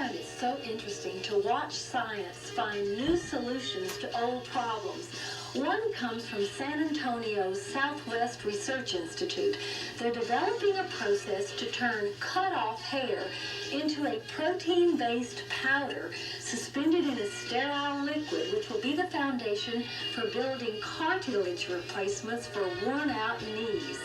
find it so interesting to watch science find new solutions to old problems. One comes from San Antonio's Southwest Research Institute. They're developing a process to turn cut-off hair into a protein-based powder suspended in a sterile liquid, which will be the foundation for building cartilage replacements for worn-out knees.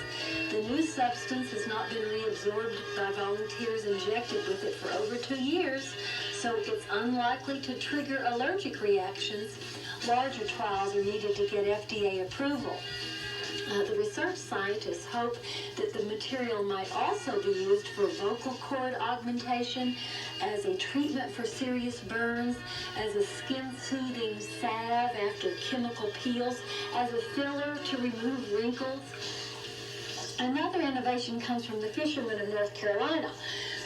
The new substance has not been reabsorbed by volunteers injected with it for over 2 years, so it's unlikely to trigger allergic reactions. Larger trials are needed to get FDA approval. The research scientists hope that the material might also be used for vocal cord augmentation, as a treatment for serious burns, as a skin-soothing salve after chemical peels, as a filler to remove wrinkles. Another innovation comes from the fishermen of North Carolina,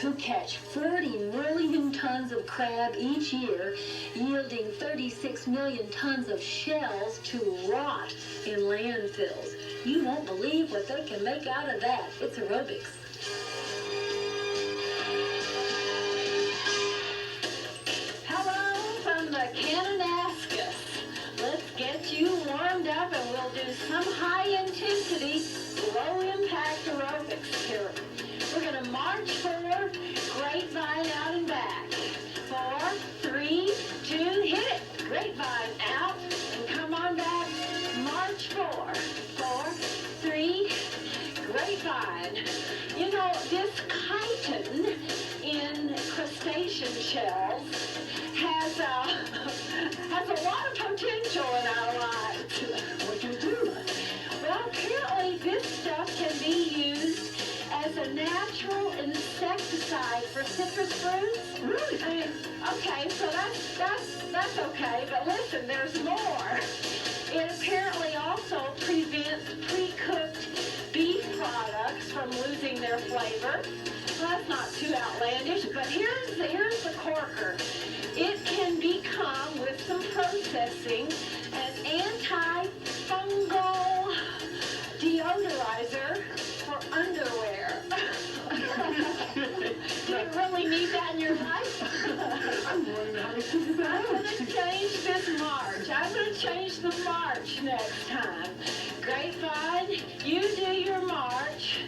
who catch 40 million tons of crab each year, yielding 36 million tons of shells to rot in landfills. You won't believe what they can make out of that. It's aerobics. Hello from the Kananaskis. Let's get you warmed up and we'll do some high-intensity, low-impact aerobics here. We're going to march forward, grapevine out and back. 4, 3, 2, hit it. Grapevine out and come on back. March 4, 4, 3, grapevine. You know, this chitin in crustacean shells has a lot of potential in our lives. What can it do? Well, apparently this stuff can be used as a natural insecticide for citrus fruits. Really? I mean, okay, so that's okay, but listen, there's more. It apparently also prevents pre-cooked beef products from losing their flavor. Well, that's not too outlandish, but here's the corker. It can become, with some processing, an anti-fungal deodorizer for underwear. Do you really need that in your life? I'm wondering how to figure that out. I'm going to change this march. I'm going to change the march next time. Grapevine, you do your march.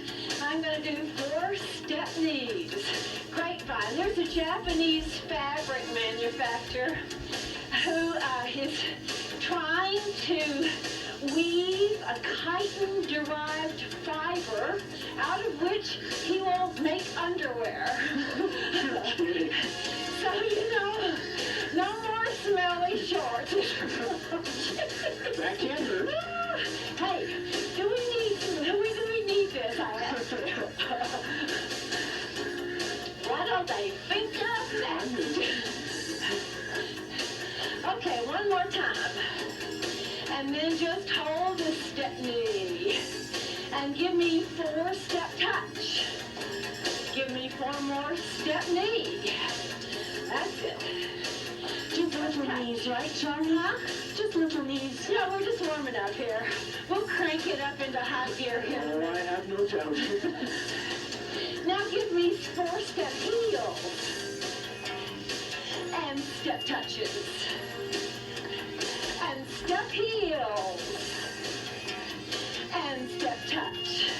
I'm going to do 4 step knees. Grapevine, there's a Japanese fabric manufacturer who is trying to weave a chitin-derived fiber out of which he will make underwear. So, you know, no more smelly shorts. That can't hurt. Hey, do we need this, I asked you. What do they think of next? Okay, one more time. And then just hold the step knee. And give me 4 step touch. Give me 4 more step knee. That's it. Just little knees, right, Charlie? Huh? Just little knees. Yeah, we're just warming up here. We'll crank it up into high gear here. Oh, I have no doubt. Now give me 4 step heels. And step touches. And step heels. And step touch.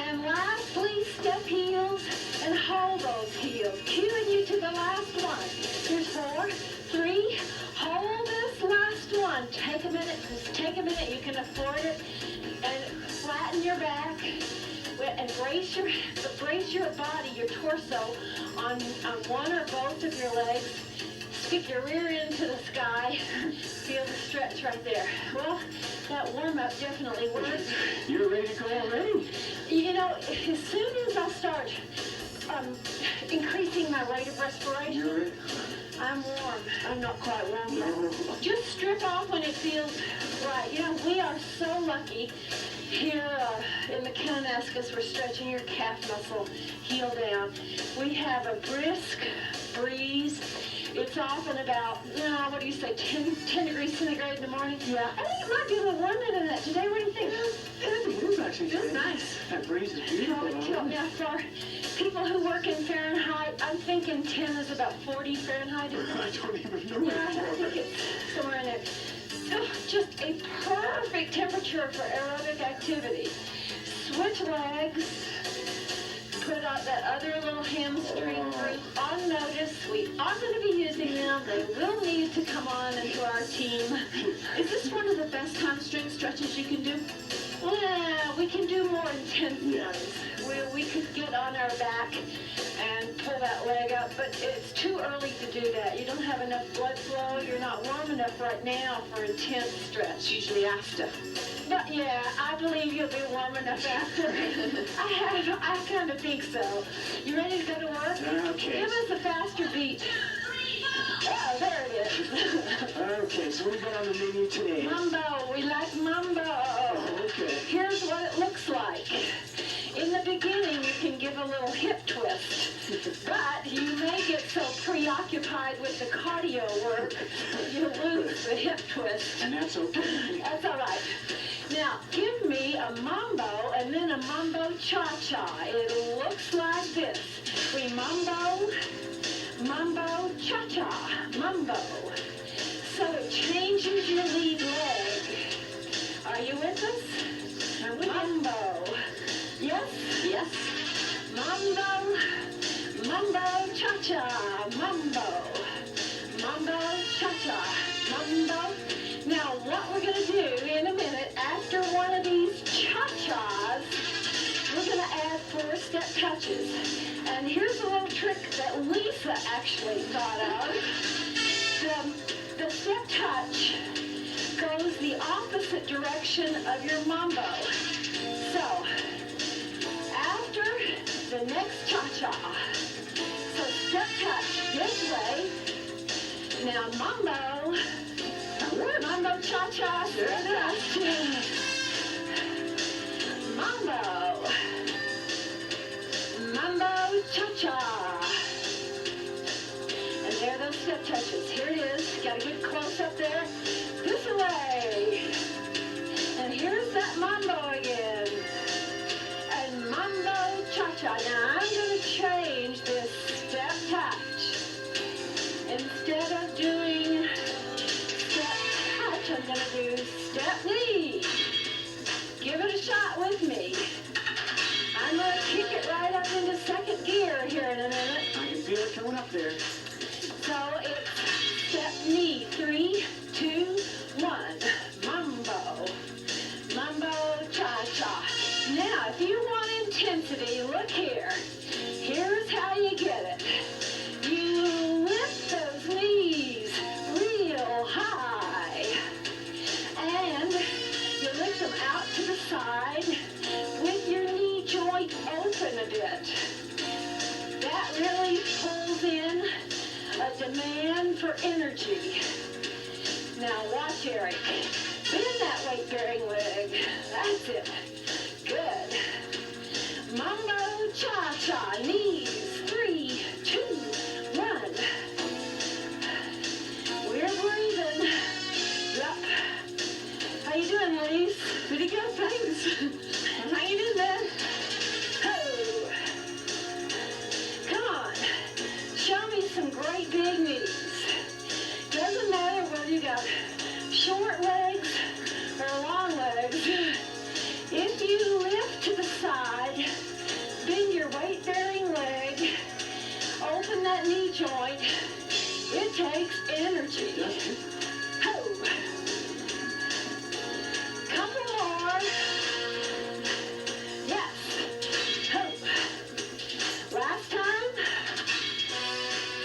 And lastly, step heels and hold those heels. Cueing you to the last one. Here's 4, 3, hold this last one. Take a minute, just take a minute, you can afford it. And flatten your back and brace your body, your torso on one or both of your legs. Stick your rear end to the sky. Feel the stretch right there. Well, that warm-up definitely works. You're ready to go already? You know, as soon as I start increasing my rate of respiration, You're ready? I'm warm. I'm not quite warm yet. No. Just strip off when it feels right. You know, we are so lucky here in the Kananaskis. We're stretching your calf muscle, heel down. We have a brisk breeze. It's often about, what do you say, 10 degrees centigrade in the morning? Yeah. I think it might be a little warmer than that today. What do you think? It is actually It's nice. That breeze is beautiful. Yeah, for people who work in Fahrenheit, I'm thinking 10 is about 40 Fahrenheit. I don't even know Yeah, I anymore. think it's somewhere in there. So just a perfect temperature for aerobic activity. Switch legs. Put out that other little hamstring group on notice. We are going to be using them. They will need to come on into our team. Is this one of the best hamstring stretches you can do? Yeah, we can do more intense ones. We could get on our back and pull that leg up, but it's too early to do that. You don't have enough blood flow. You're not warm enough right now for intense stretch. Usually after. But yeah, I believe you'll be warm enough after. I kind of think so. You ready to go to work? Okay. Give us a faster beat. Oh, there it is. Okay, so what we got on the menu today? Mambo, we like mambo. Oh, okay. Here's what it looks like. In the beginning, you can give a little hip twist, but you may get so preoccupied with the cardio work that you lose the hip twist. And that's okay. That's all right. Now, give me a mambo and then a mambo cha-cha. It looks like this. We mambo, mambo, cha-cha, mambo. So it changes your lead leg. Are you with us? I'm with you. Mambo. Yes? Yes. Mambo, mambo, cha-cha, mambo. Mambo, cha-cha, mambo. Now, what we're going to do in a minute, after one of these cha-chas, we're going to add 4-step touches. And here's a little trick that Lisa actually thought of. The step touch goes the opposite direction of your mambo. So, after the next cha-cha, so step touch this way. Now, mambo. Mambo cha-cha, mambo, mambo cha-cha. And there are those step touches. Here it is. Got a good close up there. This way. And here's that mambo again. And mambo cha-cha. Now I'm going to change this step touch. Instead of doing I'm going to do step knee. Give it a shot with me. I'm going to kick it right up into second gear here in a minute. I can feel it coming up there. So it's step knee. 3, 2, 1. Mambo. Mambo cha-cha. Now, if you want intensity, look here. Here's how you get it. You lift those knees real high. And you lift them out to the side with your knee joint open a bit. That really pulls in a demand for energy. Now watch, Eric. Bend that weight-bearing leg. That's it. Good. Mambo cha-cha. Knees. 3, 2, 1. We're breathing. Yep. How you doing, ladies? Pretty good, thanks. Hanging in there. Ho! Come on. Show me some great big knees. Doesn't matter whether you got short legs or long legs. If you lift to the side, bend your weight-bearing leg, open that knee joint, it takes energy. Ho! Couple more. Yes. Ho. Last time.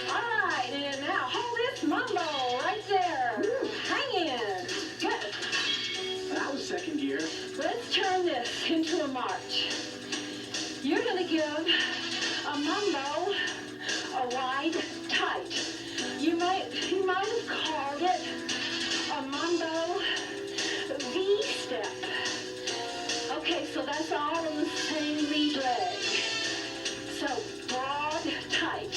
All right, and now hold this mambo right there. Hang in. Good. That was second gear. Let's turn this into a march. You're going to give a mambo a wide tight. You might have called it a mambo V-step. Okay, so that's all in the same lead leg. So broad, tight.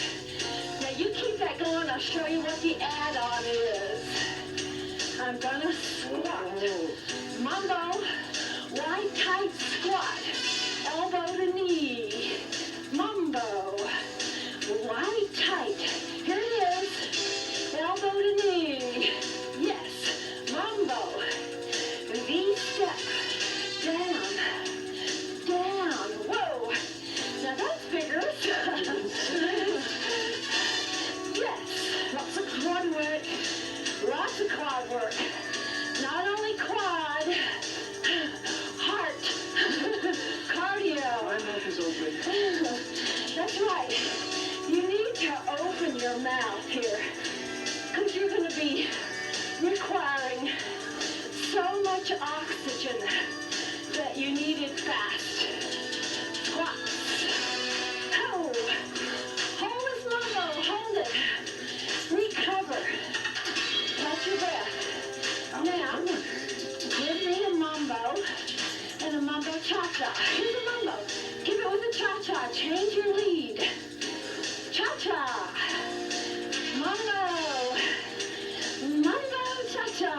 Now you keep that going. I'll show you what the add-on is. I'm gonna squat. Mambo, wide, tight squat. Elbow to knee. Mambo, wide, your mouth here, because you're going to be requiring so much oxygen that you need it fast. Squats. Hold this mambo, hold it. Recover. Catch your breath. Now, give me a mambo and a mambo cha-cha. Here's a mambo. Give it with a cha-cha. Change your lead. Cha-cha. Mambo. Mambo cha-cha.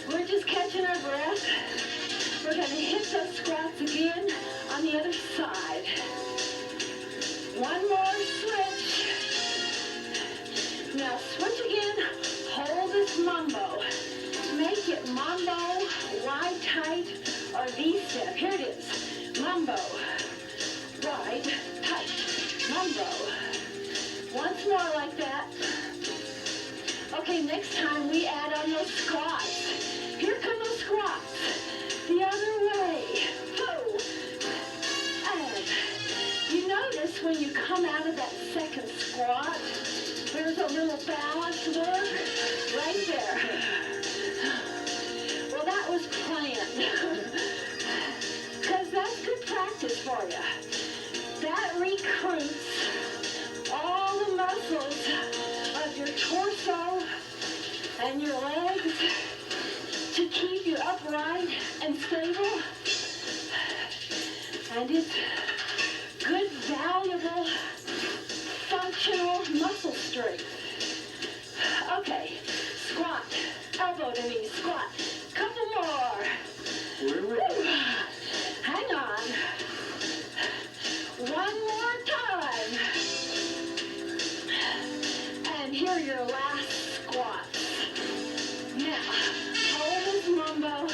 We're just catching our breath. We're going to hit those squats again on the other side. One more switch. Now switch again. Hold this mambo. Make it mambo, wide, tight, or V-step. Here it is. Mambo, wide, tight. Mambo. Once more like that. Okay, next time we add on those squats. Here come those squats. The other way. Ho. And you notice when you come out of that second squat, there's a little balance work right there. Well, that was planned. Because that's good practice for you. That recruits all the muscles of your torso and your legs to keep you upright and stable. And it's good, valuable, functional muscle strength. Okay, squat, elbow to knee, squat. Couple more. Woo. Hang on. One more time. And here are your last squats. Now, hold this mambo,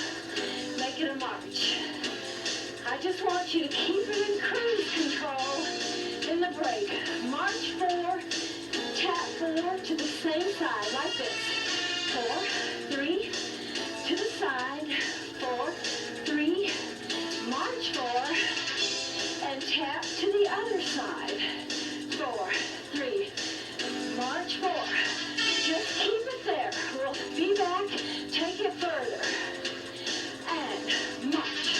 make it a march. I just want you to keep it in cruise control in the break. March 4, tap 4 to the same side, like this. 4, 3, to the side, 4, 3, march 4, and tap to the other side. 4, 3, march 4. Just keep it there. We'll be back, take it further, and march.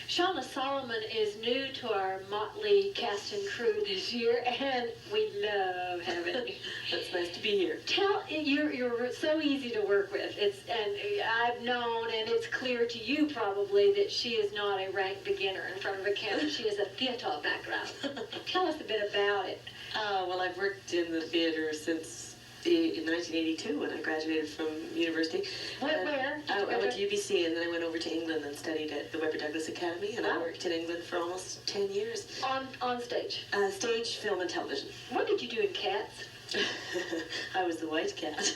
Shauna Solomon is new to our motley cast and crew this year, and we love having you. It's nice to be here. You're so easy to work with. And I've known, and it's clear to you probably, that she is not a rank beginner in front of a camera. She has a theater background. Tell us a bit about it. Well, I've worked in the theater since in 1982 when I graduated from university. Where? I went to UBC, and then I went over to England and studied at the Webber Douglas Academy, and I Wow. worked in England for almost 10 years. On stage. Stage, film, and television. What did you do in Cats? I was the white cat.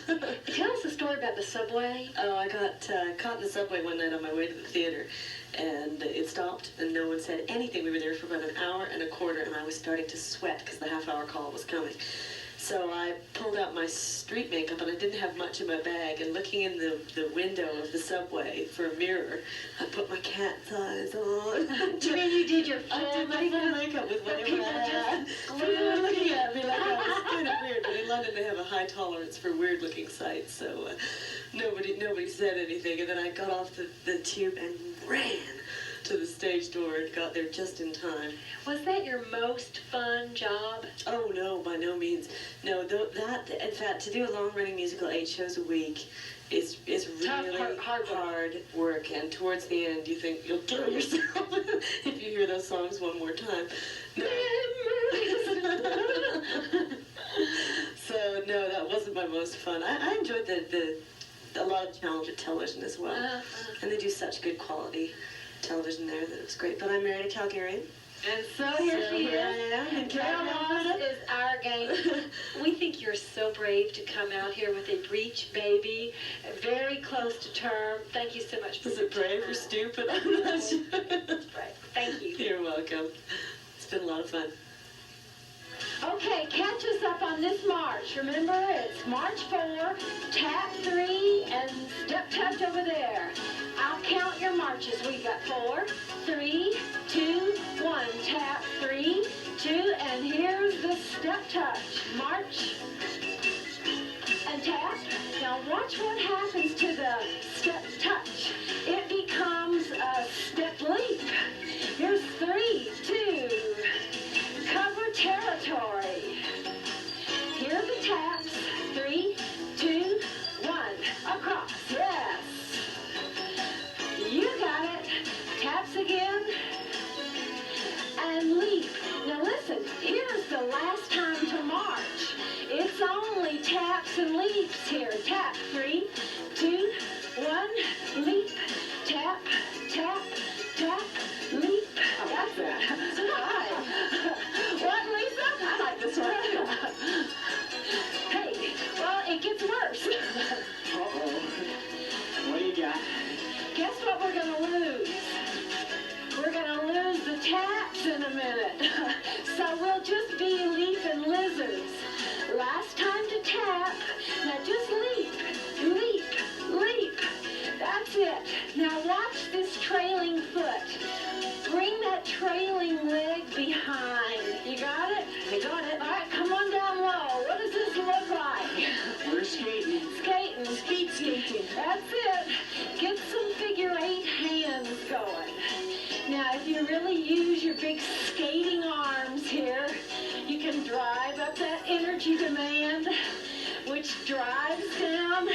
Tell us a story about the subway. Oh, I got caught in the subway one night on my way to the theater, and it stopped, and no one said anything. We were there for about an hour and a quarter, and I was starting to sweat because the half-hour call was coming. So I pulled out my street makeup, and I didn't have much in my bag, and looking in the window of the subway for a mirror, I put my cat's eyes on. Do you mean you did your I full did my full makeup? makeup with But whatever people I had. just People were glued looking you. at me like I was kind of weird, but in London they have a high tolerance for weird-looking sights, so nobody said anything, and then I got off the tube and ran to the stage door and got there just in time. Was that your most fun job? Oh no, by no means. No, that in fact, to do a long-running musical 8 shows a week is Tough, really hard work, and towards the end you think you'll kill yourself if you hear those songs one more time. No. So no, that wasn't my most fun. I enjoyed a lot of challenge at television as well, and they do such good quality television there that it was great. But I'm married a Calgarian. And so here she here is. I am in Carol Calgary. Moss is our game. We think you're so brave to come out here with a breech baby, very close to term. Thank you so much for Is it brave or stupid? I'm not sure. Right. Thank you. You're welcome. It's been a lot of fun. Okay, catch us up on this march. Remember, it's March 4, tap 3, and step touch over there. I'll count your marches. We got 4, 3, 2, 1. Tap 3, 2, and here's the step touch. March and tap. Now watch what happens to the step touch. It becomes a step leap. Here's 3, 2. Cover territory. Here are the taps. 3, 2, 1. Across. Yes. You got it. Taps again. And leap. Now listen, here's the last time to march. It's only taps and leaps here. Tap. 3, 2, 1. Leap. Tap, tap, tap, leap. I like that. What, Lisa? I like this one. Hey, well, it gets worse. Uh-oh. What do you got? Guess what we're going to lose? We're going to lose the taps in a minute. So we'll just be leaping lizards. Last time to tap. Now just leap, leap, leap. That's it. Now watch this trailing foot. Bring that trailing leg behind. You got it? I got it. All right, come on down low. What does this look like? We're skating. Skating. Speed skating. That's it. Get some figure 8 hands going. Now, if you really use your big skating arms here, you can drive up that energy demand, which drives down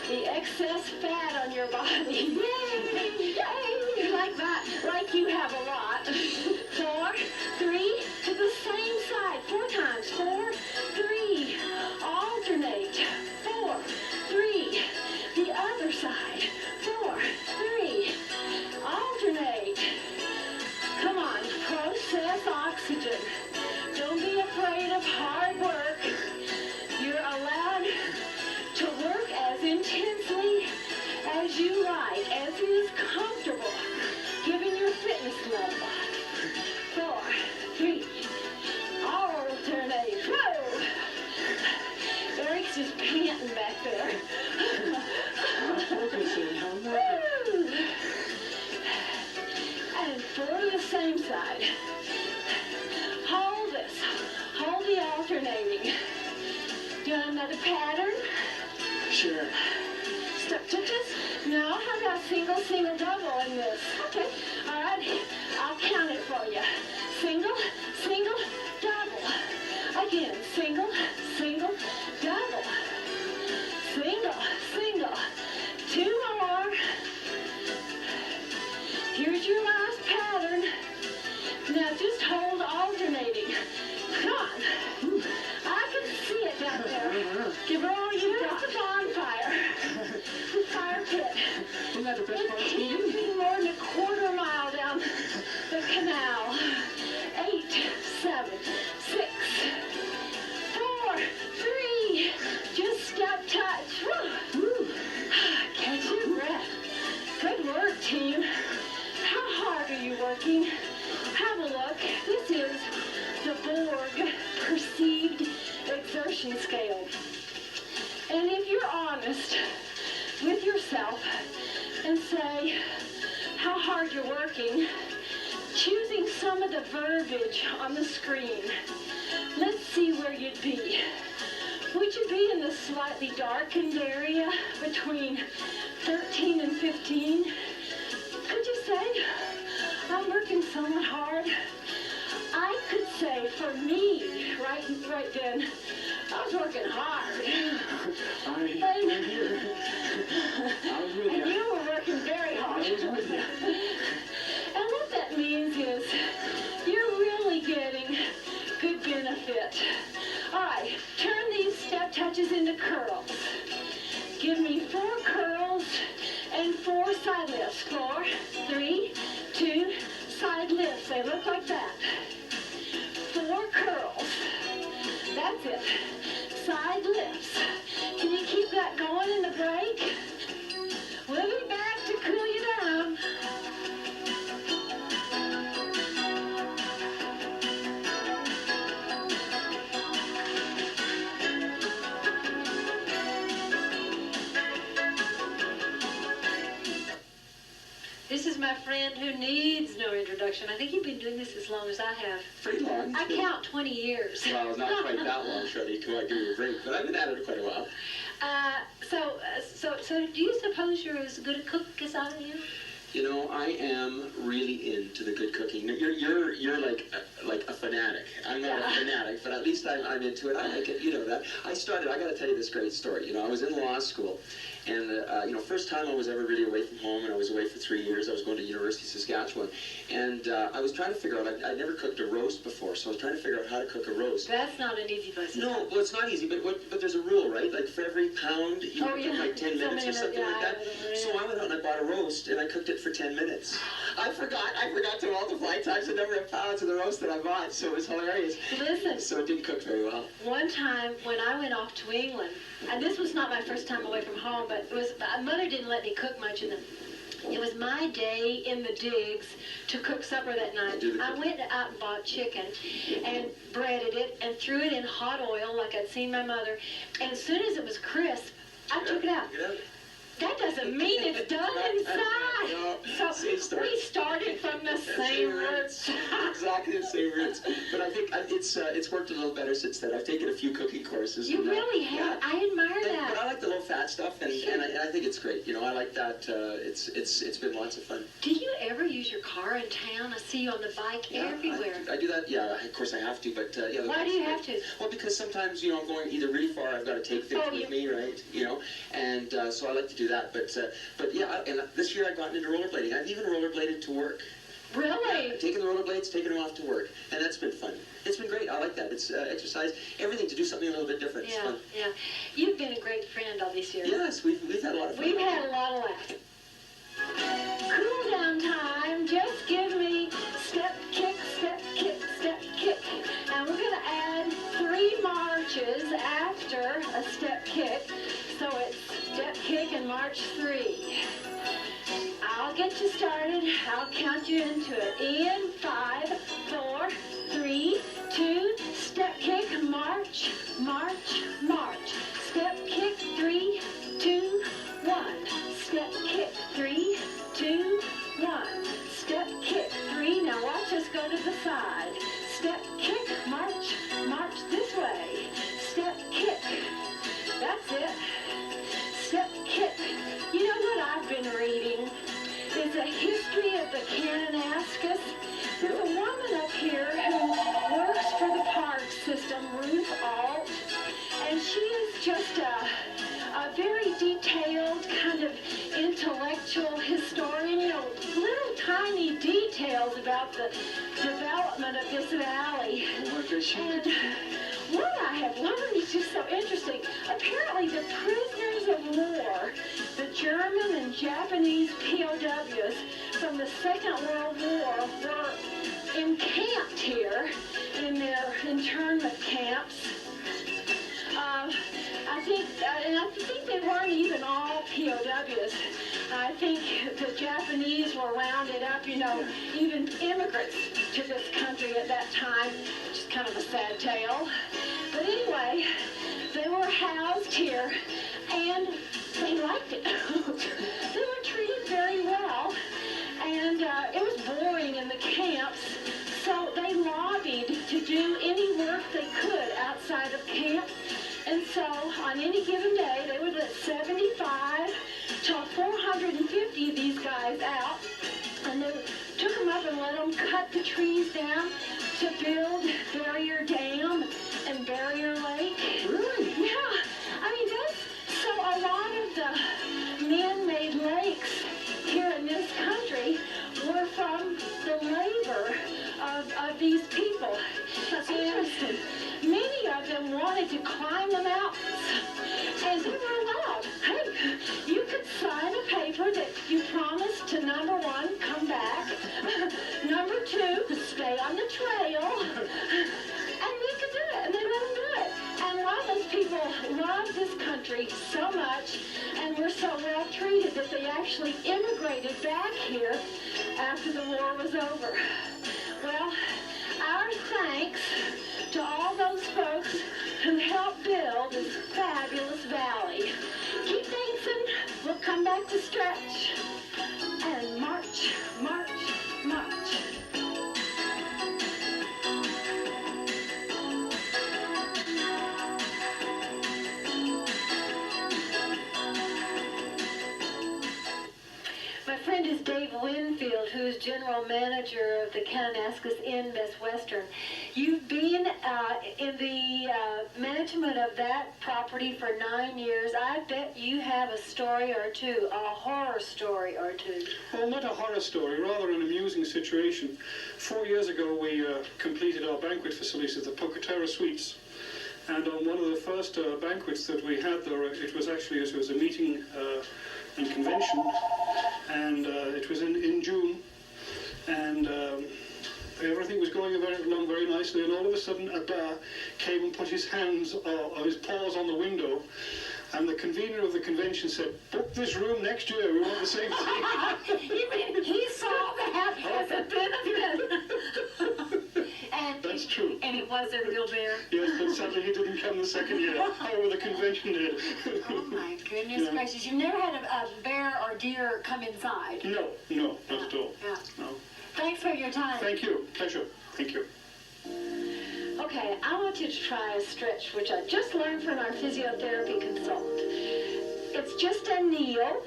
the excess fat on your body. Yay! Yay! Like that. Like you have a lot. 4, 3, to the same side. 4 times. 4, 3. Alternate. 4, 3. The other side. 4, 3. Alternate. Come on. Process oxygen. Don't be afraid of hard work. You're allowed to work as intensely as you like, as is comfortable, given your fitness level. 4, 3, alternate. Whoa! Eric's just panting back there. I'm focusing. I'm Woo! working. And 4 to the same side. Hold this. Hold the alternating. Doing another pattern. Sure. Step touches? No, how about single, single, double in this? Okay, all right, I'll count it for you. Single, single, double. Again, single, single, double. Single, single. 2 more. Here's your last pattern. Now just hold alternating. Come on. I can see it down there. Give her all you got. It's a bonfire. The fire pit. Isn't that the best It part of can't skating? be more than a quarter mile down the canal. 8, 7, 6, 4, 3. Just step touch. Woo. Woo. Catch your breath. Good work, team. How hard are you working? Have a look. This is the Borg Perceived Exertion Scale. And if you're honest with yourself and say how hard you're working, choosing some of the verbiage on the screen, let's see where you'd be. Would you be in the slightly darkened area between 13 and 15? Could you say, I'm working somewhat hard? I could say for me, right then, I was working hard. I'm here. I was with And you. you were working very hard. I was with you. And what that means is you're really getting good benefit. All right, turn these step touches into curls. Give me 4 curls and 4 side lifts. 4, 3, 2, side lifts. They look like that. 4 curls. That's it. Side lifts. Can you keep that going in the break? We'll be back to cool you down. who needs no introduction. I think you've been doing this as long as I have. Pretty long. I count 20 years. Well, not quite that long, Shirley, till I give you a break. But I've been at it quite a while. So do you suppose you're as good a cook as I am? You know, I am really into the good cooking. You're like a fanatic. I'm not a fanatic, but at least I'm into it. I like it. You know that. I got to tell you this great story. You know, I was in law school, and you know, first time I was ever really away from home, and I was away for 3 years. I was going to University of Saskatchewan, and I was trying to figure out. I'd never cooked a roast before, so I was trying to figure out how to cook a roast. That's not an easy process. No, well, it's not easy, but there's a rule, right? Like for every pound, you cook it like 10 minutes or something like that. So I went out and I bought a roast, and I cooked it for 10 minutes. I forgot to multiply times the number of pounds of the roast that I bought, so it was hilarious. Listen. So it didn't cook very well. One time when I went off to England, and this was not my first time away from home, but it was, my mother didn't let me cook much, and it was my day in the digs to cook supper that night. I went out and bought chicken and breaded it and threw it in hot oil like I'd seen my mother, and as soon as it was crisp, I took it out. That doesn't mean it's done inside. No, so we started from the same roots. Exactly the same roots. But I think it's worked a little better since then. I've taken a few cooking courses. You really have. Yeah. I admire that. But I like the low fat stuff, and I think it's great. You know, I like that. It's been lots of fun. Do you ever use your car in town? I see you on the bike everywhere. I do that. Yeah, of course I have to. But yeah. Why do you have to? Well, because sometimes I'm going either really far. I've got to take things with me, right? You know, and so I like to do that. But yeah, and this year I've gotten into rollerblading. I've even rollerbladed to work. Really? Yeah, taking the rollerblades, taking them off to work, and that's been fun. It's been great. I like that. It's exercise, everything to do something a little bit different. It's fun. Yeah. You've been a great friend all these years. Yes, we've had a lot of fun. We've had a lot of laughs. Cool down time. Just give me step, kick, step, kick, step, kick. And we're going to add 3 marches after a step kick. So it's step, kick, and march 3. I'll get you started. I'll count you into it. In 5, 4, 3, 2, step, kick, march, march, march. Step, kick, 3, 2, 1. Step, kick, 3, 2, 1. Step, kick, 3. Now watch us go to the side. Step, kick, march, march this way. Step, kick. That's it. Step, kick. You know what I've been reading? Is a history of the Kananaskis. There's a woman up here who works for the park system, Ruth Alt, and she is just a very detailed kind of intellectual historian, you know, little tiny details about the development of this valley. And what I have learned is just so interesting. Apparently the prisoners of war, the German and Japanese POWs from the Second World War were encamped here in their internment camps. I think they weren't even all POWs. I think the Japanese were rounded up, you know, even immigrants to this country at that time, which is kind of a sad tale. But anyway, they were housed here, and they liked it. They were treated very well, and it was boring in the camps, so they lobbied to do any work they could outside of camp. And so, on any given day, they would let 75 to 450 of these guys out, and they took them up and let them cut the trees down to build Barrier Dam and Barrier Lake. Really? Yeah. I mean, so a lot of the man-made lakes here in this country were from the labor of these people. That's interesting. Many of them wanted to climb the mountains, and they were allowed. Hey, you could sign a paper that you promised to, number 1, come back, number 2, stay on the trail, and they could do it, and they let them do it. And a lot of those people loved this country so much and were so well treated that they actually immigrated back here after the war was over. Well, our thanks to all those folks who helped build this fabulous valley. Keep dancing. We'll come back to stretch and march, march, general manager of the Kananaskis Inn Best Western. You've been in the management of that property for 9 years. I bet you have a story or two, a horror story or two. Well, not a horror story, rather an amusing situation. 4 years ago, we completed our banquet facilities at the Pocatera Suites. And on one of the first banquets that we had there, it was a meeting and convention, and it was in June, and everything was going along very nicely, and all of a sudden a bear came and put his paws on the window, and the convener of the convention said, "Book this room next year, we want the same thing." You mean he saw that as a benefit? And That's true. And it was a real bear? Yes, but sadly he didn't come the second year. However, the convention did. Oh my goodness gracious. You've never had a bear or deer come inside? No, not at all. Yeah. No. Thanks for your time. Thank you. Pleasure. Thank you. Okay, I want you to try a stretch, which I just learned from our physiotherapy consultant. It's just a kneel,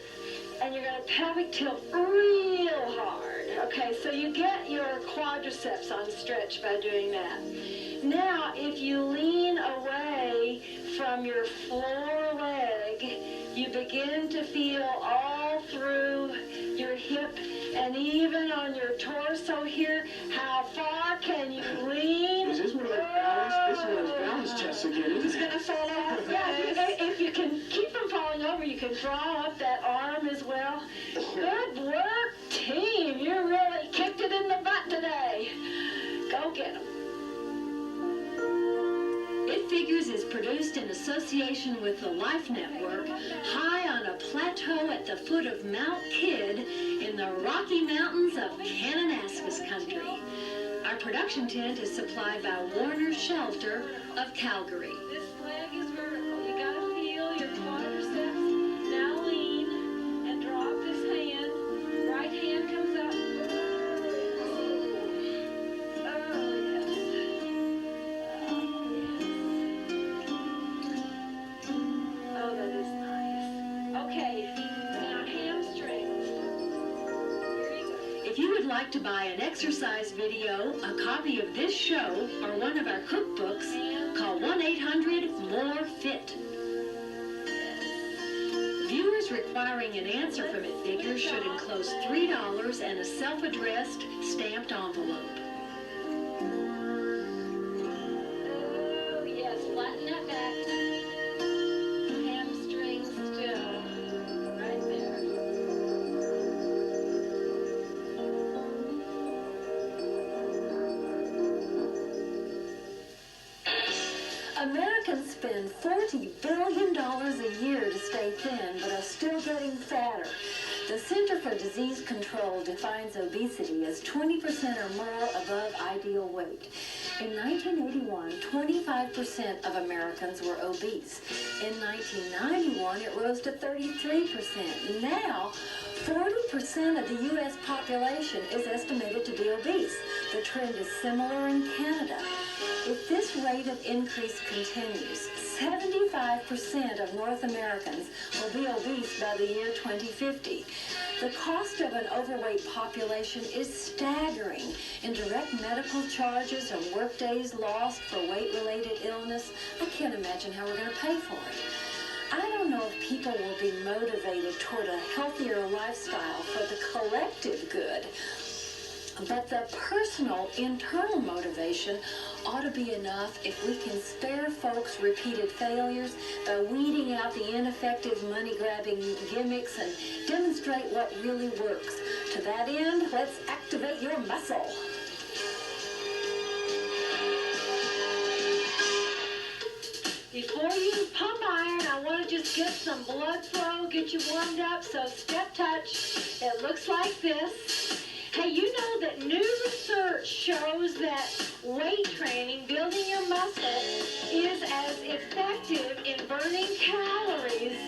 and you're going to pelvic tilt real hard. Okay, so you get your quadriceps on stretch by doing that. Now, if you lean away from your floor leg, you begin to feel all through your hip and even on your torso here. How far can you lean? Is this one of those balance? This is one of those balance tests again. It's going to fall off. Yeah, if you can keep from falling over, you can draw up that arm as well. Good work, team. You really kicked it in the butt today. Go get them. It Figures is produced in association with the Life Network, high on a plateau at the foot of Mount Kidd in the Rocky Mountains of Kananaskis country. Our production tent is supplied by Warner Shelter of Calgary. This leg is vertical. You got to feel your quadriceps. Now lean and drop this hand. Right hand comes up. If you would like to buy an exercise video, a copy of this show, or one of our cookbooks, call 1-800-MORE-FIT. Viewers requiring an answer from It Figures should enclose $3 and a self-addressed stamped envelope. Oh, yes, flatten that back. Hamstring still. Right there. Americans spend $40 billion a year to stay thin, but are still getting fatter. The Center for Disease Control defines obesity as 20% or more above ideal weight. In 1981, 25% of Americans were obese. In 1991, it rose to 33%. Now, 40% of the U.S. population is estimated to be obese. The trend is similar in Canada. If this rate of increase continues, 75% of North Americans will be obese by the year 2050. The cost of an overweight population is staggering in direct medical charges and work days lost for weight-related illness. I can't imagine how we're going to pay for it. I don't know if people will be motivated toward a healthier lifestyle for the collective good. But the personal, internal motivation ought to be enough if we can spare folks repeated failures by weeding out the ineffective money-grabbing gimmicks and demonstrate what really works. To that end, let's activate your muscle. Before you pump iron, I want to just get some blood flow, get you warmed up, so step touch. It looks like this. Hey, you know that new research shows that weight training, building your muscle, is as effective in burning calories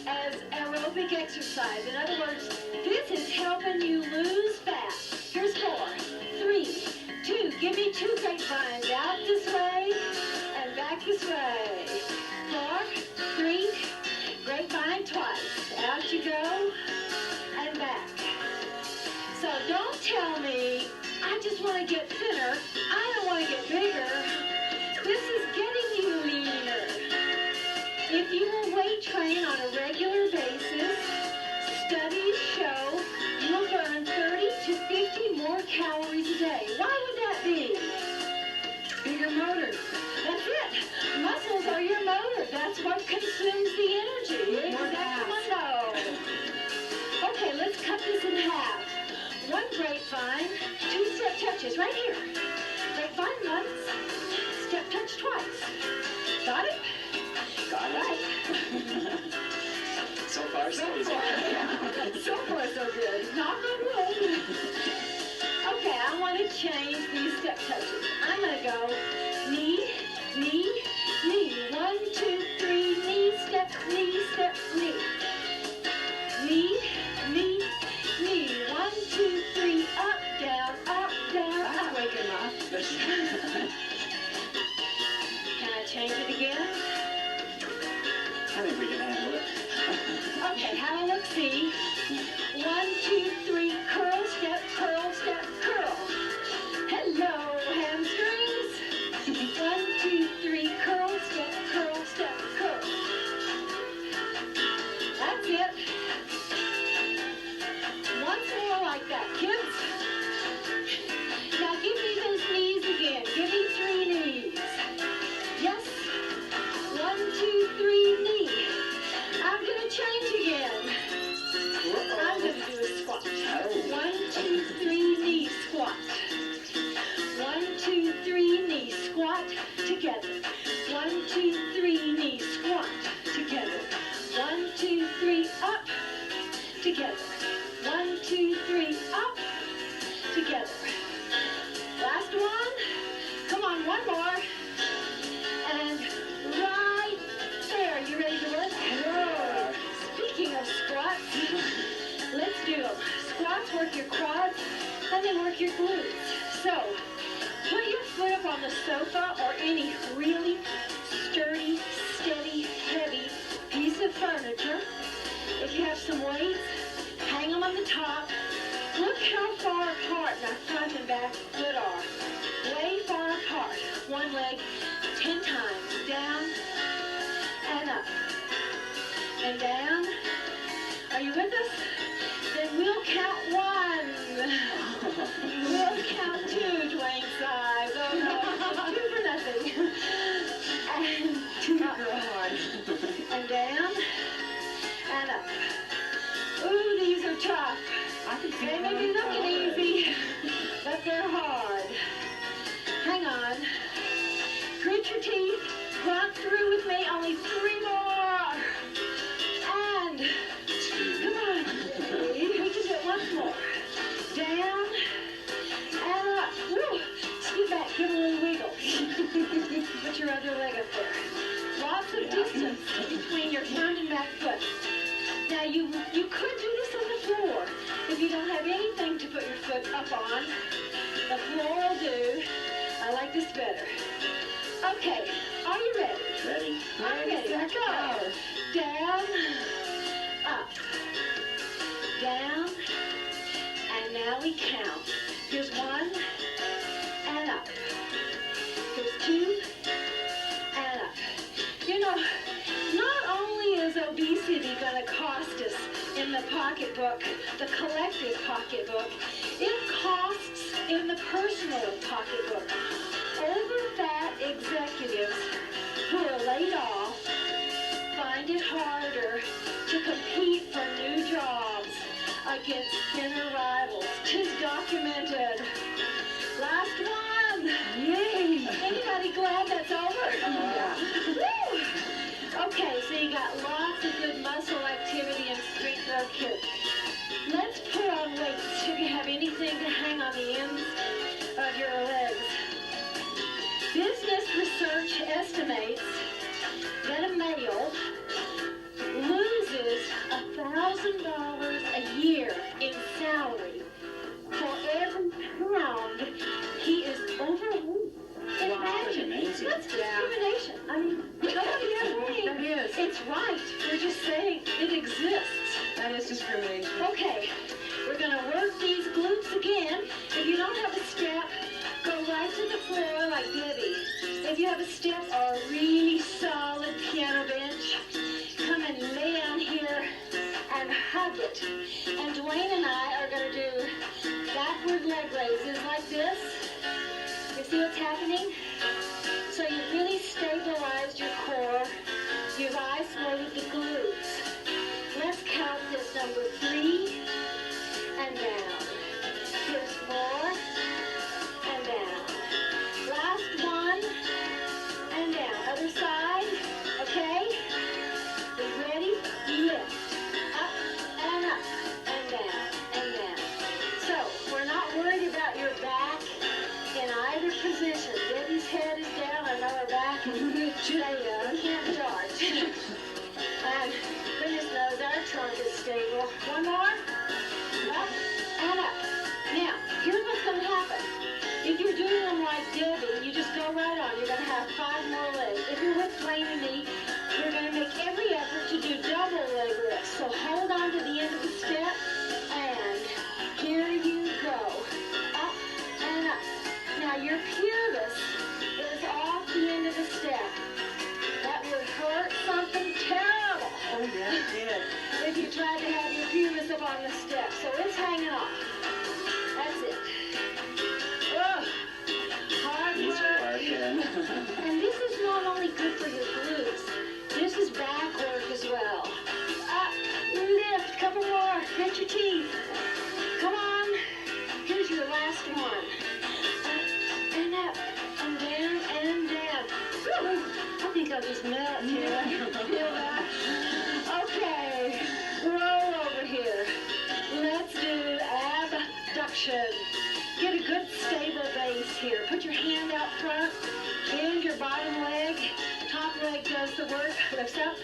as aerobic exercise. In other words, this is helping you lose fat. Here's 4, 3, 2. Give me 2 grapevines. Out this way and back this way. 4, 3, grapevine twice. Out you go and back. So don't tell want to get thinner. I don't want to get bigger. This is getting you leaner. If you will weight train on a regular basis, studies show you'll burn 30 to 50 more calories a day. Why would that be? Bigger motor. That's it. Muscles are your motor. That's what consumes the energy. More Exactamundo. Okay, let's cut this in half. One grapevine, 2 step touches right here. Grapevine once, step touch twice. Got it? Got it. Right. So far, so easy. So far, so good. Knock on wood. Okay, I want to change these step touches. I'm going to go knee, knee, knee. 1, 2, 3, knee, step, knee, step, knee. Knee, knee, knee. 1, 2, 3, up, down, up, down, up. That's waking up. Can I change it again? I think we can handle it. Okay, have a look, see. 1, 2, 3, curl, step, curl. Hello, hamstrings. 1, 2, 3, curl, step, curl. That's it. Once more like that, kids. Now give me those knees again. Give me 3 knees. Yes. 1, 2, 3, knee. I'm going to change again. I'm going to do a squat. 1, 2, 3, knee, squat. 1, 2, 3, knee, squat, together. 1, 2, 3, knee, squat, together. 1, 2, 3, up, together. 1, 2, 3, up, together. Last one. Come on, one more. And right there. You ready to work? Whoa. Speaking of squats, let's do them. Squats work your quads, and they work your glutes. So, put your foot up on the sofa or any really sturdy, steady, heavy piece of furniture. If you have some weights, hang them on the top. Look how far apart my front and back foot are. Way far apart. One leg 10 times. Down and up. And down. Are you with us? Then we'll count 1. We'll count 2, Dwayne size. Oh no, 2 for nothing. And 2 hard. And down and up. Ooh, these are tough. They may be looking easy, but they're hard. Hang on. Grit your teeth. Grunt through with me. Only 3 more. And come on. We can do it once more. Down and up. Woo. Scoot back. Give a little wiggle. Put your other leg up there. Lots of distance between your front and back foot. Now you could do this on the floor if you don't have anything to put your foot up on. The floor will do. I like this better. Okay, are you ready? Ready? I'm ready. Let's go. Down, up, down, and now we count. Here's 1 and up. Here's 2 and up. You know, not only is obesity going to cost us in the pocketbook, the collective pocketbook, it costs in the personal pocketbook. Over-fat executives who are laid off find it harder to compete for new jobs against thinner rivals. 'Tis documented. Last one. Yay. Anybody glad that's over? Woo. Okay, so you got lots of good muscle activity and strength up here. Let's put on weights if you have anything to hang on the ends of your legs. Business research estimates that a male loses $1,000 a year in salary for every pound he is overweight. Imagine. Amazing. That's discrimination. I mean, nobody is saying That is. it's right. We're just saying it exists. That is discrimination. Okay, we're going to work these glutes again. If you don't have a step, to the floor like Debbie. If you have a step or a really solid piano bench, come and lay down here and hug it. And Dwayne and I are going to do backward leg raises like this. You see what's happening? So you really stabilized your core. You've isolated the glutes. Let's count this number 3 and down. Here's 4 and down. Last one and down. Other side. Okay? You ready? Lift. Up and up and down and down. So we're not worried about your back in either position. Debbie's head is down. I know her back is can't dart. And goodness knows our trunk is stable. One more. Up and up. Now, here's what's going to happen. If you're doing them like Debbie, you just go right on. You're going to have 5 more legs. If you're with Dwayne and me, we're going to make every effort to do double leg lifts. So hold on to the end of the step, and here you go. Up and up. Now, your pubis is off the end of the step. That would hurt something terrible. Oh, yeah, it did. If you tried to have your pubis up on the step. So it's hanging off. That's it. Ugh. Hard These work. are working. And this is not only good for your glutes. This is back work as well. Up, lift, couple more. Grit your teeth. Come on. Here's your last one. Up and up and down and down. Woo. I think I'll just melt here. Feel that? Okay. Roll over here. Let's do abduction. Get a good stable base here. Put your hand out front. Bend your bottom leg. Top leg does the work. Lifts up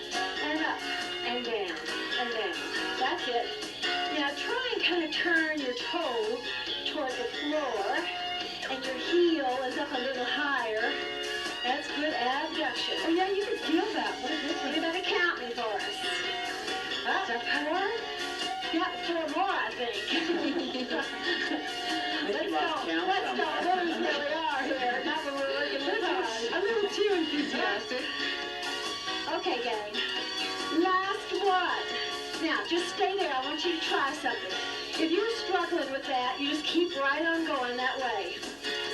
and up and down and down. That's it. Now try and kind of turn your toe toward the floor. And your heel is up a little higher. That's good abduction. Oh yeah, you can feel that. What is this? You better count me for us. Up, 4. Yeah, 4 more, I think. Let's go. Those really are here. Not when we're working this hard. A little too enthusiastic. Okay, gang. Last one. Now, just stay there. I want you to try something. If you're struggling with that, you just keep right on going that way.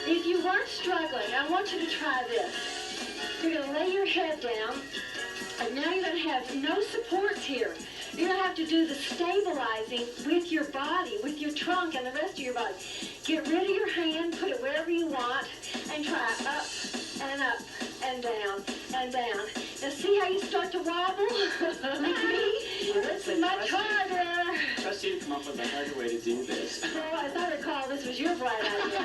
If you weren't struggling, I want you to try this. You're going to lay your head down, and now you're going to have no supports here. You're going to have to do the stabilizing with your body, with your trunk and the rest of your body. Get rid of your hand, put it wherever you want, and try up and down and down. Now see how you start to wobble? Like me? It's much harder. Trust you to come up with a harder way to do this. Oh, as I recall, this was your bright idea.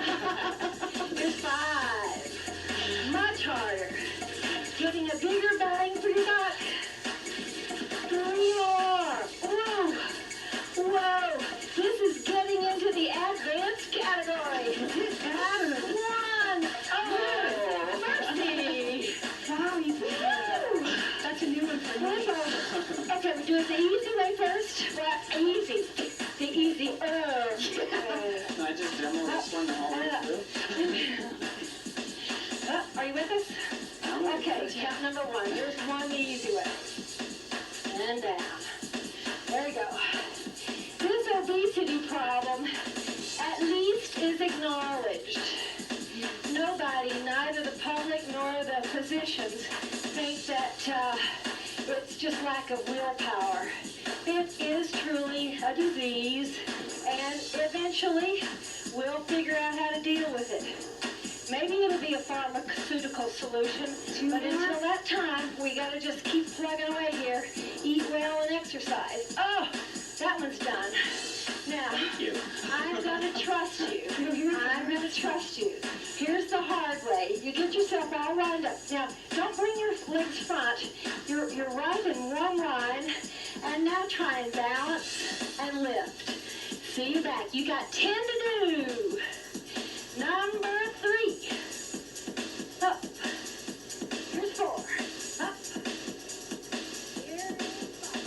Here's 5. Much harder. Getting a bigger bang for your buck. 3 more. Whoa. Whoa. This is getting into the advanced category. 1. Oh, mercy. Wow, you did that. That's a new one for me. Okay, we do it the easy way first. Well, easy. The easy. Can I just demo this one all the way through? Are you with us? Okay, count number 1. Here's 1 the easy way. And down. There we go. This obesity problem, at least, is acknowledged. Nobody, neither the public nor the physicians, think that it's just lack of willpower. It is truly a disease, and eventually we'll figure out how to deal with it. Maybe it'll be a pharmaceutical solution, but until that time, we gotta just keep plugging away here. Eat well and exercise. Oh, that one's done. Now, Thank you. I'm gonna trust you. I'm gonna trust you. Here's the hard way. You get yourself all lined up. Now, don't bring your legs front. You're right in one line. And now try and balance and lift. See you back. You got 10 to do. Number 3. Up. Here's 4. Up. Here's 5.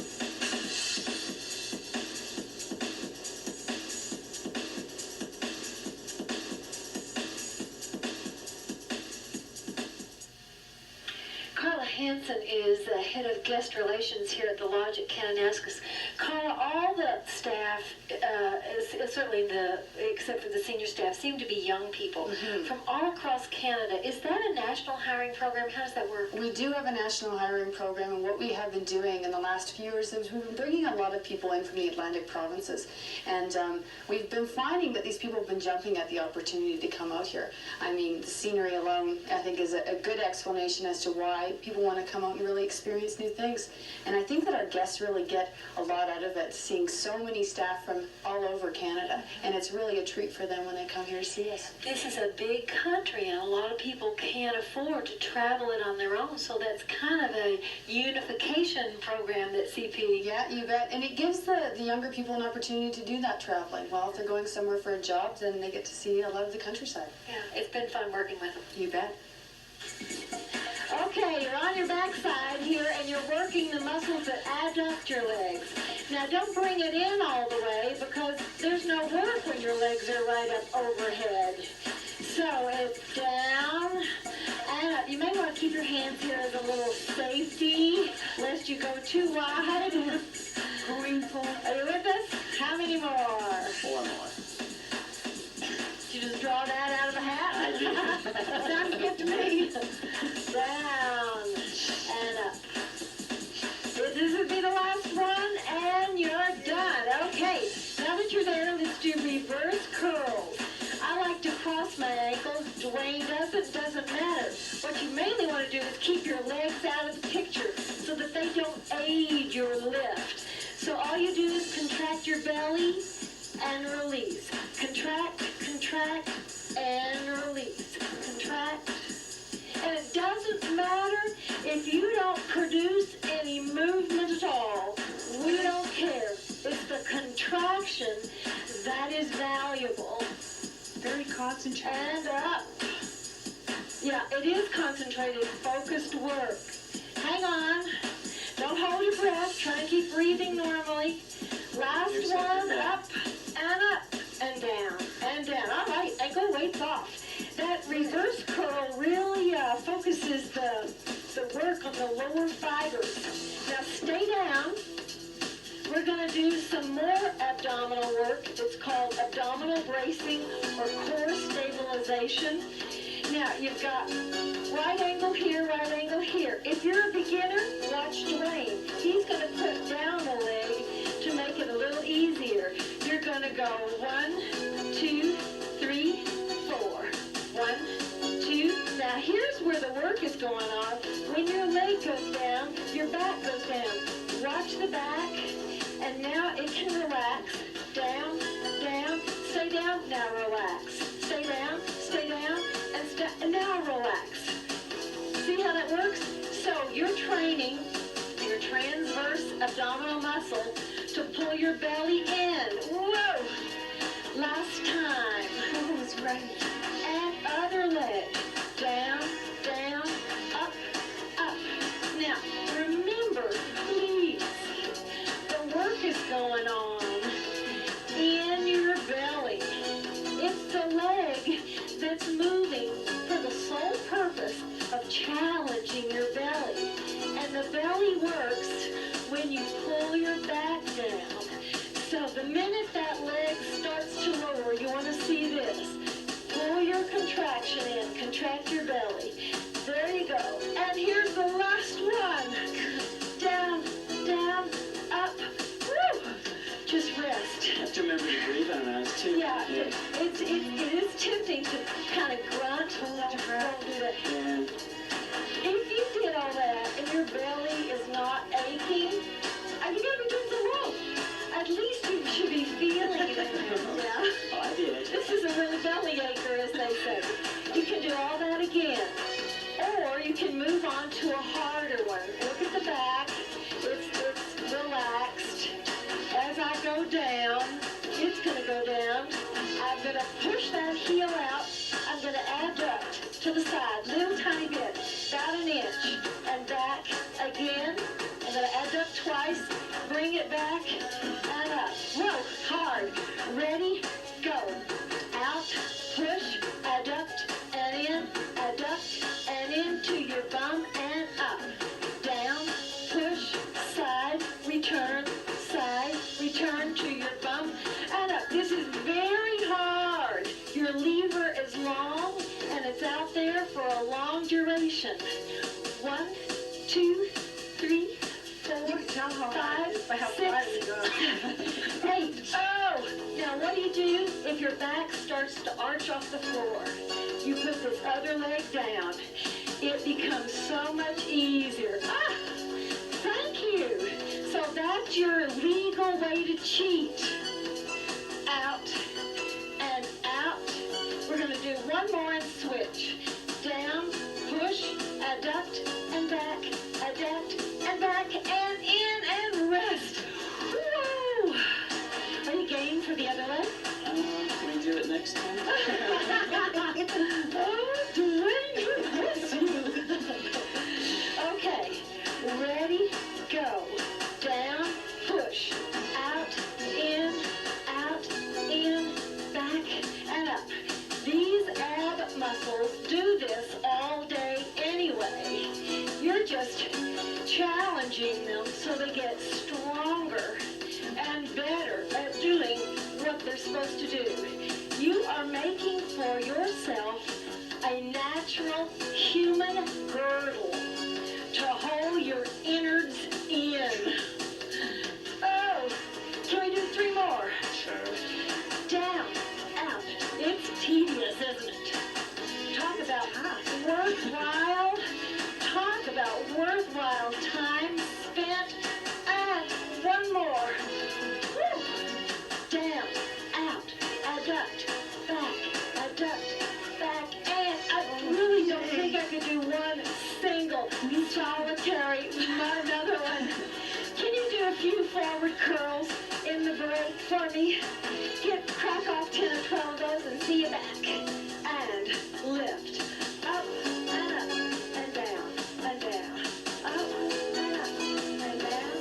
Hansen is the head of guest relations here at the Lodge at Kananaskis. Carla, all the staff, certainly except for the senior staff, seem to be young people from all across Canada. Is that a national hiring program? How does that work? We do have a national hiring program, and what we have been doing in the last few years is we've been bringing a lot of people in from the Atlantic provinces, and we've been finding that these people have been jumping at the opportunity to come out here. I mean, the scenery alone, I think, is a good explanation as to why people want to come out and really experience new things. And I think that our guests really get a lot out of it, seeing so many staff from all over Canada, and it's really a treat for them when they come here to see us. This is a big country, and a lot of people can't afford to travel it on their own, so that's kind of a unification program that CP... Yeah, you bet. And it gives the younger people an opportunity to do that traveling. Well, if they're going somewhere for a job, then they get to see a lot of the countryside. Yeah, it's been fun working with them. You bet. Okay, you're on your backside here, and you're working the muscles that adduct your legs. Now, don't bring it in all the way, because there's no work when your legs are right up overhead. So it's down and up. You may want to keep your hands here as a little safety, lest you go too wide. Are you with us? How many more? 4 more. Did you just draw that out of a hat? I did. Sounds good to me. Down and up. This would be the last one, and you're done. Okay, now that you're there, let's do reverse curls. I like to cross my ankles. Dwayne doesn't matter. What you mainly want to do is keep your legs out of the picture so that they don't aid your lift. So all you do is contract your belly and release. Contract, contract, and release. Contract. And it doesn't matter if you don't produce any movement at all. We don't care. It's the contraction that is valuable. Very concentrated. And up. Yeah, it is concentrated, focused work. Hang on. Don't hold your breath. Try and keep breathing normally. Last one, up and up and down and down. All right, ankle weights off. That reverse curl really focuses the work on the lower fibers. Now stay down. We're going to do some more abdominal work. It's called abdominal bracing or core stabilization. Now, you've got right angle here, right angle here. If you're a beginner, watch Dwayne. He's going to put down the leg to make it a little easier. You're going to go 1, 2, 3, 4. 1, 2. Now, here's where the work is going on. When your leg goes down, your back goes down. Watch the back. And now it can relax. Down, down, stay down, now relax. Stay down, and now relax. See how that works? So you're training your transverse abdominal muscle to pull your belly in. Whoa! Last time. Oh, it's right. And other leg. Down, down, up, up. Now, remember, please, the work is going on in your belly. It's the leg that's moving for the sole purpose of challenging your belly. And the belly works when you pull your back down. So the minute that leg starts to lower, you want to see this. Pull your contraction in, contract your belly. There you go. And here's the last one. Down, down, up. Woo! Just rest. You have to remember to breathe on those too. Yeah, it is tempting to kind of grunt. Don't do that. Yeah. If you did all that and your belly is not aching, you gotta be doing some wrong. At least you should be feeling it. Yeah. Oh, I did. This is a real belly acher, as they say. You can do all that again. Or you can move on to a harder one. Look at the back. It's relaxed. As I go down, it's going to go down. I'm going to push that heel out. I'm going to adduct to the side, little tiny bit, about an inch, and back again. I'm going to adduct twice, bring it back, and up. Whoa, hard. Ready, go. Out, push, adduct, and in, adduct, and into your bum, and up. for a long duration. 1, 2, 3, 4, 5, 6, 8. Oh! Now what do you do if your back starts to arch off the floor? You put this other leg down. It becomes so much easier. Ah! Thank you. So that's your legal way to cheat. Out and out. We're going to do one more and switch. Down, push, adduct and back, and in and rest. Woo! Are you game for the other leg? Can we do it next time? Oh, Dwayne, you miss you. Okay, ready, go. Down, push, out, in, back, and up. These ab muscles do this all day anyway. You're just challenging them so they get stronger and better at doing what they're supposed to do. You are making for yourself a natural human girdle to hold your innards in. Oh, can we do 3 more? Sure. Down, out. It's tedious, isn't it? Talk about worthwhile. Talk about worthwhile time spent. And 1 more. Woo. Down, out, adduct, back, and I really don't think I could do one single solitary another one. Can you do a few forward curls in the break for me? Crack off 10 or 12 of those and see you back. And lift. Up and up and down and down. Up and up and down.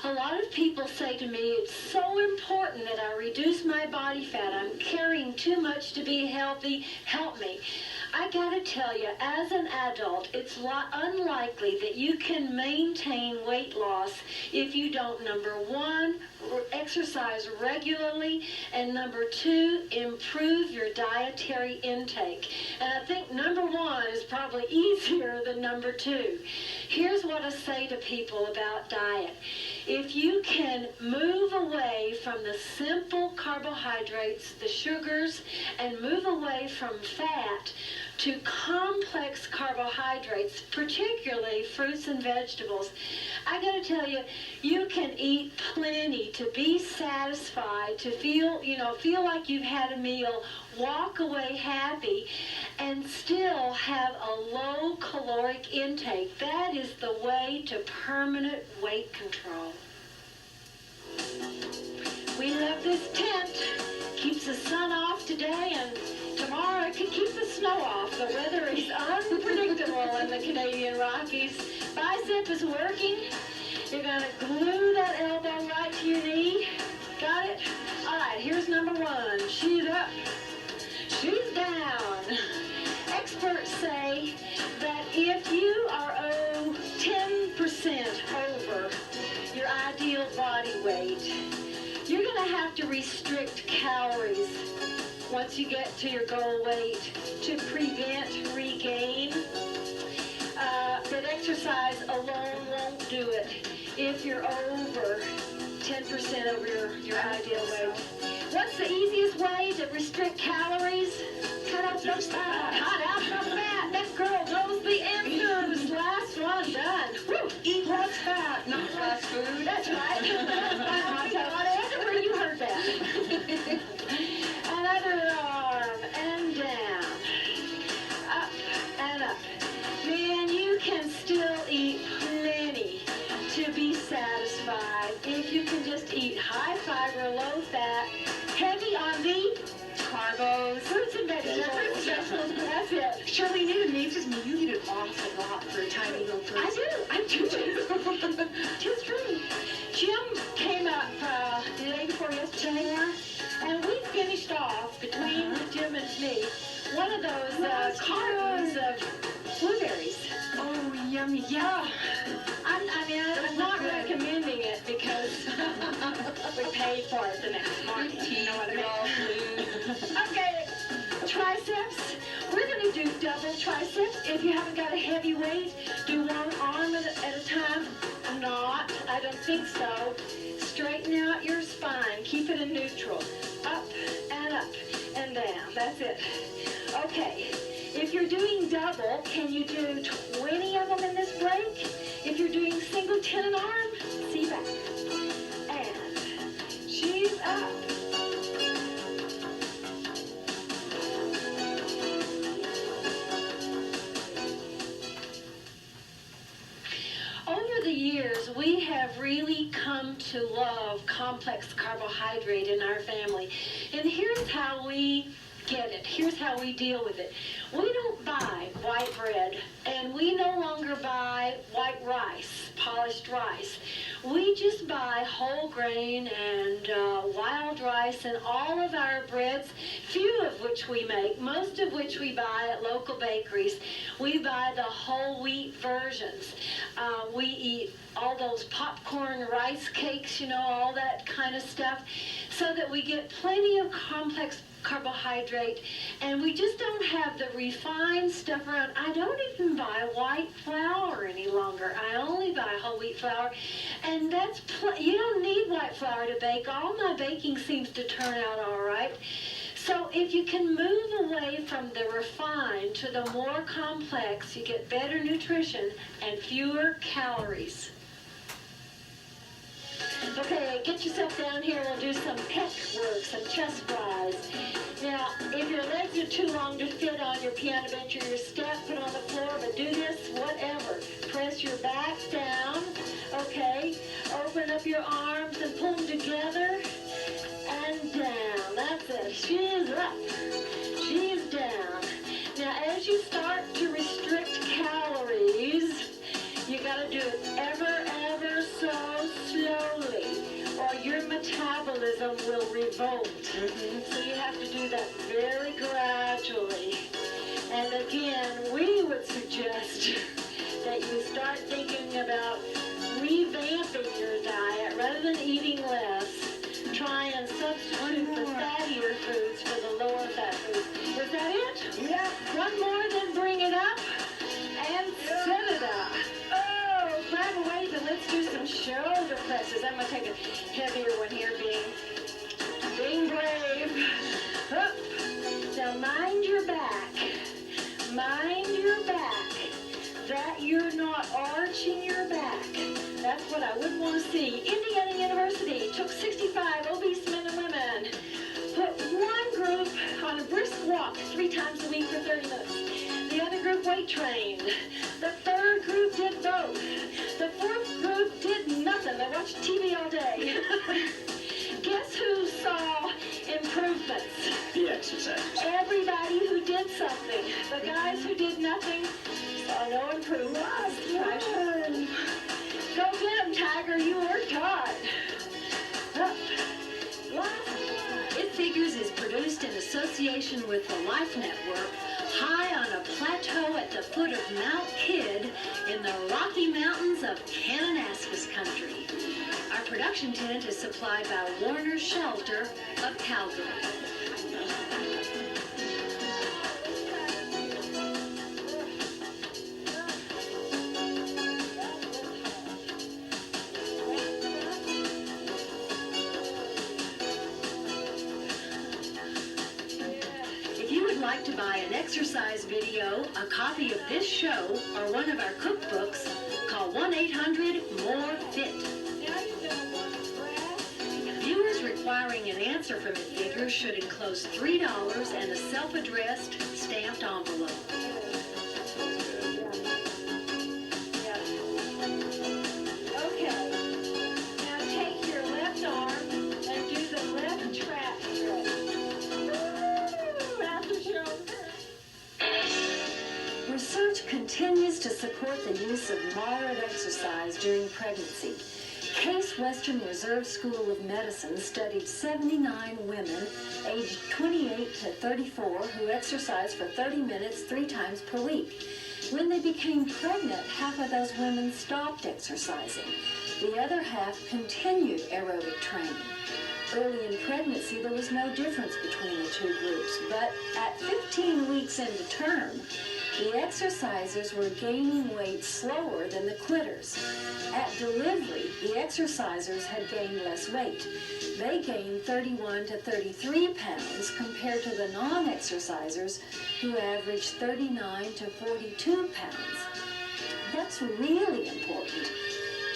A lot of people say to me, it's so important that I reduce my body fat. I'm carrying too much to be healthy. Help me. I gotta tell you, as an adult, it's unlikely that you can maintain weight loss if you don't, number 1, exercise regularly, and number 2, improve your dietary intake. And I think number 1 is probably easier than number 2. Here's what I say to people about diet. If you can move away from the simple carbohydrates, the sugars, and move away from fat to complex carbohydrates, particularly fruits and vegetables, I gotta tell you, you can eat plenty to be satisfied, to feel like you've had a meal, walk away happy, and still have a low caloric intake. That is the way to permanent weight control. We love this tent. Keeps the sun off today, and tomorrow it could keep the snow off. The weather is unpredictable in the Canadian Rockies. Bicep is working. You're going to glue that elbow right to your knee. Got it? All right, here's number 1. She's up. She's down. Experts say that if you are 10% over your ideal body weight, you're going to have to restrict calories once you get to your goal weight to prevent regain. But exercise alone won't do it if you're over 10% over your ideal weight. What's the easiest way to restrict calories? Cut out the fat. Cut out the fat. That girl knows the answers. Last one done. Woo. Eat less fat, not fast food. That's right. I wonder where you heard that. Another arm and down. Up and up. Man, you can still eat plenty to be satisfied if you can just eat high fiber, low fat, heavy on the carbos, fruits and vegetables. That's it. Charlene, it amazes me. You eat an awful lot for a tiny little person. I do. It's true. Jim came up the day before yesterday, and we finished off between Jim and me one of those cartons of blueberries. Oh, yummy. Yeah. triceps. If you haven't got a heavy weight, do one arm at a time. Not, I don't think so. Straighten out your spine. Keep it in neutral. Up and down. That's it. Okay. If you're doing double, can you do 20 of them in this break? If you're doing single 10 an arm, see back. And she's up. Over the years, we have really come to love complex carbohydrate in our family. And here's how we get it. Here's how we deal with it. We don't buy white bread, and we no longer buy white rice, polished rice. We just buy whole grain and wild rice and all of our breads, few of which we make, most of which we buy at local bakeries. We buy the whole wheat versions. We eat all those popcorn rice cakes, you know, all that kind of stuff, so that we get plenty of complex carbohydrate, and we just don't have the refined stuff around. I don't even buy white flour any longer. I only buy whole wheat flour, and that's you don't need white flour to bake. All my baking seems to turn out all right. So if you can move away from the refined to the more complex, you get better nutrition and fewer calories. Okay, get yourself down here and we'll do some pec work, some chest flies. Now, if your legs are too long to fit on your piano bench or your step, put on the floor, but do this, whatever. Press your back down, okay? Open up your arms and pull them together and down. That's it. She's up. She's down. Now, as you start to restrict calories, you gotta do it ever so slowly, or your metabolism will revolt. So you have to do that very gradually. And again, we would suggest that you start thinking about revamping your diet rather than eating less. Try and substitute the fattier foods for the lower fat foods. Is that it? Yeah. One more, then bring it up and set it up. Oh, grab a weight and let's do some shoulder presses. I'm going to take a heavier one here, being brave. Up. Now mind your back. Mind your back. That you're not arching your back. That's what I wouldn't want to see. Indiana University took 65 obese men and women, put one group on a brisk walk 3 times a week for 30 minutes. The other group weight trained. The third group did both. The fourth group did nothing. They watched TV all day. Guess who saw improvements? The exercise. Everybody who did something. The guys who did nothing saw no improvement. Go get them, Tiger. You worked hard. Up. It Figures is produced in association with the Life Network, high on a plateau at the foot of Mount Kidd in the Rocky Mountains of Kananaskis country. Our production tent is supplied by Warner Shelter of Calgary. To buy an exercise video, a copy of this show, or one of our cookbooks, call 1-800-MORE-FIT. Viewers requiring an answer from It Figures should enclose $3 and a self-addressed stamped envelope. Okay. Now take your left arm and do the left trap stretch. Research continues to support the use of moderate exercise during pregnancy. Case Western Reserve School of Medicine studied 79 women aged 28 to 34 who exercised for 30 minutes 3 times per week. When they became pregnant, half of those women stopped exercising. The other half continued aerobic training. Early in pregnancy, there was no difference between the two groups, but at 15 weeks into term, The exercisers were gaining weight slower than the quitters. At delivery, the exercisers had gained less weight. They gained 31 to 33 pounds compared to the non-exercisers who averaged 39 to 42 pounds. What's really important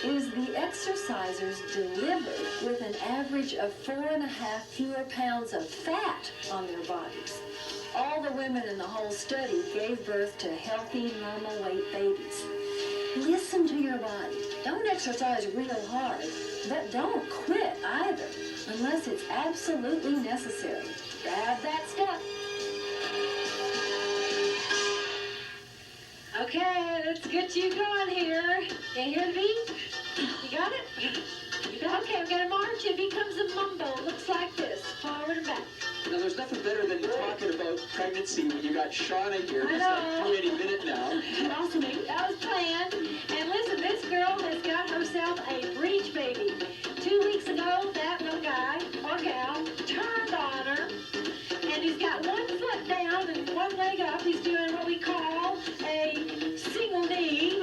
is the exercisers delivered with an average of 4.5 fewer pounds of fat on their bodies. All the women in the whole study gave birth to healthy, normal weight babies. Listen to your body. Don't exercise real hard, but don't quit either, unless it's absolutely necessary. Grab that step. Okay, let's get you going here. You hear the beat? You got it? Okay, we're gonna march. It becomes a mumbo. Looks like this, forward and back. Now, there's nothing better than talking about pregnancy when you got Shauna here. I It's know. like any minute now. Awesome. That was planned. And listen, this girl has got herself a breech baby. 2 weeks ago, that little guy or gal turned on her, and he's got one foot down and one leg up. He's doing what we call a single knee.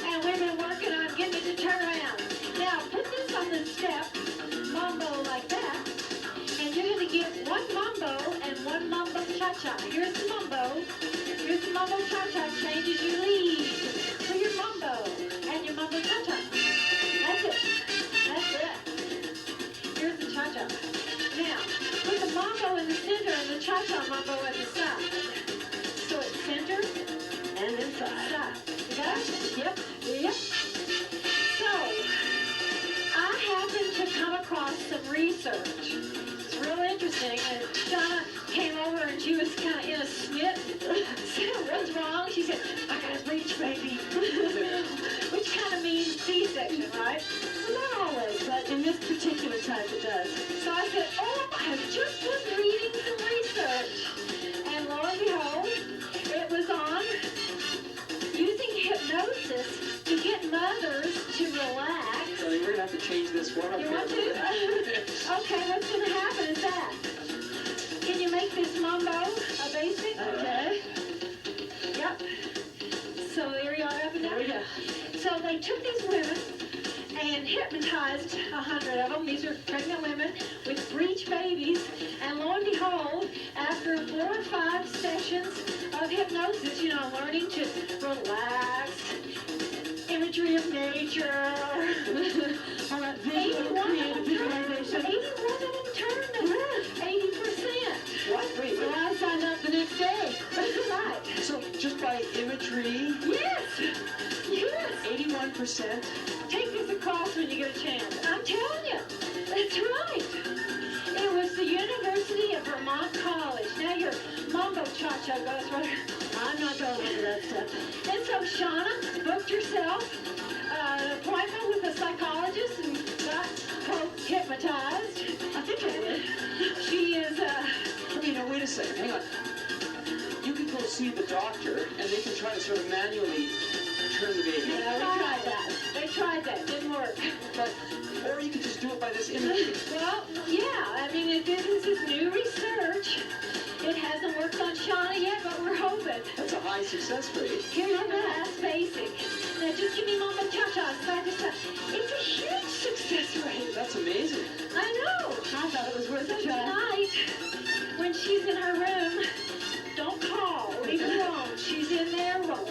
And we've been working on getting it to turn around. Now, put this on the step, mambo like that, and you're going to get one mambo and one mambo cha-cha. Here's the mambo. Here's the mambo cha-cha. Changes your lead for your mambo and your mambo cha-cha. That's it. That's it. Here's the cha-cha. Now, put the mambo in the center and the cha-cha mambo at the side. So it's center and then side. You got it? Yep. Yep. So, I happened to come across some research. It's real interesting. And Shauna came over and she was kind of in a snit. Said, what's wrong? She said, I got a breech baby. Which kind of means C-section, right? Well, not always, but in this particular type it does. So I said, oh, I've just been reading some research. And lo and behold, it was on using hypnosis to get mothers to relax. So we're going to have to change this one up You here. want to? Okay, what's going to happen is that. Can you make this mambo a basic? Okay. Yep. So there you are up and down. There we go. So they took these women and hypnotized 100 of them. These are pregnant women with breech babies. And lo and behold, after 4 or 5 sessions of hypnosis, you know, learning to relax, imagery of nature, all that visual creative visualization. 81 of them turned 80%. What? Wait, So I signed up the next day. Right. So just by imagery, Yes. Yes. 81%. Take this across when you get a chance. I'm telling you. That's right. It was the University of Vermont College. Now your mambo cha-cha goes right. I'm not going into that stuff. And so Shauna booked herself an appointment with a psychologist and got, quote, hypnotized. I think I did. She is, Wait a second. Hang on. You can go see the doctor, and they can try to sort of manually turn the baby. yeah, we tried that. They tried that. Didn't work. Or you could just do it by this imagery. Well, yeah, I mean, this is new research. It hasn't worked on Shauna yet, but we're hoping. That's a high success rate. Here's the last basic. Now just give me mambo cha-cha side to side. It's a huge success rate. That's amazing. I know. I thought it was worth a try. Tonight, when she's in her room, don't call. Leave her alone. She's in there rolling.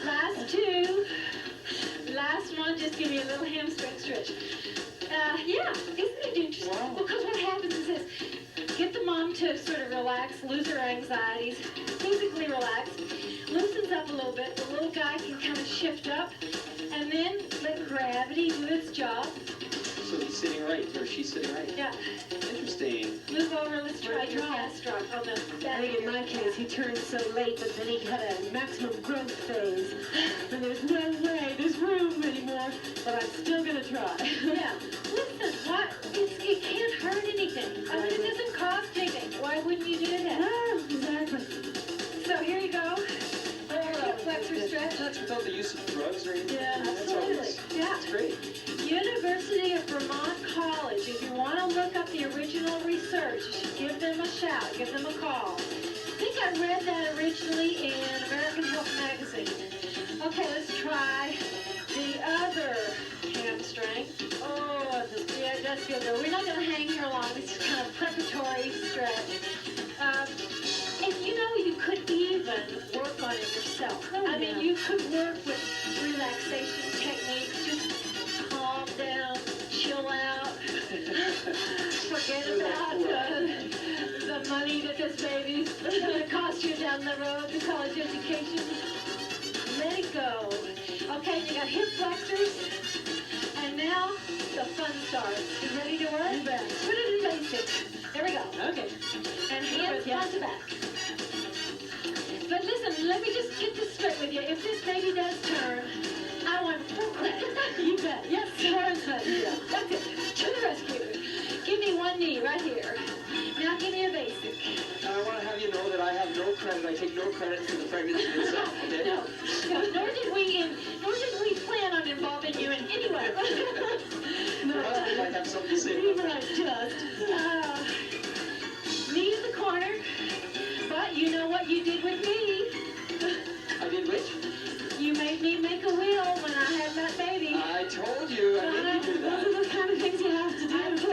Last two. Last one, just give me a little hamstring stretch. Yeah, isn't it interesting? Wow. Because what happens is this. Get the mom to sort of relax, lose her anxieties, physically relax, loosens up a little bit, the little guy can kind of shift up, and then let gravity do its job. So he's sitting right, or she's sitting right. Yeah. Interesting. Move over, let's try your gastroc. Oh, no. I think in my case, he turned so late, but then he had a maximum growth phase. And there's no way there's room anymore, but I'm still going to try. Yeah. Listen, what? It can't hurt anything. I mean, it doesn't cost anything. Why wouldn't you do that? Oh, exactly. So here you go. Hip flexor stretch. That's without the use of drugs or anything. Yeah, That's absolutely. always, Yeah. that's great. University of Vermont College. If you want to look up the original research, you should give them a shout, give them a call. I think I read that originally in American Health Magazine. Okay, let's try the other hamstring. Oh, yeah, it does feel good. We're not going to hang here long. This is kind of preparatory stretch. And you know, you could even work on it yourself. I mean, you could work with relaxation techniques. Just calm down, chill out, forget about the money that this baby's going to cost you down the road, the college education. Let it go. Okay, you got hip flexors, and now the fun starts. You ready to work? You bet. Put it in basic. There we go. Okay. And hands front to back. But listen, let me just get this straight with you. If this baby does turn, I want full credit. You bet. Yes, yeah. That's it. To the rescue. Give me one knee right here. Now give me a basic. I want to have you know that I have no credit. I take no credit for the pregnancy itself. Okay? No, nor did we plan on involving you in any way. Your husband might have something to say You about might that. just. Knee in the corner. But you know what you did with me. I did which? You made me make a will when I had that baby. I told you. I made you do that. Those are the kind of things you have to do. I put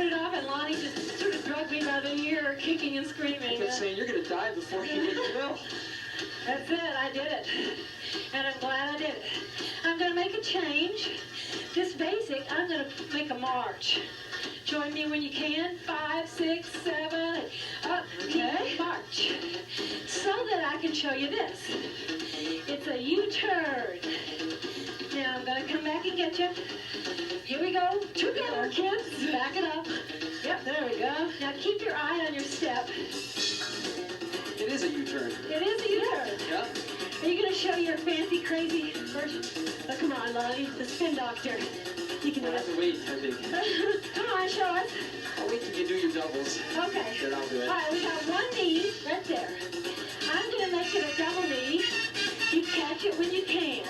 it off, and Lonnie just sort of drugged me by the ear, kicking and screaming. I kept saying, you're going to die before you get the will. That's it, I did it. And I'm glad I did it. I'm going to make a change. This basic, I'm going to make a march. Join me when you can. 5, 6, 7, up, okay. March. So that I can show you this. It's a U-turn. Now I'm going to come back and get you. Here we go. Together, kids. Back it up. Yep, there we go. Now keep your eye on your step. It is a U-turn. It is a U-turn. Yeah. Are you going to show your fancy, crazy version? Oh, come on, Lonnie, the spin doctor. You can do I'll have it. to wait, I think. Come on, show us. I'll wait till you do your doubles. Okay. Then I'll do it. All right, we got one knee right there. I'm going to make it a double knee. You catch it when you can.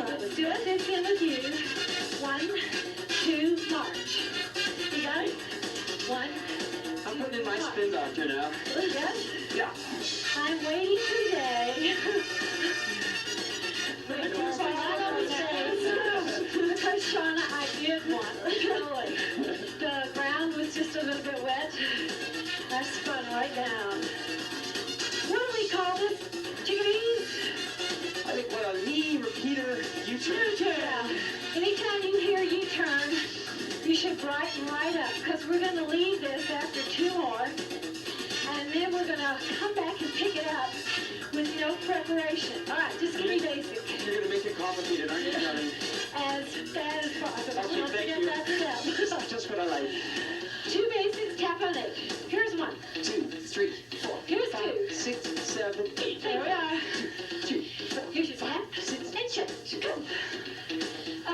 Let's do it. This in with you. 1, 2, march. You got it? 1. I'm putting in my spin doctor now. Yes? Yeah. I'm waiting today. Because Shauna, I did one. Really. The ground was just a little bit wet. I spun right down. What do we call this? Chickadees? I think what a knee repeater U-turn. Yeah. Anytime you hear U-turn, you should brighten right up because we're going to leave this after 2 more. And then we're going to come back and pick it up with no preparation. All right, just give me basic. You're going to make it complicated, aren't you, Charlene? As bad as possible. Okay, Don't thank forget you. that step. Just what I like. 2 basics, tap on 8. Here's 1. 2, 3, 4, Here's 5, 2. 6, 7, 8. There we are. 2, 3, Here's your tap, 6, and check. Go.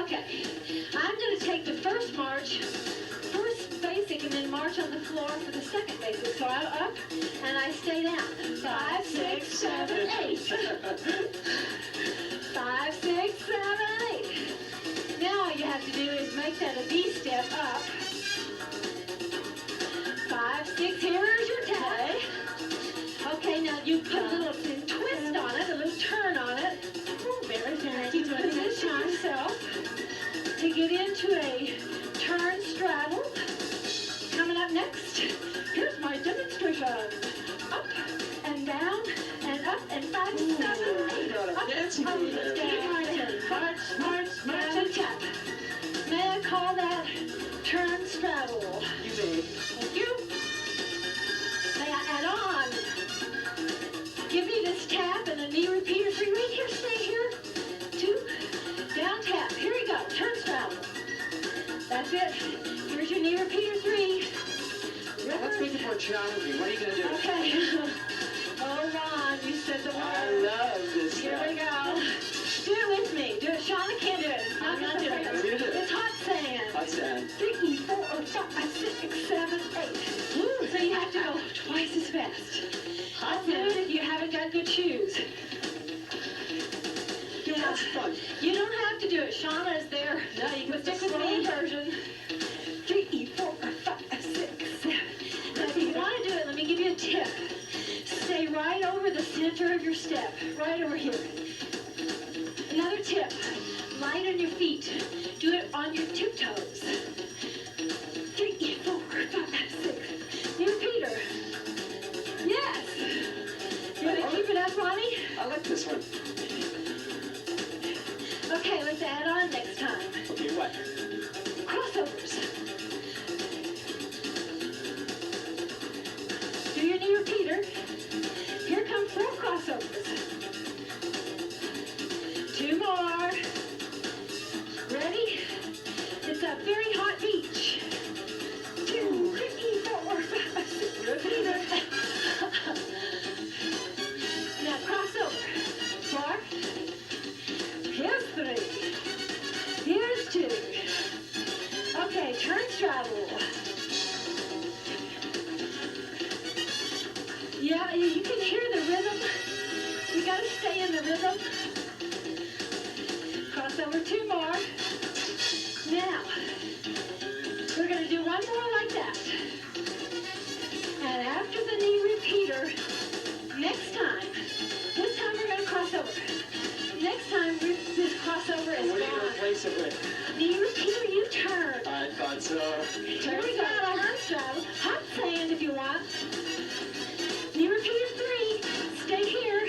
Okay, I'm going to take the first march, first basic, and then march on the floor for the second basic. So I'm up, and I stay down. 5, 6, 7, 8. 5, 6, 7, 8. Now all you have to do is make that a B step up. 5, 6, here's your tap. Okay, now you put a little twist on it, a little turn on it. Very fancy. You position yourself to get into a turn straddle. Coming up next, here's my demonstration. Up and down and up and 5, 7, 8. got a Up, fancy up, move there. stay my turn. March, march, march, and tap. May I call that turn straddle? You may. Thank you. May I add on? Give me this tap and a knee repeater 3. Right here, stay here. 2, down tap. Here we go. Turn straddle. That's it. Here's your knee repeater 3. Yeah, let's make it more challenging. What are you going to do? Okay. Oh, Ron, you said the word. I love this Here stuff. we go. Do it with me. Do it. Shauna can't do it. I'm not doing it. I'm gonna do it. It's hot sand. Hot sand. 3, 4, 5, 6, 7, 8. So you have to go twice as fast. I'll do it if you haven't got good shoes. That's fun. You don't have to do it. Shauna is there. No, you can Stick with me version. 3, 4, 5, 6, 7. Now, if you want to do it, let me give you a tip. Stay right over the center of your step. Right over here. Another tip. Light on your feet. Do it on your tiptoes. 3, 4, 5, 6. New Peter. Yes. You want to keep it up, Ronnie? I like this one. Okay, let's add on next time. Okay, what? Crossovers. Do your knee repeater. Here come 4 crossovers. 2 more. Ready? It's a very hot beach. 2, 3, 4, 5, 6. Repeater. Now crossover. 4. Here's 3. Here's 2. Okay, turn straddle. Yeah, you can hear the rhythm. You gotta stay in the rhythm. Crossover 2 more. Now, we're gonna do 1 more like that. And after the knee repeater, next time, this time we're gonna cross over. Next time, this crossover is What are you going to gone. replace it with? Knee repeater, you turn. I thought so. Here we go, turn straddle. Hot sand if you want. Knee repeater 3, stay here.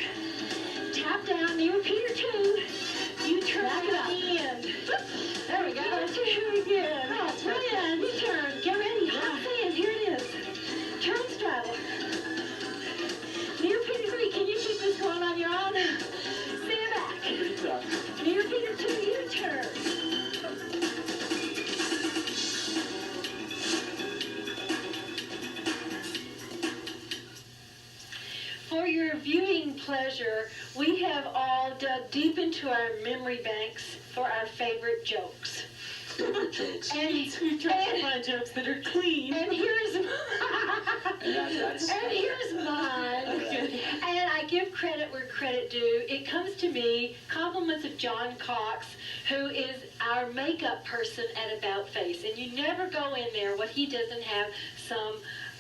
Tap down, knee repeater 2. You turn at the end. There we go. 2 again. Oh, brilliant. You turn. Get ready. Hot sand. Here it is. Turn straddle. Knee repeater 3. Can you keep this going on your own? Stand back. Pretty tough. Knee repeater 2. You turn. For your viewing pleasure, we have all dug deep into our memory banks for our favorite jokes. Favorite jokes. And We try to find jokes that are clean. And here's And that's and here's mine. Okay. And I give credit where credit due. It comes to me, compliments of John Cox, who is our makeup person at About Face. And you never go in there what he doesn't have some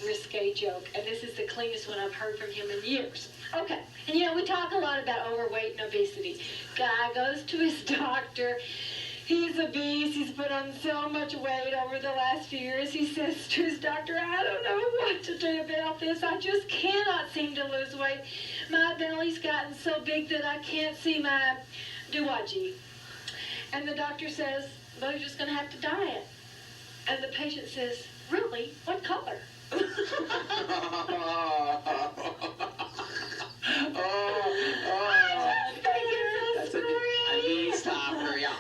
risque joke. And this is the cleanest one I've heard from him in years. Okay. And you know, we talk a lot about overweight and obesity. Guy goes to his doctor. He's obese. He's put on so much weight over the last few years. He says to his doctor, I don't know what to do about this. I just cannot seem to lose weight. My belly's gotten so big that I can't see my dowaji. And the doctor says, well, you're just going to have to diet. And the patient says, really? What color? That's a knee stopper, yeah.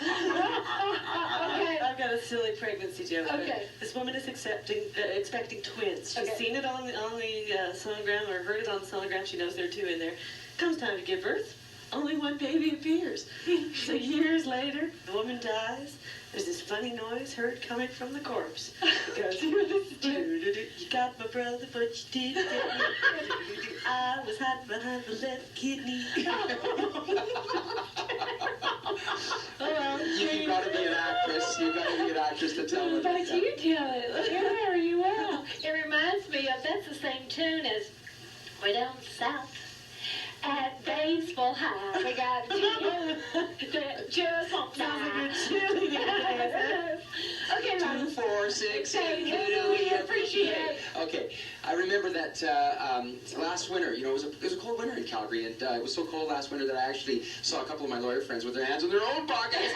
Okay. I've got a silly pregnancy joke. Okay. This woman is expecting twins. She's Okay. seen it on the sonogram or heard it on the sonogram. She knows there are 2 in there. Comes time to give birth. Only 1 baby appears. So years later, the woman dies. There's this funny noise heard coming from the corpse. It goes, "Doo-doo-doo, you got my brother, but you didn't get me. I was hiding behind the left kidney." Oh, well, You've got to be an actress. You've got to be an actress to tell it. but you tell it. Very well. It reminds me of, that's the same tune as way down south at Batesville High. We got that just won't die. Okay, 2, Ron. 4, 6, Okay, 8. who do we appreciate? Okay, I remember that last winter. You know, it was a cold winter in Calgary, and it was so cold last winter that I actually saw a couple of my lawyer friends with their hands in their own pockets.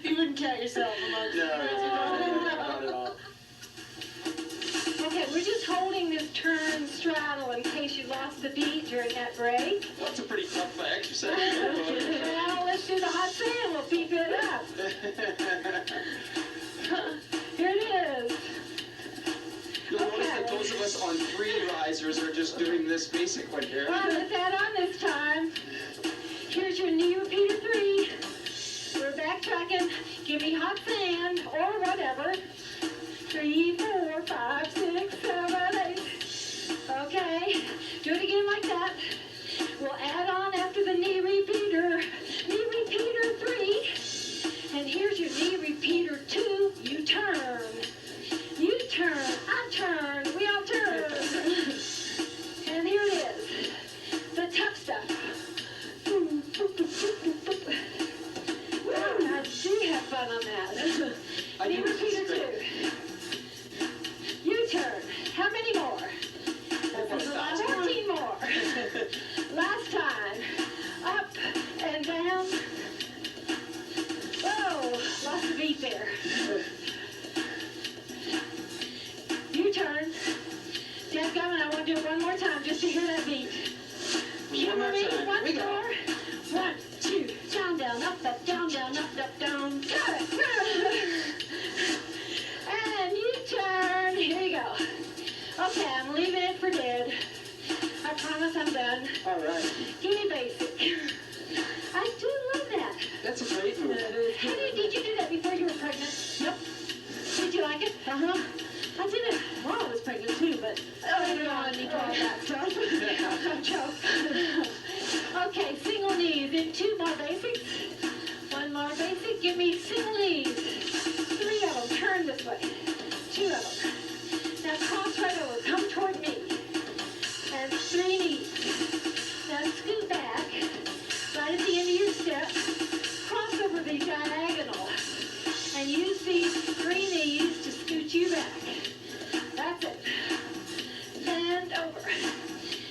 You wouldn't count yourself amongst Not at all. Okay, we're just holding this turn straddle in case you lost the beat during that break. That's a pretty tough exercise. Well, let's do the hot sand. We'll keep it up. Here it is. You'll notice that those of us on 3 risers are just doing this basic one here. Well, let's add on this time. Here's your knee repeater 3. We're backtracking. Give me hot sand or whatever. 3, 4, 5, 6, 7, 8. Okay. Do it again like that. We'll add on after the Once we go. more. 1, 2, down, down, up, down, down, up, down. Got it. And you turn. Here you go. Okay, I'm leaving it for dead. I promise I'm done. All right. Give me basic. I do love that. That's a great move. Honey, did you do that before you were pregnant? Yep. Did you like it? Uh-huh. I did it while I was pregnant too, but later on you all that stuff. I'm joking. Okay, single knees. Then 2 more basics. 1 more basic. Give me single knees. 3 of them. Turn this way. 2 of them. Now cross right over. Come toward me. And 3 knees. Now scoot back. Right at the end of your step. Cross over the diagonal. And use these 3 knees to scoot you back. That's it. Bend over.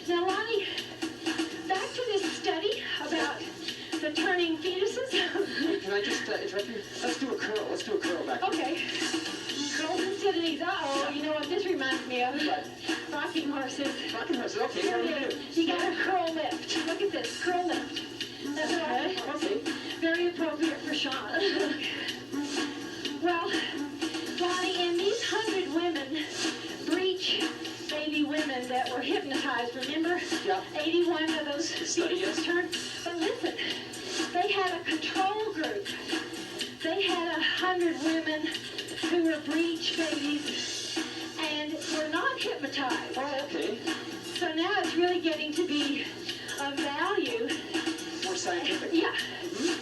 Now, Lonnie, back to this study about the turning fetuses. Can I just interrupt you? Let's do a curl. Let's do a curl back. Okay. Curls instead of knees. Uh-oh, you know what this reminds me of? Rocking horses. Rocking horses. Okay, Here what do it you is. do? You got a curl lift. Look at this, curl lift. That's right. Okay. Very appropriate for Sean. Well, Lonnie, in these 100 women, breech baby women that were hypnotized, remember? Yeah. 81 of those Study, yes. fetuses turned. But listen, they had a control group. They had 100 women who were breech babies and were not hypnotized. Oh, okay. So now it's really getting to be of value. More scientific. Yeah.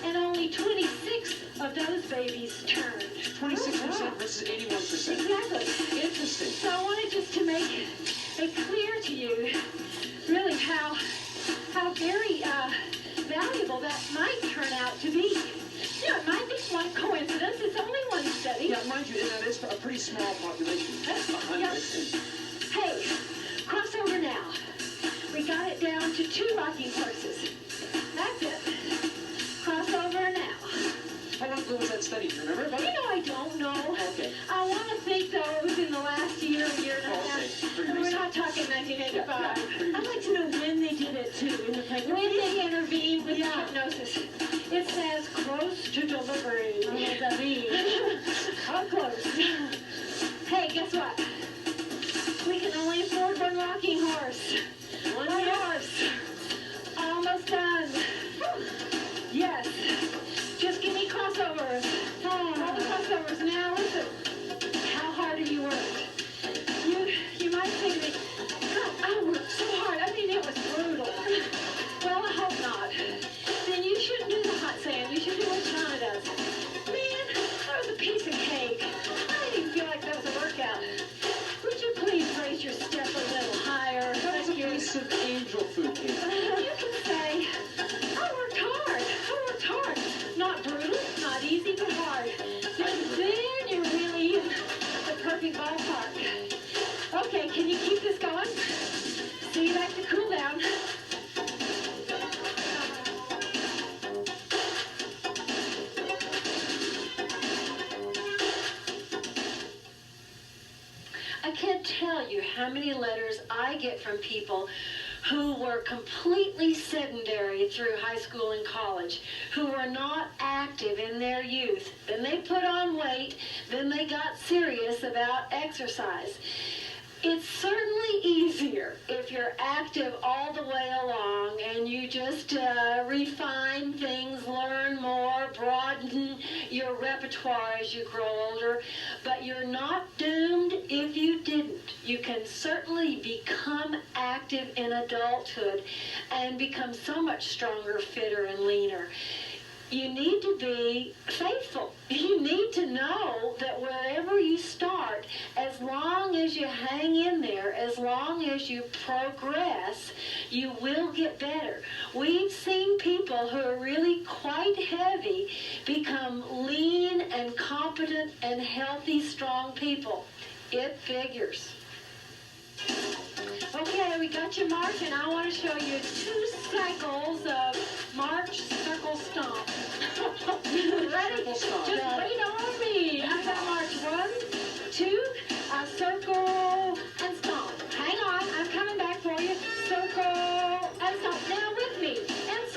And only 26 of those babies turned. 26% versus 81%. Exactly. Interesting. So I wanted just to make it clear to you really how very valuable that might turn out to be. You know, it might be one coincidence. It's only one study. Yeah, mind you, and that is a pretty small population. That's 100. Yeah. Hey, cross over now. We got it down to 2 rocking horses. That's it. Cross over now. How long ago was that study? Do you remember? You know, I don't know. Okay. I want to think those in the last year and a Oh, okay. half. Pretty And we're recent. not talking 1985. Yeah, pretty I'd like to know when they did it too. In the pregnancy. When they intervened with hypnosis. It says close to delivery. What does that mean? How close? Hey, guess what? We can only afford 1 rocking horse. One horse. Almost done. Yes. Just give me crossovers. All the crossovers. Now listen. How hard have you worked? You might say to me, girl, I worked so hard. I mean, it was brutal. Well, I hope not. Then you shouldn't do the hot sand. You should do what Shauna does. Man, that was a piece of cake. I didn't even feel like that was a workout. Would you please raise your step a little higher? That was a piece of angel food cake. You can say, I worked hard. I worked hard. Not brutal, not easy, but hard. Then you're really in the perfect ballpark. Okay, can you keep this going? So you like to cool down. I can't tell you how many letters I get from people who were completely sedentary through high school and college, who were not active in their youth. Then they put on weight, then they got serious about exercise. It's certainly easier if you're active all the way along and you just refine things, learn more, broaden your repertoire as you grow older. But you're not doomed if you didn't. You can certainly become active in adulthood and become so much stronger, fitter, and leaner. You need to be faithful. You need to know that wherever you start, as long as you hang in there, as long as you progress, you will get better. We've seen people who are really quite heavy become lean and competent and healthy, strong people. It figures. Okay, we got you marked, and I want to show you 2 cycles of march, circle, stomp. Ready? Circle, stomp. Just wait on me. I'm going to march 1, 2, circle, and stomp. Hang on, I'm coming back for you. Circle, and stomp. Now with me. And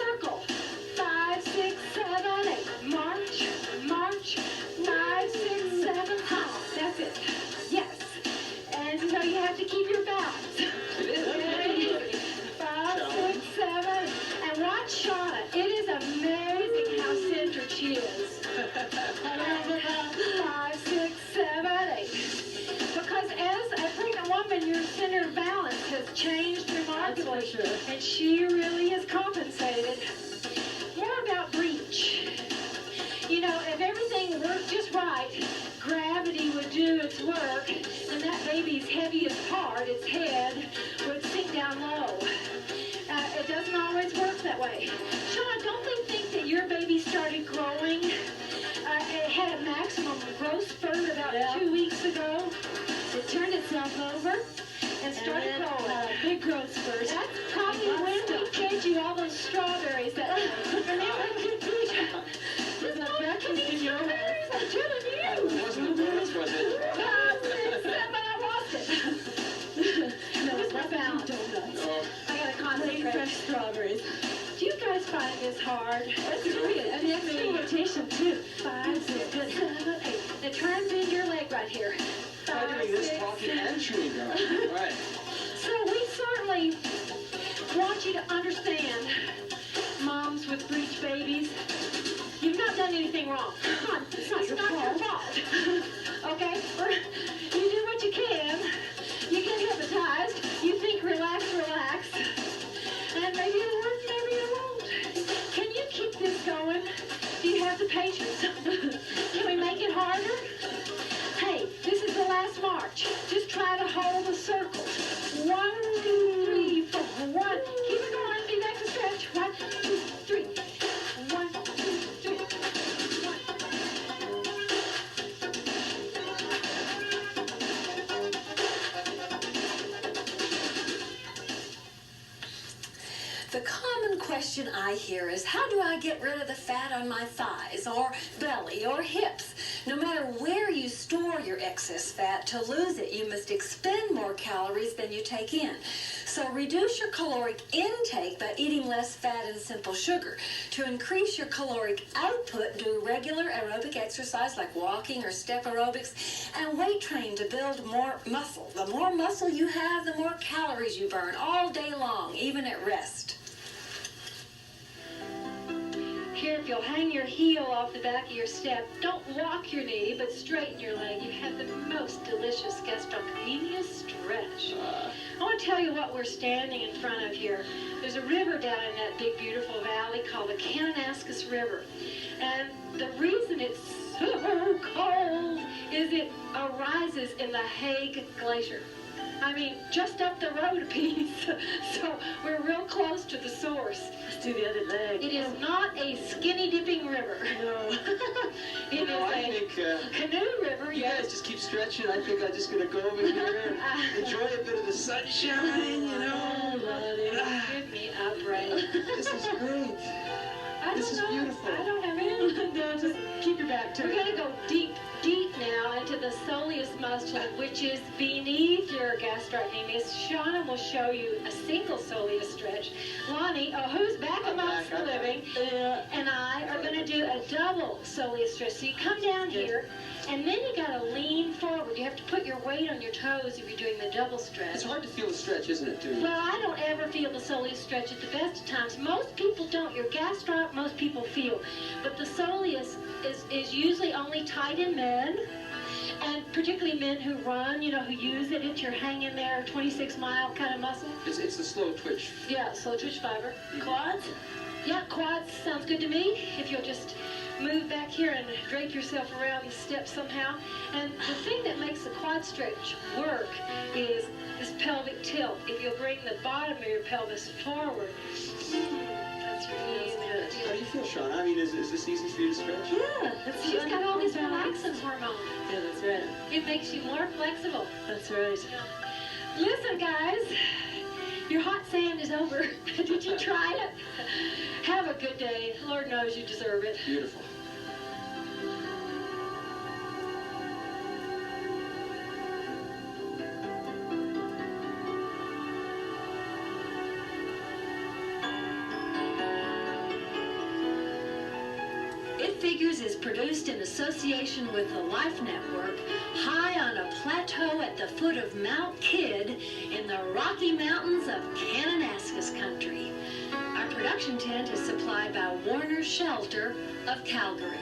she really is compensated. More about breech. You know, if everything worked just right, gravity would do its work, and that baby's heaviest part, its head, would sink down low. It doesn't always work that way. Shauna, don't they think that your baby started growing? It had a maximum growth spurt about 2 weeks ago. It turned itself over and started growing. A big growth spurt. That's probably when we fed you all those strawberries that This is breakfast in your house. I'm telling you. It wasn't the donuts, was it? But I lost it. No, it's not found. Donuts. Oh. I got to concentrate. Fresh strawberries. Do you guys find this hard? Let's do it. And it's rotation too. 5, 6, 7, 8. Now try and bend your leg right here. I'm 5, doing this 6, talking 7. and chewing gum. All right. So we certainly want you to understand, moms with breech babies, you've not done anything wrong. Come on, it's not your fault. Okay? You do what you can. You get hypnotized. You think relax, relax. And maybe it'll work, maybe it won't. Can you keep this going? Do you have the patience? Can we make it harder? Hey, this is the last march. Just try to hold the circle. 1, 2, 3, 4. 1. Keep it going. Be back to stretch. 1, 2, 3. 1, 2, 3. 1. The common question I hear is, how do I get rid of the fat on my thighs or belly or hips? No matter where you store your excess fat, to lose it, you must expend more calories than you take in. So reduce your caloric intake by eating less fat and simple sugar. To increase your caloric output, do regular aerobic exercise like walking or step aerobics, and weight train to build more muscle. The more muscle you have, the more calories you burn all day long, even at rest. Here, if you'll hang your heel off the back of your step, don't lock your knee, but straighten your leg. You have the most delicious gastrocnemius stretch. I want to tell you what we're standing in front of here. There's a river down in that big, beautiful valley called the Kananaskis River. And the reason it's so cold is it arises in the Hague Glacier. I mean, just up the road a piece. So we're real close to the source. Let's do the other leg. It is not a skinny dipping river. No. It is I a think canoe river. you guys just keep stretching. I think I'm just going to go over here and enjoy a bit of the sunshine, you know. Give me a break. This is great. This is beautiful. I don't have any. No, just keep your back We're turned. going to go deep, deep now into the soleus muscle, which is beneath your gastrocnemius. Shauna will show you a single soleus stretch. Lonnie, who's back amongst the living, and I are going to do a double soleus stretch. So you come down here, and then you got to lean forward. You have to put your weight on your toes if you're doing the double stretch. It's hard to feel the stretch, isn't it, too? Well, I don't ever feel the soleus stretch at the best of times. Most people don't. Your gastroc, most people feel. But the soleus is usually only tight in men, and particularly men who run, you know, who use it. It's your hang in there, 26-mile kind of muscle. It's the slow twitch. Yeah, slow twitch fiber. Quads? Yeah, quads sounds good to me. If you'll just move back here and drape yourself around the steps somehow. And the thing that makes the quad stretch work is this pelvic tilt. If you'll bring the bottom of your pelvis forward, that's really good. How do you feel, Sean? I mean, is this easy for you to stretch? Yeah, she's got all this relaxing hormone. Yeah, that's right. It makes you more flexible. That's right. Listen, guys, your hot sand is over. Did you try it? Have a good day. Lord knows you deserve it. Beautiful. It Figures is produced in association with the Life Network, high on a plateau at the foot of Mount Kidd in the Rocky Mountains of Kananaskis country. Our production tent is supplied by Warner Shelter of Calgary.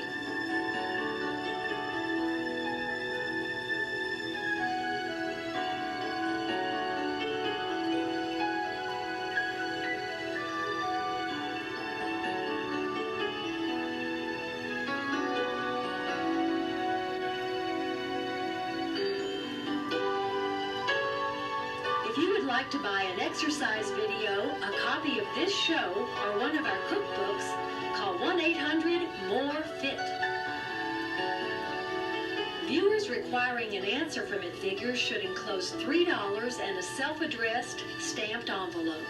like to buy an exercise video, a copy of this show, or one of our cookbooks, call 1-800-MORE-FIT. Viewers requiring an answer from It Figures should enclose $3 and a self-addressed stamped envelope.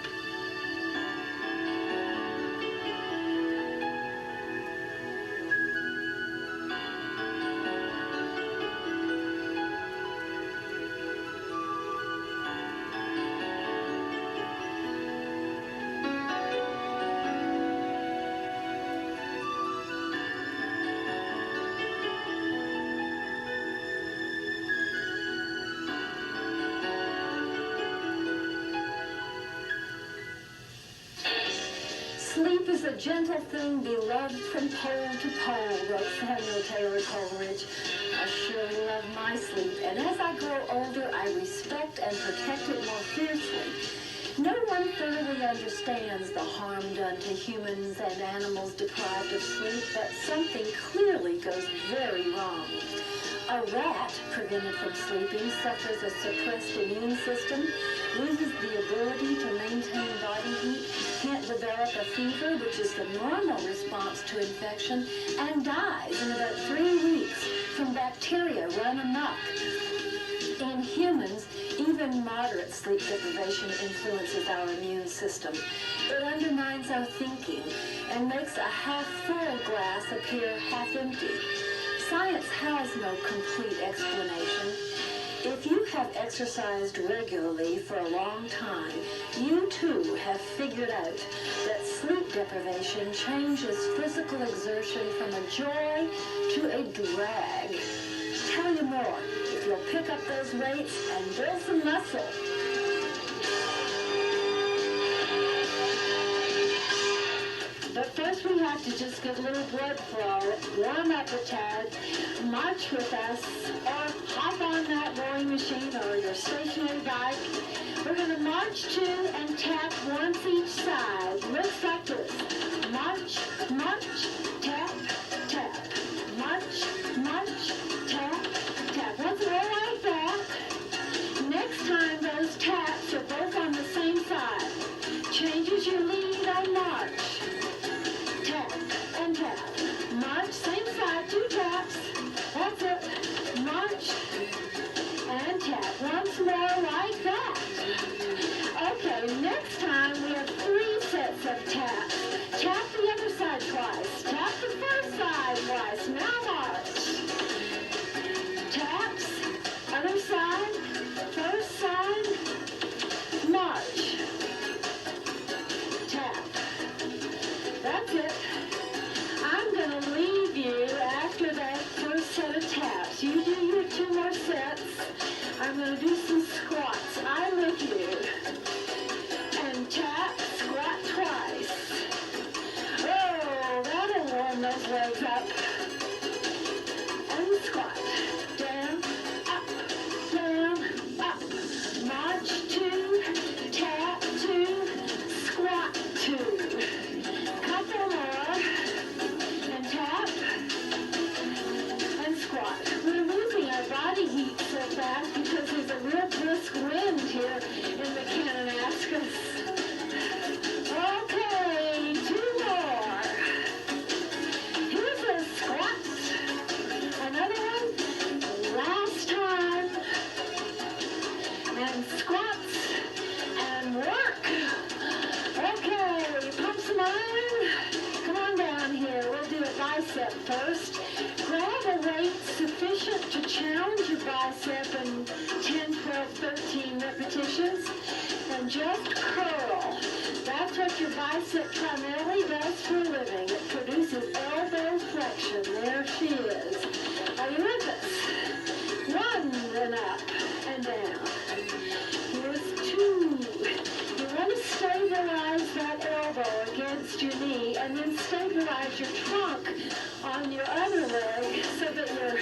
Sleep is a gentle thing beloved from pole to pole, wrote Samuel Taylor Coleridge. I surely love my sleep, and as I grow older, I respect and protect it more fiercely. No one thoroughly understands the harm done to humans and animals deprived of sleep, but something clearly goes very wrong. A rat, prevented from sleeping, suffers a suppressed immune system, loses the ability to maintain body heat, can't develop a fever, which is the normal response to infection, and dies in about 3 weeks from bacteria run amok. In humans, even moderate sleep deprivation influences our immune system. It undermines our thinking and makes a half-full glass appear half-empty. Science has no complete explanation. If you have exercised regularly for a long time, you too have figured out that sleep deprivation changes physical exertion from a joy to a drag. Tell you more if you'll pick up those weights and build some muscle. But first we have to just get a little blood flow, warm up a tad, march with us, or hop on that rowing machine or your stationary bike. We're going to march to and tap once each side. Looks like this. March, march, tap, tap. March, march, tap, tap. Once more like that. Next time those taps are both on the same side. Changes your lead on march. Tap and tap. March, same side, 2 taps. That's it. March and tap. Once more like that. Okay, next time we have 3 sets of taps. Tap the other side twice. Tap the first side twice. Now march. Taps, other side, first side, march. Tap. That's it. I'm going to leave you after that first set of taps. You do your 2 more sets. I'm going to do some squats. I'm with you. And tap, squat twice. Oh, that'll warm those legs up. And squat. Down, up, down, up. March 2, tap 2, squat 2. Couple more. And tap. And squat. We're losing our body heat so fast because there's a real brisk wind here in the Kananaskis. Okay, 2 more. Here's a squat. Another one. Last time. And squats. And work. Okay, pump some iron. Come on down here. We'll do a bicep first. Grab a weight sufficient to challenge your bicep in 10, 12, 13 repetitions. And just curl. That's what your bicep primarily does for a living. It produces elbow flexion. There she is. Are you with us? 1 and up and down. Here's 2. You want to stabilize that elbow against your knee and then stabilize your trunk on your other leg so that your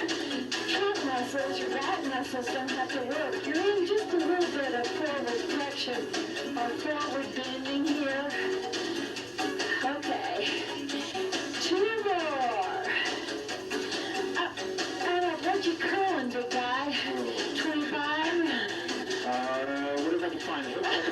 trunk muscles, your back muscles don't have to work. You're in just a little bit of forward flexion or forward bending here. Okay. 2 more. Up and up. What you curling, big guy? 25? Whatever I can find.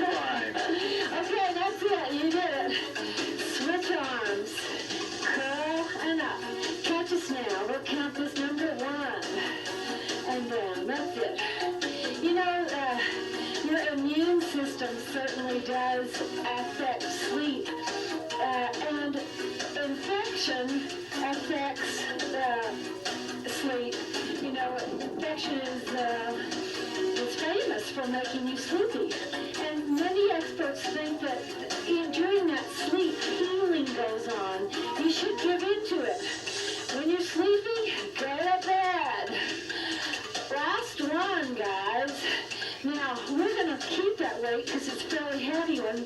infection affects sleep. You know, infection is famous for making you sleepy. And many experts think that during that sleep, healing goes on. You should give into it. When you're sleepy, go to bed. Last one, guys. Now, we're going to keep that weight because it's a fairly heavy one.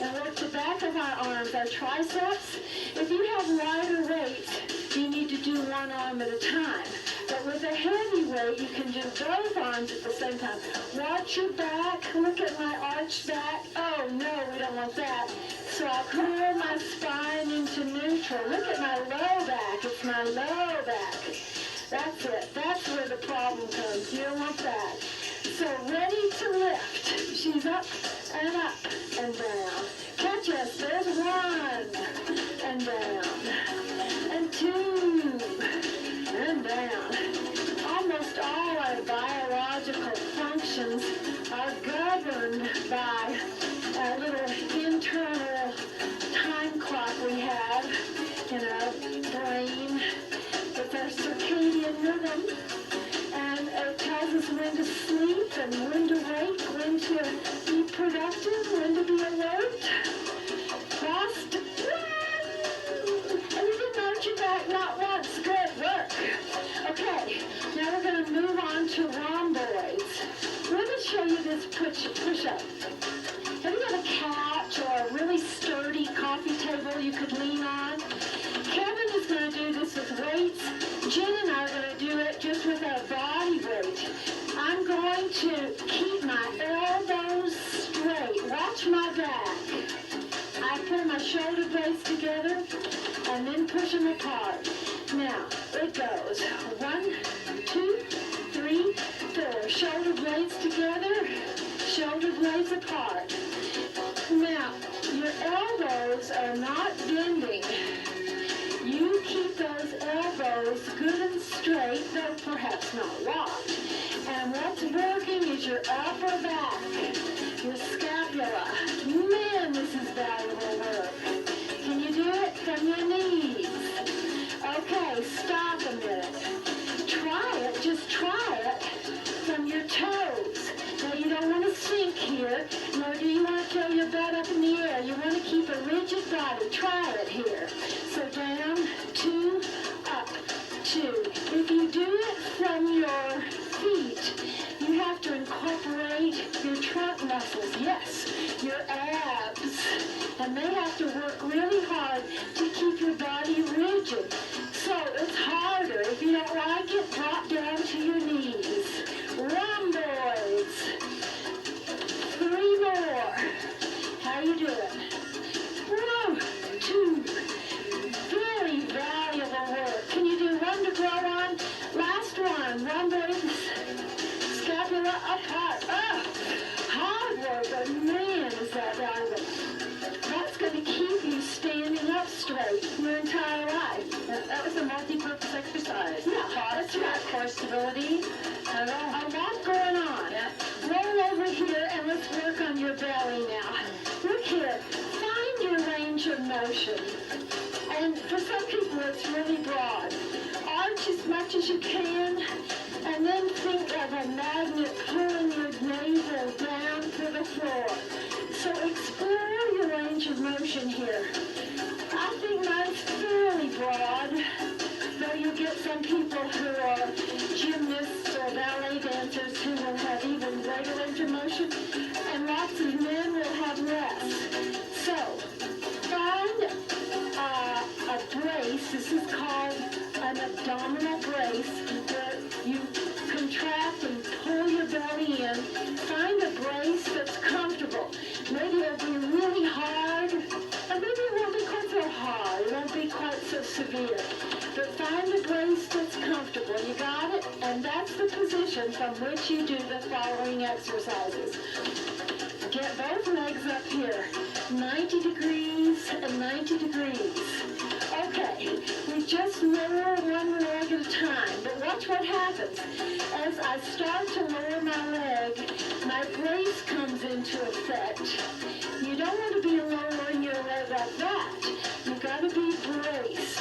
And work the back of our arms, our triceps. If you have lighter weights, you need to do one arm at a time. But with a heavy weight, you can do both arms at the same time. Watch your back. Look at my arched back. Oh, no, we don't want that. So I'll curl my spine into neutral. Look at my low back. It's my low back. That's it. That's where the problem comes. You don't want that. So ready to lift. She's up and down. Catch us. There's one. And down. And two. And down. Almost all our biological functions are governed by a little internal time clock we have in our brain. It's our circadian rhythm. And it tells us when to sleep and when to wake, when to be productive, when to be alert. Last one. And you didn't arch your back not once. Good work. Okay, now we're going to move on to rhomboids. Let me show you this push-up. Have you got a couch or a really sturdy coffee table you could lean on? Kevin is going to do this with weights. Jen and I are going to do it just with our body weight. I'm going to keep my elbows straight. Watch my back. I pull my shoulder blades together and then push them apart. Now, it goes 1, 2, 3, 4. Shoulder blades together, shoulder blades apart. Now, your elbows are not bending. You keep those elbows good and straight, though perhaps not locked. And what's working is your upper back, your scapula. Man, this is valuable work. Can you do it from your knees? Okay, stop a minute. Try it, just try it from your toes. Now you don't want to sink here, nor do you want to throw your butt up in the air. You want to keep a rigid body. Try it here. So down, 2, up, 2. If you do it from your feet, you have to incorporate your trunk muscles. Yes, your abs. And they have to work really hard to keep your body rigid. So it's harder. If you don't like it, drop down to your knees. Rhomboids. 3 more. How you doing? 1, 2. Very valuable work. Can you do one to grow on? Last one. Rhomboids. Scapula apart. Oh, hard work, but man, is that valuable. That's going to keep you standing up straight your entire life. That was a multi-purpose exercise. Yeah, That's right. Core stability. a lot going on. Yeah. Roll over here and let's work on your belly now. Look here. Find your range of motion. And for some people it's really broad. Arch as much as you can, and then think of a magnet pulling your navel down to the floor. So explore your range of motion here. I think mine's fairly broad, though you get some people who are gymnasts or ballet dancers who will have even greater range of motion, and lots of men will have less. So find a brace. This is called an abdominal brace, where you contract and pull your belly in. Find a brace that's comfortable. Maybe it'll be really hard, or maybe it won't be quite so hard. It won't be quite so severe. But find a brace that's comfortable. You got it? And that's the position from which you do the following exercises. Get both legs up here, 90 degrees and 90 degrees. Okay, we just lower one leg at a time, but watch what happens. As I start to lower my leg, my brace comes into effect. You don't want to be lowering your leg like that. You've got to be braced.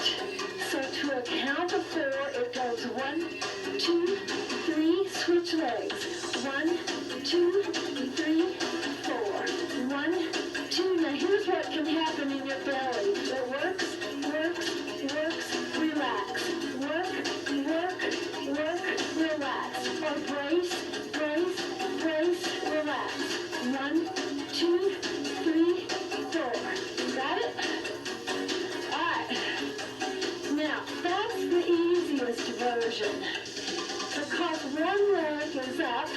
version. Because one leg is up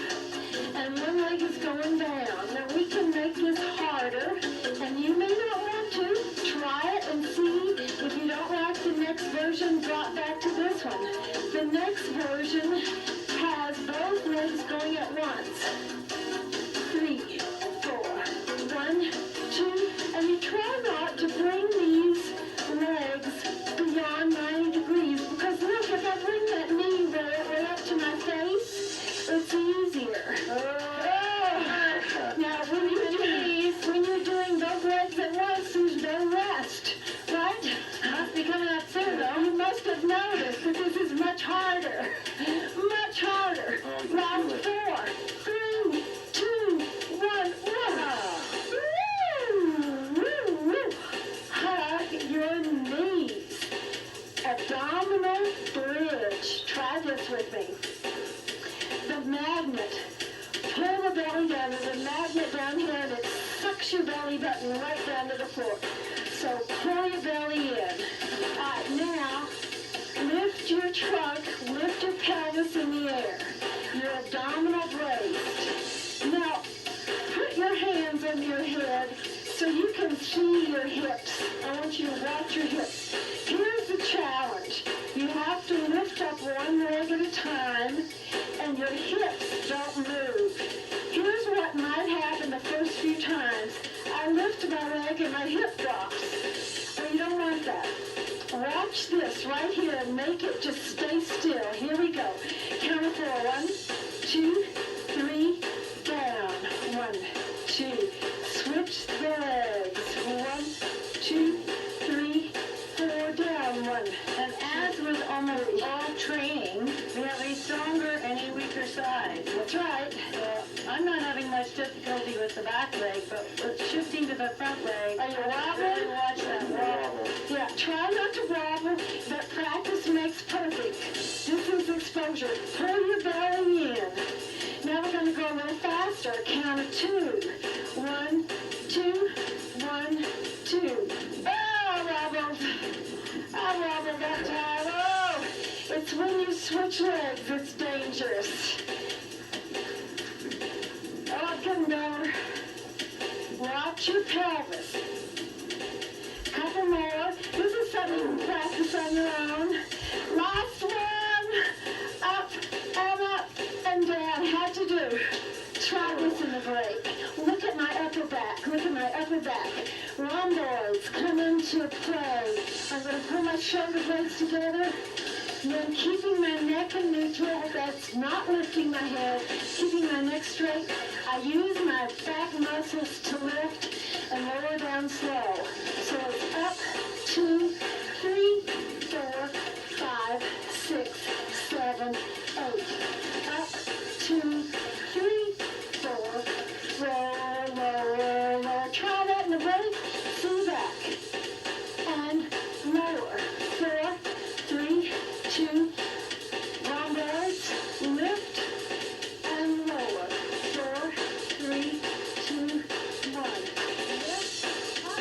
and one leg is going down. Now we can make this harder, and you may not want to. Try it and see. If you don't like the next version, drop back to this one. The next version has both legs going at once. 3, 4, 1, 2, and you try not to bring these legs beyond 90 degrees, because look, if I bring that knee way up to my face, it's easier. Now, when you're doing both legs at once, there's no rest, right? Must be coming up soon, though. You must have noticed that this is much harder. Much harder. Round 4, 3, 2, 1, hug your knees. Abdominal bridge. Try this with me. The magnet. Pull the belly down. There's a magnet down here, and it sucks your belly button right down to the floor. So pull your belly in. All right, now lift your trunk, lift your pelvis in the air. Your abdominal braced. Now put your hands under your head so you can see your hips. I want you to watch your hips. Here's the challenge. You have to lift up one leg at a time, and your hips don't move. Here's what might happen the first few times. I lift my leg and my hip drops. Well, you don't want that. Watch this right here and make it just stay still. Here we go. Count of 4. 1, 2, 3, down. 1, 2. Switch the legs. 1, 2, 3, 4, down. 1. And as with almost all training, we have a stronger and a weaker side. That's right. I'm not having much difficulty with the back leg, but with shifting to the front leg, Are you wobbling? really watch that wobble. Yeah, try not to wobble, but practice makes perfect. This is exposure. Pull your belly in. Now we're going to go a little faster. Count of 2. 1, 2, 1, 2. Oh, I wobbled. I wobbled that time. Oh, it's when you switch legs it's dangerous. Oh, it's getting better. Watch your pelvis. Couple more. This is something you can practice on your own. Last one. Up and down. How'd you do? Try this in the break. Look at my upper back. Look at my upper back. Rhomboids come into play. I'm going to pull my shoulder blades together. And then keeping my neck in neutral, that's not lifting my head, keeping my neck straight. I use my back muscles to lift and lower down slow. So it's up, 2, 3, 4, 5, 6, 7, 8. Up, 2, 3, 4, roll, lower, lower. Try that in the break. See back. And lower. 4, 3, 2, rhomboids, lift, and lower. 4, 3, 2, 1. Lift, up.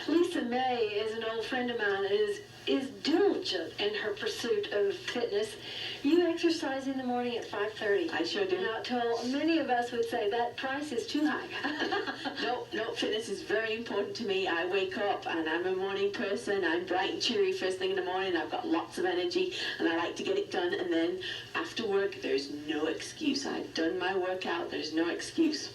Lisa May is an old friend of mine, is diligent in her pursuit of fitness. You exercise in the morning at 5:30. I sure do. Now, many of us would say that price is too high. No, fitness is very important to me. I wake up and I'm a morning person. I'm bright and cheery first thing in the morning. I've got lots of energy and I like to get it done. And then after work, there's no excuse. I've done my workout. There's no excuse.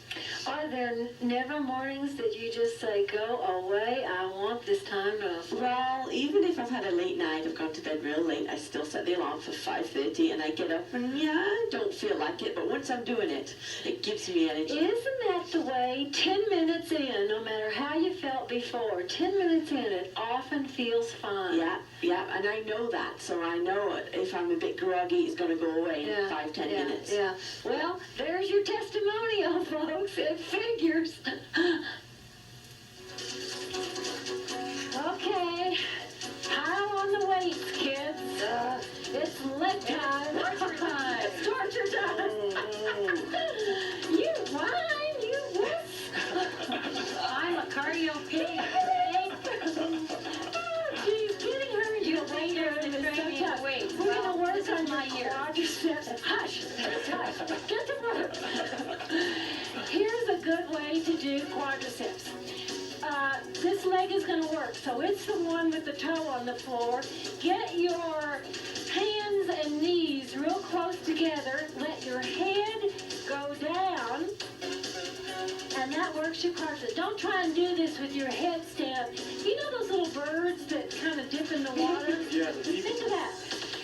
Are there never mornings that you just say, go away, I want this time to... Well, even if I've had a late night, I've gone to bed real late, I still set the alarm for 5:30 and I get up and I don't feel like it, but once I'm doing it, it gives me energy. Isn't that the way? 10 minutes in, no matter how you felt before, 10 minutes in, it often feels fine. Yeah, and I know that, so I know it. If I'm a bit groggy, it's going to go away in 5-10 minutes. Yeah. Well, there's your testimonial, folks. It figures. Okay. Pile on the weights, kids. It's leg time. Torture time. It's torture time. You whine, you wuss. quadriceps. Hush, hush, get to work. Here's a good way to do quadriceps. This leg is going to work, so it's the one with the toe on the floor. Get your hands and knees real close together. Let your head go down, and that works your quadriceps. Don't try and do this with your head stand. You know those little birds that kind of dip in the water? Yeah. Think of that.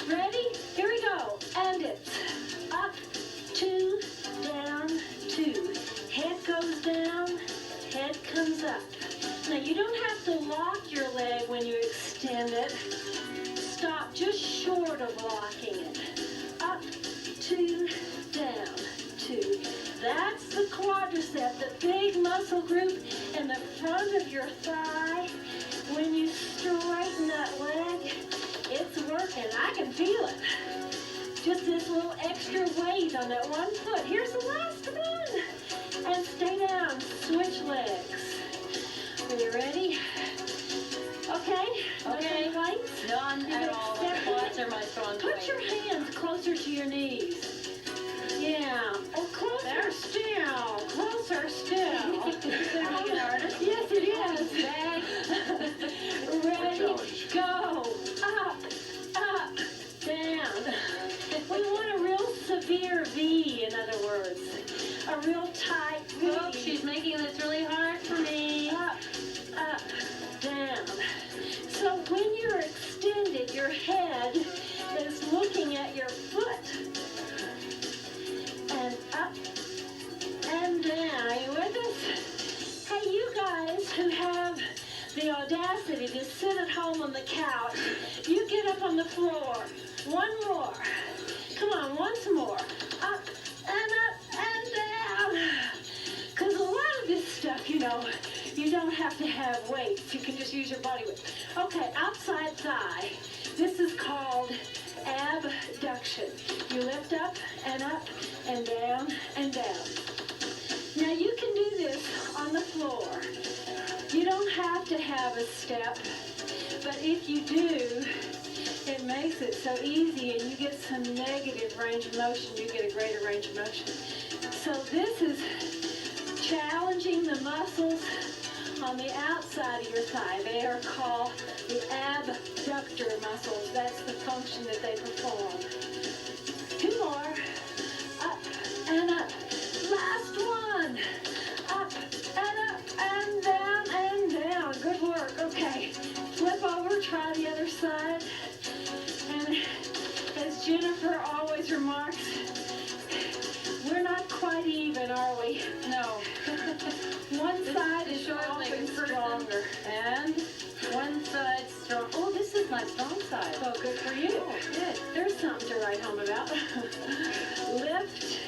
Ready? Here we go. And it's up, 2, down, 2. Head goes down, head comes up. Now you don't have to lock your leg when you extend it. Stop just short of locking it. Up, 2, down, 2. That's the quadricep, the big muscle group in the front of your thigh. When you straighten that leg, it's working. I can feel it. Just this little extra weight on that one foot. Here's the last one. And stay down. Switch legs. Are you ready? Okay. Okay. No complaints? None at all. Quads are my strong point. Put your hands closer to your knees. Yeah. Oh, closer still. Closer still. Yes, it is. Ready? Go. Up, up, down. We want a real severe V, in other words. A real tight V. Oh, she's making this really hard for me. Up, up, down. So when you're extended, your head is looking at your foot. And up and down. Are you with us? Hey, you guys who have the audacity to sit at home on the couch, you get up on the floor. One more. Come on, once more. Up and down. Because a lot of this stuff, you know, you don't have to have weights. You can just use your body weight. Okay, outside thigh. This is called abduction. You lift up and down and down. Now you can do this on the floor. You don't have to have a step, but if you do, it makes it so easy and you get some negative range of motion. You get a greater range of motion. So this is challenging the muscles on the outside of your thigh. They are called the abductor muscles. That's the function that they perform. 2 more. Up and up. Last one. Up and down and down. Good work. Okay. Flip over. Try the other side. And as Jennifer always remarks, we're not quite even, are we? No. One side is often stronger. And one side strong. Oh, this is my strong side. Oh, good for you. Good. There's something to write home about. Lift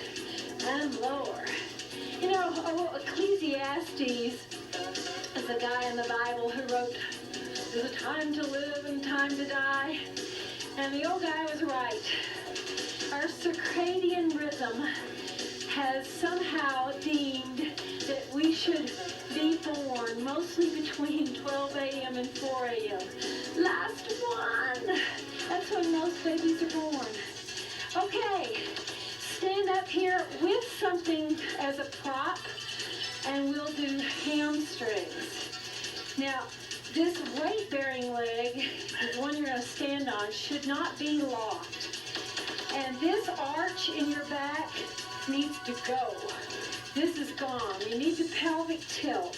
and lower. You know, Ecclesiastes is the guy in the Bible who wrote, "There's a time to live and time to die." And the old guy was right. Our circadian rhythm has somehow deemed that we should be born mostly between 12 a.m. and 4 a.m. Last one. That's when most babies are born. Okay, stand up here with something as a prop, and we'll do hamstrings. Now, this weight-bearing leg, the one you're going to stand on, should not be locked. And this arch in your back needs to go. This is gone. You need the pelvic tilt.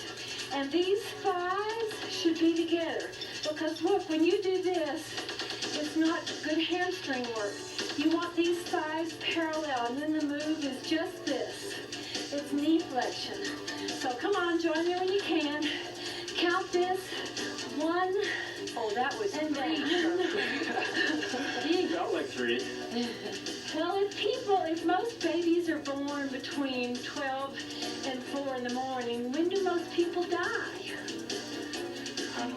And these thighs should be together. Because look, when you do this, it's not good hamstring work. You want these thighs parallel, and then the move is just this. It's knee flexion. So come on, join me when you can. Count this. 1. Oh, that was and three. down. Felt like 3. Well, if most babies are born between 12 and 4 in the morning, when do most people die?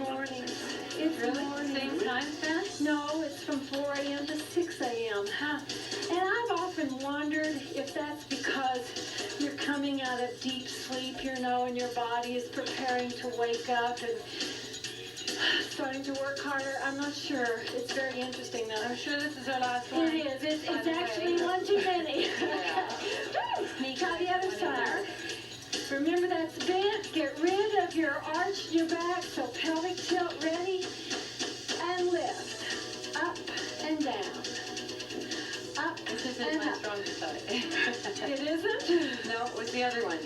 Mornings. It's Really? mornings. Same time span? No, it's from 4 a.m. to 6 a.m. Huh. And I've often wondered if that's because you're coming out of deep sleep, you know, and your body is preparing to wake up. And starting to work harder. I'm not sure. It's very interesting, though. I'm sure this is our last one. It is. It's actually one too many. Woo! Sneak on the other side. Remember that's bent. Get rid of your arch in your back, so pelvic tilt ready. And lift. Up and down. Up This isn't and my up. strongest side. It isn't? No, what's the other one?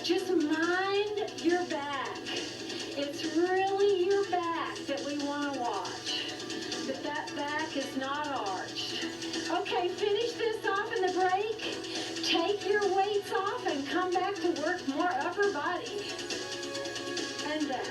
Just mind your back. It's really your back that we want to watch. That back is not arched. Okay, finish this off in the break. Take your weights off and come back to work more upper body. And down.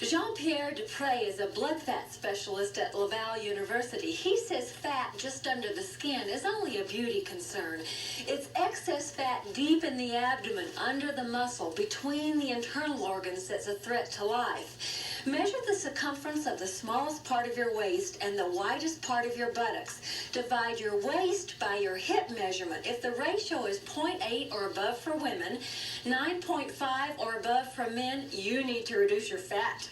Jean-Pierre Dupre is a blood fat specialist at Laval University. He says fat just under the skin is only a beauty concern. It's excess fat deep in the abdomen, under the muscle, between the internal organs that's a threat to life. Measure the circumference of the smallest part of your waist and the widest part of your buttocks. Divide your waist by your hip measurement. If the ratio is 0.8 or above for women, 9.5 or above for men, you need to reduce your fat.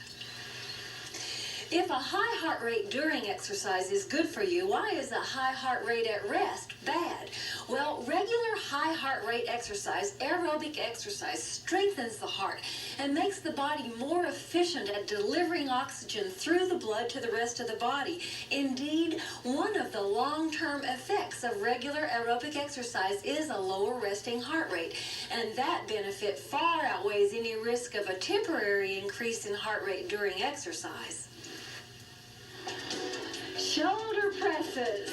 If a high heart rate during exercise is good for you, why is a high heart rate at rest bad? Well, regular high heart rate exercise, aerobic exercise, strengthens the heart and makes the body more efficient at delivering oxygen through the blood to the rest of the body. Indeed, one of the long-term effects of regular aerobic exercise is a lower resting heart rate, and that benefit far outweighs any risk of a temporary increase in heart rate during exercise. Shoulder presses.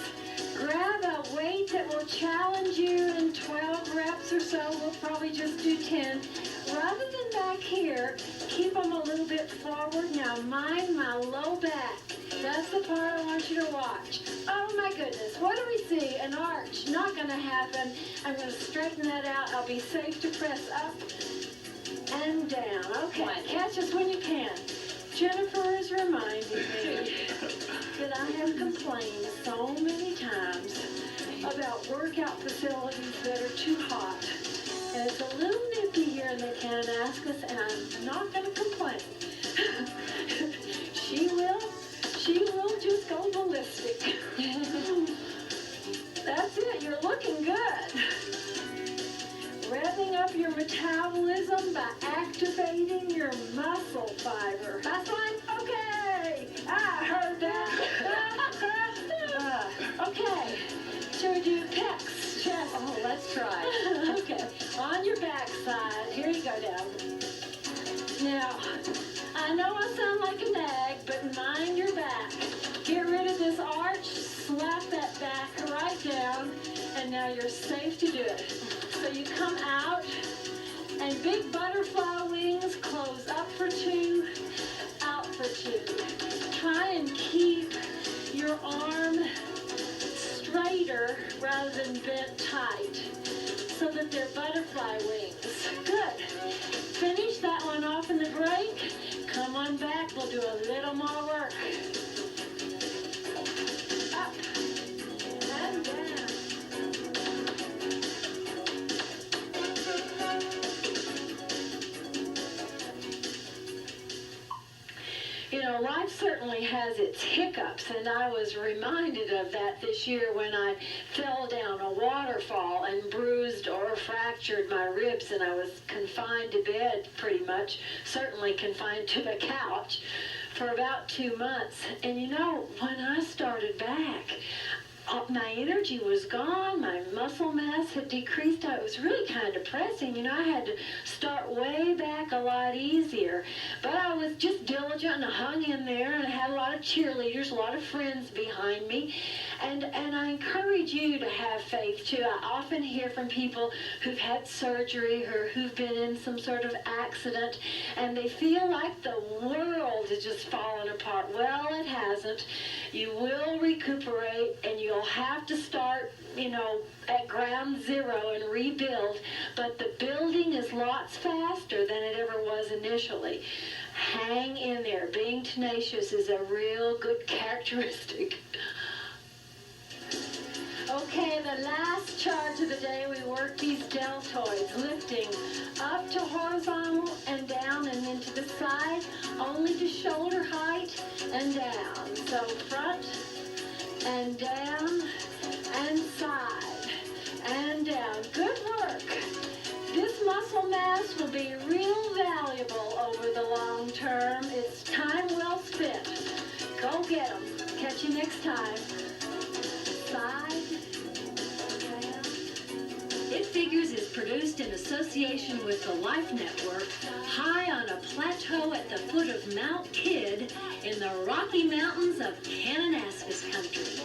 Grab a weight that will challenge you in 12 reps or so. We'll probably just do 10. Rather than back here, keep them a little bit forward. Now mind my low back. That's the part I want you to watch. Oh my goodness, what do we see? An arch. Not going to happen. I'm going to straighten that out. I'll be safe to press up and down. Okay, catch us when you can. Jennifer is reminding me that I have complained so many times about workout facilities that are too hot. And it's a little nippy here and they can't ask us, and I'm not going to complain. She will just go ballistic. That's it, you're looking good. Revving up your metabolism by activating your muscle fiber. That's right. Okay. I heard that. Okay. Shall we do pecs, chest? Oh, let's try. Okay. On your back side. Here you go, down. Now, I know I sound like a nag, but mind your back. Get rid of this arch. Slap that back right down. And now you're safe to do it. So you come out, and big butterfly wings, close up for 2, out for 2. Try and keep your arm straighter rather than bent tight, so that they're butterfly wings. Good. Finish that one off in the break. Come on back, we'll do a little more work. Up and down. You know, life certainly has its hiccups, and I was reminded of that this year when I fell down a waterfall and bruised or fractured my ribs, and I was confined to bed pretty much, certainly confined to the couch for about 2 months. And you know, when I started back, my energy was gone, my muscle mass had decreased. It was really kind of depressing. You know, I had to start way back a lot easier. But I was just diligent and I hung in there, and I had a lot of cheerleaders, a lot of friends behind me. And I encourage you to have faith too. I often hear from people who've had surgery or who've been in some sort of accident, and they feel like the world is just falling apart. Well, it hasn't. You will recuperate, and you'll have to start, you know, at ground zero and rebuild, but the building is lots faster than it ever was initially. Hang in there. Being tenacious is a real good characteristic Okay, the last charge of the day, we work these deltoids, lifting up to horizontal and down and into the side, only to shoulder height and down. So front and down and side and down. Good work. This muscle mass will be real valuable over the long term. It's time well spent. Go get 'em. Catch you next time. Side, down. It Figures is produced in association with the Life Network, high on a plateau at the foot of Mount Kidd in the Rocky Mountains of Kananaskis country.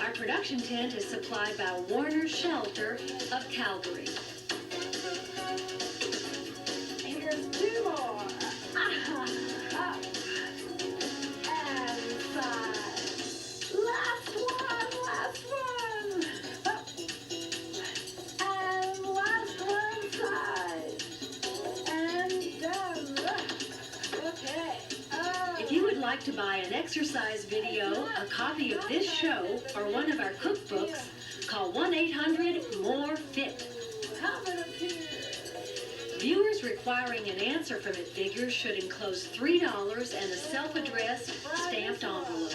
Our production tent is supplied by Warner Shelter of Calgary. Here's two more. Up and side. Last one. Up and last one side. And down. Okay. If you would like to buy an exercise video, a copy of this show, or one of our cookbooks, call 1-800-MORE-FIT. Coming up here. Viewers requiring an answer from It Figures should enclose $3 and a self-addressed stamped envelope.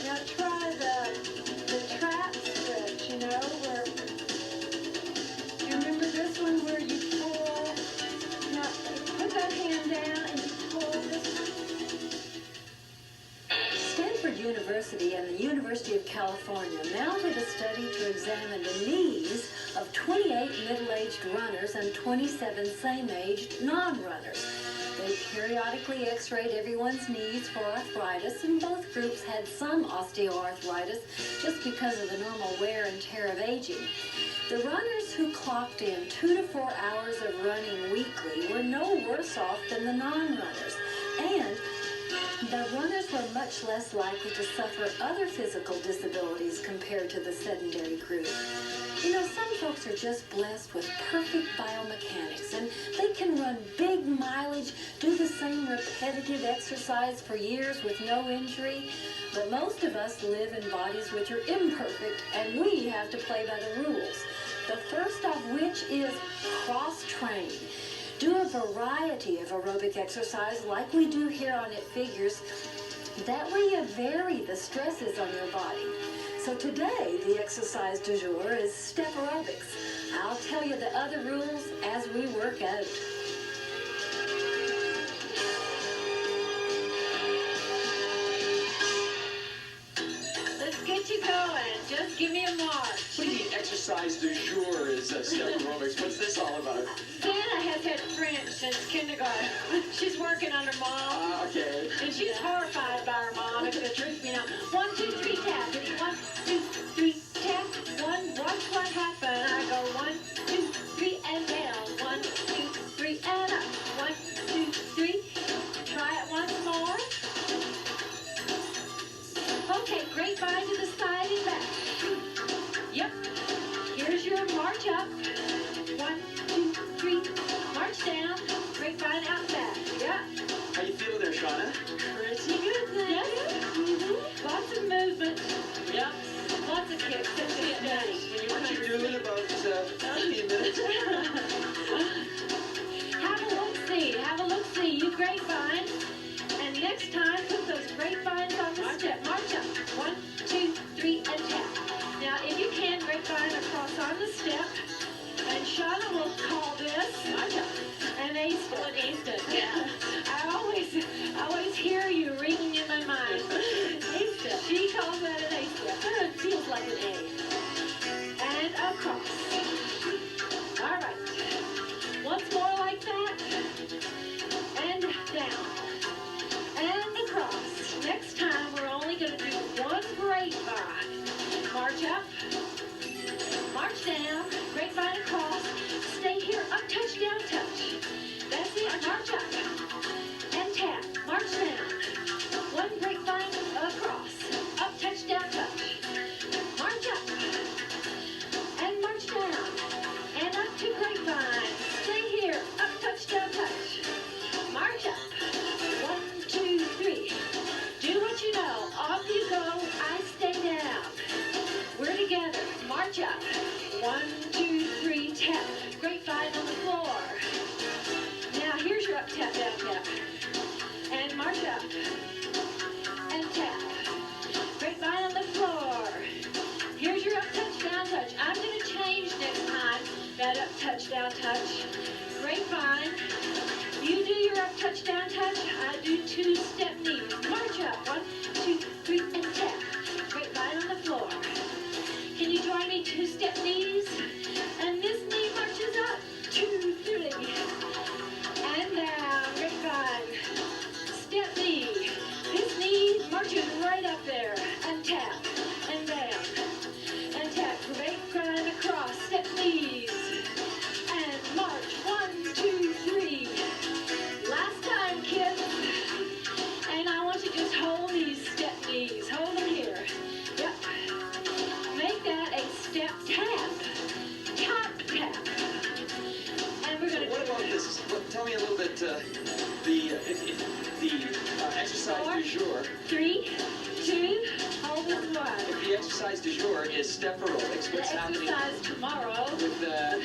Now try the trap stretch, you know, where, you remember this one where you pull, now put that hand down and you pull this one. Stanford University and the University of California mounted a study to examine the knees of 28 middle-aged runners and 27 same-aged non-runners. They periodically x-rayed everyone's knees for arthritis, and both groups had some osteoarthritis just because of the normal wear and tear of aging. The runners who clocked in 2 to 4 hours of running weekly were no worse off than the non-runners, and the runners were much less likely to suffer other physical disabilities compared to the sedentary group. You know, some folks are just blessed with perfect biomechanics, and they can run big mileage, do the same repetitive exercise for years with no injury. But most of us live in bodies which are imperfect, and we have to play by the rules. The first of which is cross-train. Do a variety of aerobic exercise like we do here on It Figures. That way you vary the stresses on your body. So today, the exercise du jour is step aerobics. I'll tell you the other rules as we work out. Let's get you going. Just give me a mark. What do you mean exercise du jour is step aerobics? What's this all about? Santa has had French since kindergarten. She's working under Mom. Okay. And she's horrified by her mom, if the truth be known. 1, 2, 3, tap. Ready? 1, 2, 3, tap. 1, watch what happens. I go 1, 2, 3, and down. 1, 2, 3, and up. 1, 2, 3. Try it once more. Okay, grapevine to the side and back. Yep. Here's your march up. 1, 2, 3. March down. Grapevine out back. Yep. How you feeling there, Shauna? Pretty good, yes. Lots of movement. Yep. Lots of kicks. That's it. What you doing about 15 minutes? Have a look-see. Have a look-see. You grapevine. And next time, put those grapevines on the step. March up. 1, 2, 3, and tap. Now, if you can, grapevine across on the step. And Shauna will call this an A-step. An A-step, yeah. I always hear you ringing in my mind. A-step. She calls that an A-step. It feels like an A. And across. All right. Once more like that. And down. And across. Next time, we're only going to do one grapevine. March up. March down. Grapevine across. Stay here. Up, touch, down, touch. That's it. March up. And tap. March down. One grapevine across. Up, touch, down, touch. March up. And march down. And up to grapevine. Stay here. Up, touch, down, touch. March up. 1, 2, touch. Grapevine. You do your up touch, down touch. I do 2-step knees. March up. 1, 2, 3, and tap. Grapevine on the floor. Can you join me? 2-step knees. And this knee marches up. 2, 3. And down. Grapevine. Step knee. This knee marches right up there. And tap. And down. And tap. Grapevine across. Step knees. And march. 1, 2, 3. Last time, kids. And I want you to just hold these step knees. Hold them here. Yep. Make that a step tap. Top tap. And we're going to What about this? Tell me a little bit, the exercise 4, du jour. 3, 2, hold this one. If the exercise du jour is step aerobics, The what's happening exercise tomorrow. with the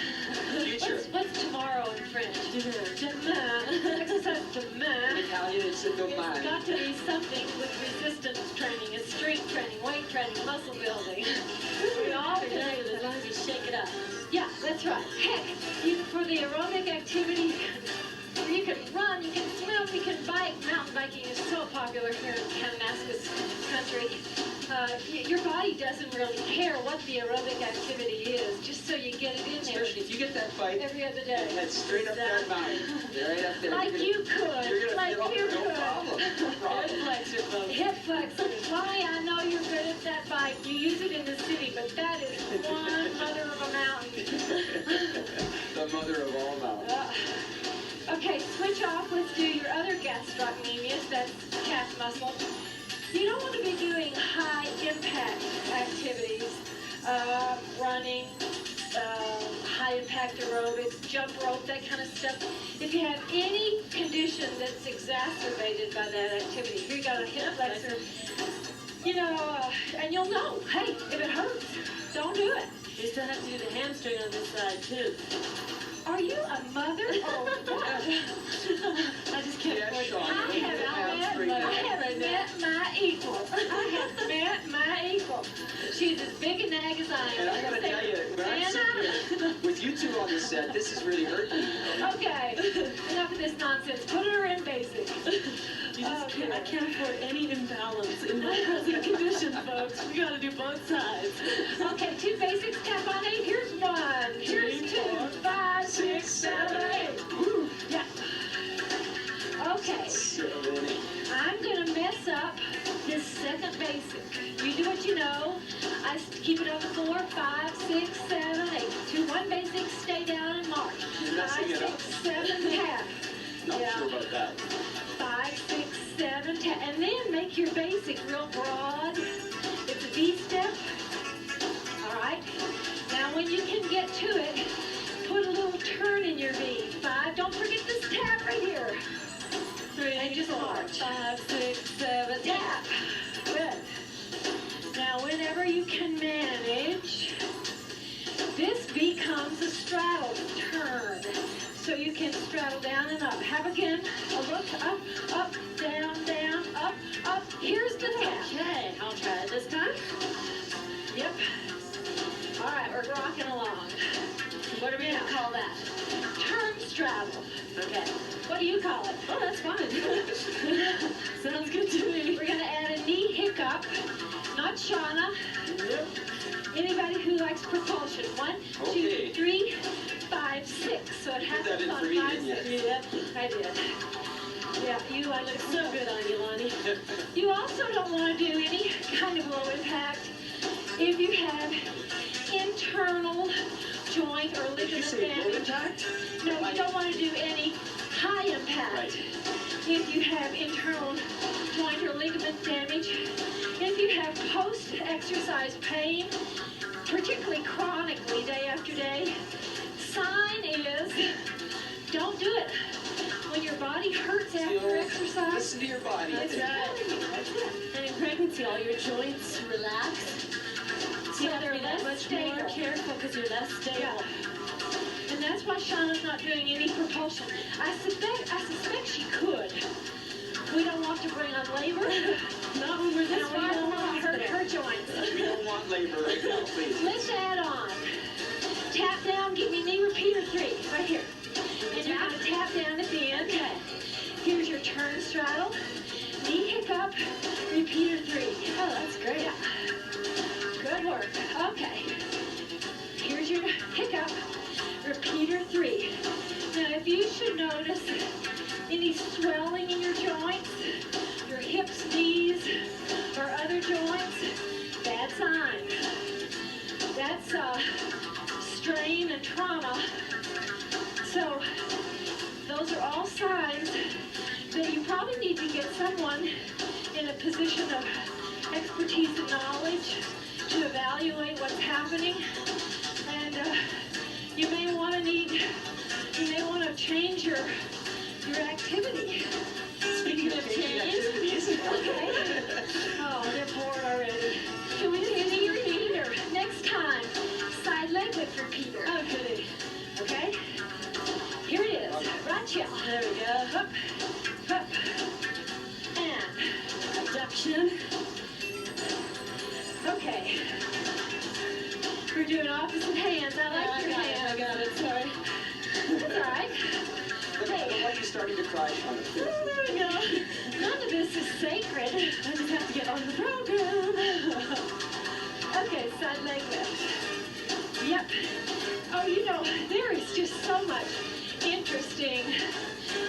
future? What's tomorrow in French? Demain. Exercise demain. In Italian, it's a It's domani. got to be something with resistance training, it's strength training, weight training, muscle building. We all can do this as long as you shake it up. Yeah, that's right. Heck, for the aerobic activity, you can run, you can swim, you can bike. Mountain biking is so popular here in Kananaskis country. Your body doesn't really care what the aerobic activity is, just so you get it in there Especially if you get that bike every other day. and head straight up that mountain. Right up there. Like you could. You're gonna Like feel you no could. problem. No problem. Hip flexor, folks. Hip flexor. Why? I know you're good at that bike. You use it in the city, but that is one mother of a mountain. The mother of all mountains. Okay, switch off. Let's do your other gastrocnemius. That's calf muscle. You don't want to be doing high impact activities, running, high impact aerobics, jump rope, that kind of stuff. If you have any condition that's exacerbated by that activity, here you go, a hip flexor, and you'll know, hey, if it hurts, don't do it. You still have to do the hamstring on this side, too. Are you a mother? Oh, God. I just can't Yeah, afford Sean. I haven't met my equal. I have met my equal. She's as big a nag as I am. And I gotta tell you, when I'm sitting here with you two on the set, this is really hurting me. Okay, enough of this nonsense. Put her in basic. You just can't, I can't afford any imbalance in my present condition, folks. We gotta do both sides. Okay, 2 basics, tap on 8. Here's 1. Here's 2, 5, 6, 7, 8. Woo. Yeah. Okay. So many. I'm going to mess up this second basic. You do what you know. I keep it on 4, 5, 6, 7, 8. 2, 1 basic, stay down and march. You're messing 5, it up. 6, 7, tap. Not Yeah. sure about that. 5, 6, 7, tap. And then make your basic real broad. It's a V step. All right. Now when you can get to it, put a little turn in your V. 5, don't forget this tap right here. 3, and just march. 5, 6, 7, tap. Good. Now, whenever you can manage, this becomes a straddle turn. So you can straddle down and up. Have again a look up, up, down, down, up, up. Here's the tap. Okay, I'll try it this time. Yep. All right, we're rocking along. What are we gonna call that? Turn straddle. Okay. What do you call it? Oh, that's fine. Sounds good to me. We're gonna add a knee hiccup. Not Shauna. Yep. Anybody who likes propulsion. 1, 2, Okay. 3, 5, 6. So it Put that happens in on for me, 5, didn't you? 6. Yep, I did. Yeah, you look so good on you, Lonnie. You also don't want to do any kind of low impact if you have internal joint or Did you ligament say low damage. impact? No, you don't want to do any high impact. Right. If you have internal joint or ligament damage, if you have post-exercise pain, particularly chronically day after day, sign is don't do it. When your body hurts after exercise, Listen to your body. it's telling you. That's it. And in pregnancy, all your joints relax. So you have to they're be that less much more stable. careful because you're less stable. Yeah. And that's why Shauna's not doing any propulsion. I suspect she could. We don't want to bring on labor. Not when we're this And we don't want to hurt her joints. We don't want labor right now, please. Let's add on tap down, give me knee repeater 3, right here. And you're going to tap down at the end. Okay. Here's your turn straddle, knee hiccup, repeater 3. Oh, that's great. Yeah. Good work. Okay. Here's your hiccup, repeater 3. Now, if you should notice any swelling in your joints, your hips, knees, or other joints, bad sign. That's strain and trauma. So those are all signs that you probably need to get someone in a position of expertise and knowledge to evaluate what's happening. And you may want to change your activity. Speaking of changing activities. Okay. Oh, they're bored already. Can we do knee repeater? Next time, side leg lift repeater. Oh, goody. Okay? Here it is. Right, y'all. There we go. Up, up, and abduction. Okay. We're doing opposite hands. I like your hands. I got it. Sorry. That's all right. Why are you starting to cry, Shauna? Oh, there we go. None of this is sacred. I just have to get on the program. Okay, side leg lift. Yep. Oh, you know, there is just so much interesting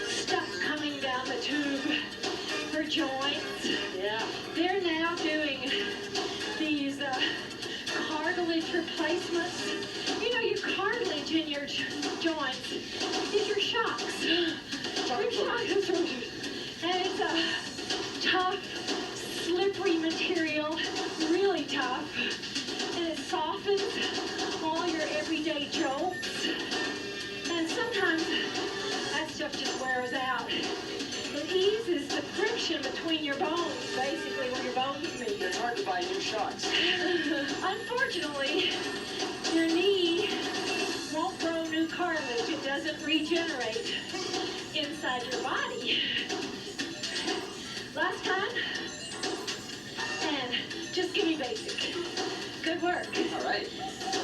stuff coming down the tube for joints. Yeah. They're now doing these cartilage replacements. You know, your cartilage in your joints is your shocks. Your shock absorbers. And it's a tough, slippery material, really tough. And it softens all your everyday jolts. And sometimes that stuff just wears out. It eases the friction between your bones, basically, when your bones meet. It's hard to buy new shocks. Unfortunately, your knee won't grow new cartilage. It doesn't regenerate inside your body. Last time. And just give me basic. Good work. All right.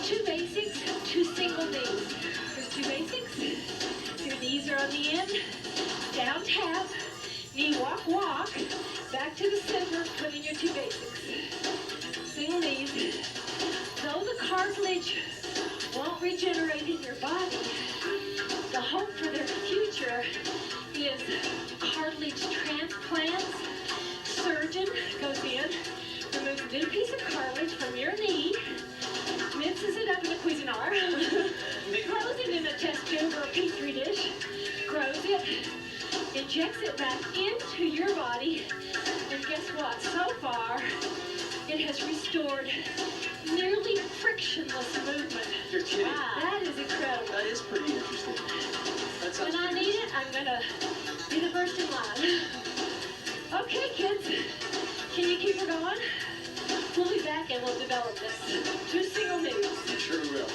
2 basics, 2 single knees. There's 2 basics. Your knees are on the end. Down tap. Knee walk, walk. Back to the center. Put in your 2 basics. Single knees. Though the cartilage won't regenerate in your body, the hope for their future is cartilage transplants. Surgeon goes in, removes a little piece of cartilage from your knee, mixes it up in a Cuisinart, throws it in a test tube or a Petri dish, grows it, injects it back into your body, and guess what? So far, it has restored nearly frictionless movement. You're kidding. Wow, that is incredible. That is pretty interesting. That sounds When I pretty need it, I'm gonna be the first in line. Okay, kids, can you keep her going? We'll be back and we'll develop this. 2 single knees. You sure will.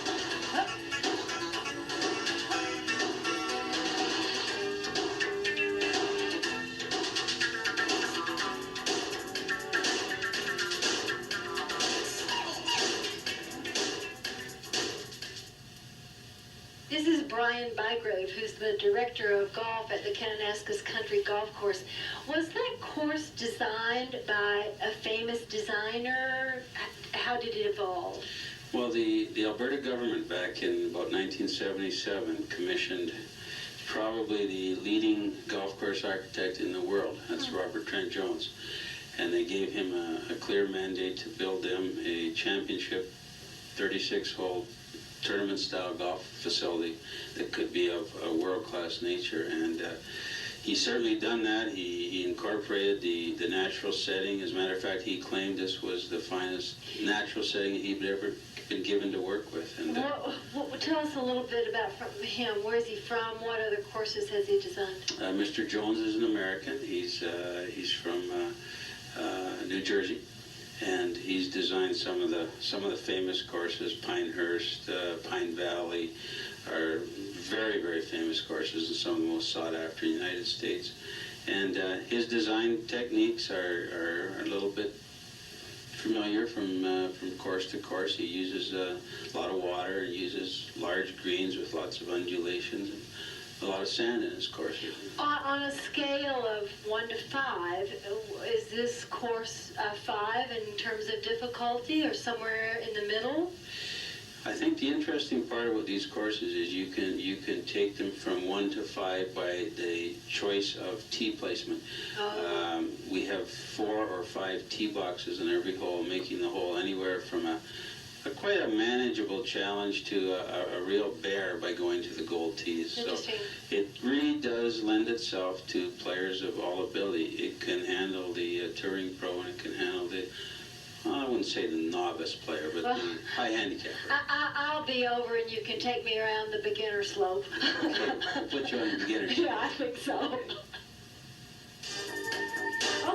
Up. This is Brian Bygrave, who's the director of golf at the Kananaskis Country Golf Course. Was that course designed by a famous designer? How did it evolve? Well, the Alberta government back in about 1977 commissioned probably the leading golf course architect in the world. That's Robert Trent Jones. And they gave him a clear mandate to build them a championship 36-hole tournament-style golf facility that could be of a world-class nature. And he's certainly done that. He incorporated the natural setting. As a matter of fact, he claimed this was the finest natural setting he'd ever been given to work with. And Tell us a little bit about him. Where is he from? What other courses has he designed? Mr. Jones is an American. He's from New Jersey. And he's designed some of the famous courses. Pinehurst, Pine Valley are very, very famous courses and some of the most sought after in the United States. And his design techniques are a little bit familiar from course to course. He uses a lot of water. He uses large greens with lots of undulations and a lot of sand in his courses. On a scale of 1 to 5, is this course 5 in terms of difficulty, or somewhere in the middle? I think the interesting part about these courses is you can take them from 1 to 5 by the choice of tee placement. We have 4 or 5 tee boxes in every hole, making the hole anywhere from quite a manageable challenge to a real bear by going to the gold tees. So it really does lend itself to players of all ability. It can handle the touring pro, and it can handle the, I wouldn't say the novice player, but the high handicapper. I'll be over and you can take me around the beginner slope. I'll put you on the beginner slope. Yeah, I think so.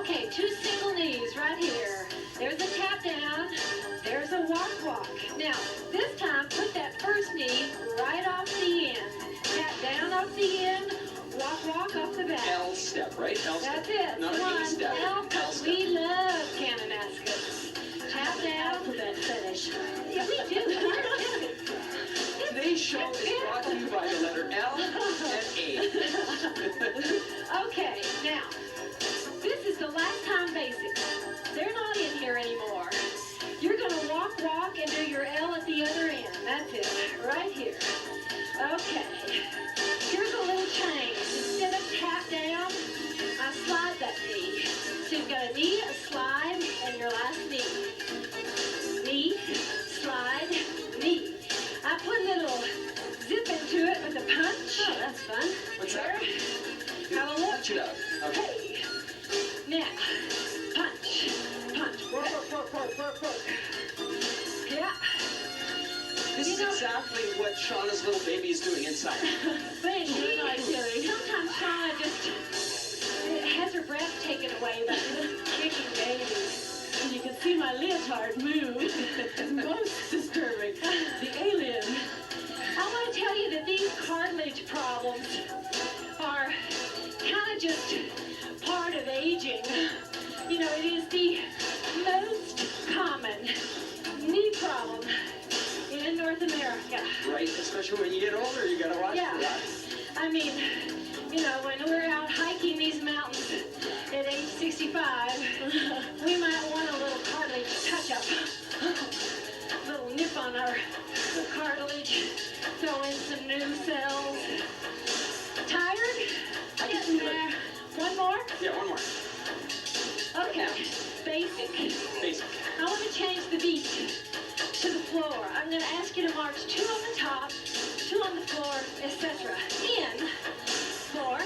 Okay, 2 single knees right here. There's a tap down. There's a walk. Now, this time, put that first knee right off the end. Tap down off the end. Walk off the back. L step, right? L step. That's it. Not an E step. L, because we love Kananaskis. Tap down. Alphabet finish. Yeah, we do. Today's show is brought to you by the letter L and A. Okay, now, this is the last time basics. They're not in here anymore. You're going to walk, and do your L at the other end. That's it, right here. Okay, here's a little change. Instead of tap down, I slide that knee. So you've got a knee, a slide, and your last knee. Knee, slide, knee. I put a little zip into it with a punch. Oh, that's fun. What's that? Have a look. Punch it out. Okay. Hey. Now, punch. Work. Yeah. This is exactly what Shauna's little baby is doing inside. But sometimes Shauna just has her breath taken away by kicking babies. And you can see my leotard move. It's most disturbing. The alien. I want to tell you that these cartilage problems are kind of just part of aging. You know, it is the most common knee problem in North America. Right, especially when you get older, you gotta watch for that. I mean, you know, when we're out hiking these mountains at age 65, we might want a little cartilage touch-up. A little nip on our cartilage, throw in some new cells. Tired? Getting there. One more? Yeah, one more. Okay, basic. Basic. I want to change the beat to the floor. I'm going to ask you to march 2 on the top, 2 on the floor, etc. In 4,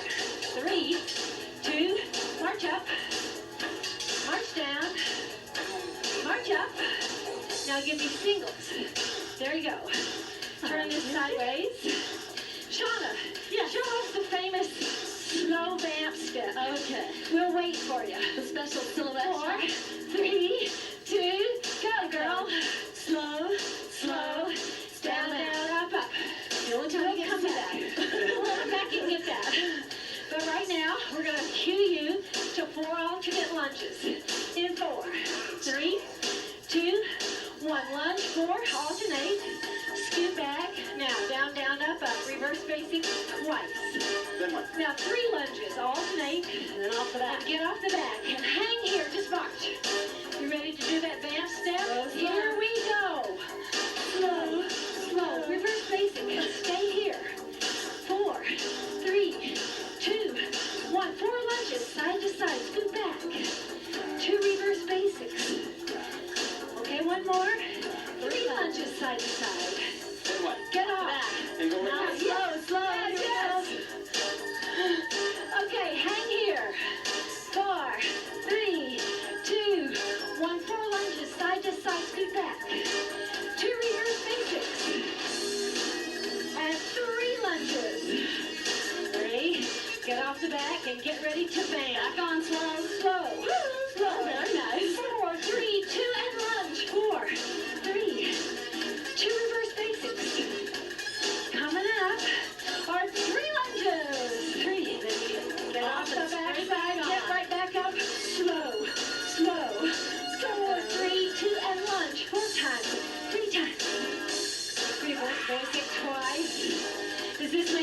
3, 2, march up, march down, march up. Now give me singles. There you go. Turn this sideways. Shauna, show us the famous slow vamp step. Okay. We'll wait for you. The special silhouette 4, shot. 3, 2, go, girl. Slow. Down, up. The only time you We'll come get back. back. We'll come back and get that. But right now, we're going to cue you to 4 alternate lunges. In 4, 3, 2, 1. Lunge, 4, alternate. Scoot back. Now, down, up. Reverse basic twice. Then what? Now, 3 lunges, alternate. And then off the back. And get off the back. And hang here, just march. You ready to do that vamp step? Here we go. Slow. Reverse basic. Stay here. 4, 3, 2, 1. 4 lunges, side to side. Scoot back. 2 reverse basics. Okay, 1 more. 3 lunges, side to side. Then what? Get off. And go Now, right slow. Yes. Okay, hang here. 4, 3, 2, 1. 4 lunges, side to side, scoot back. 2 reverse basics. And 3 lunges. 3. Get off the back and get ready to bang. Back on slow. Very nice. 4, 3, 2, and lunge. 4, 3, 2 reverse basics. Coming up. Our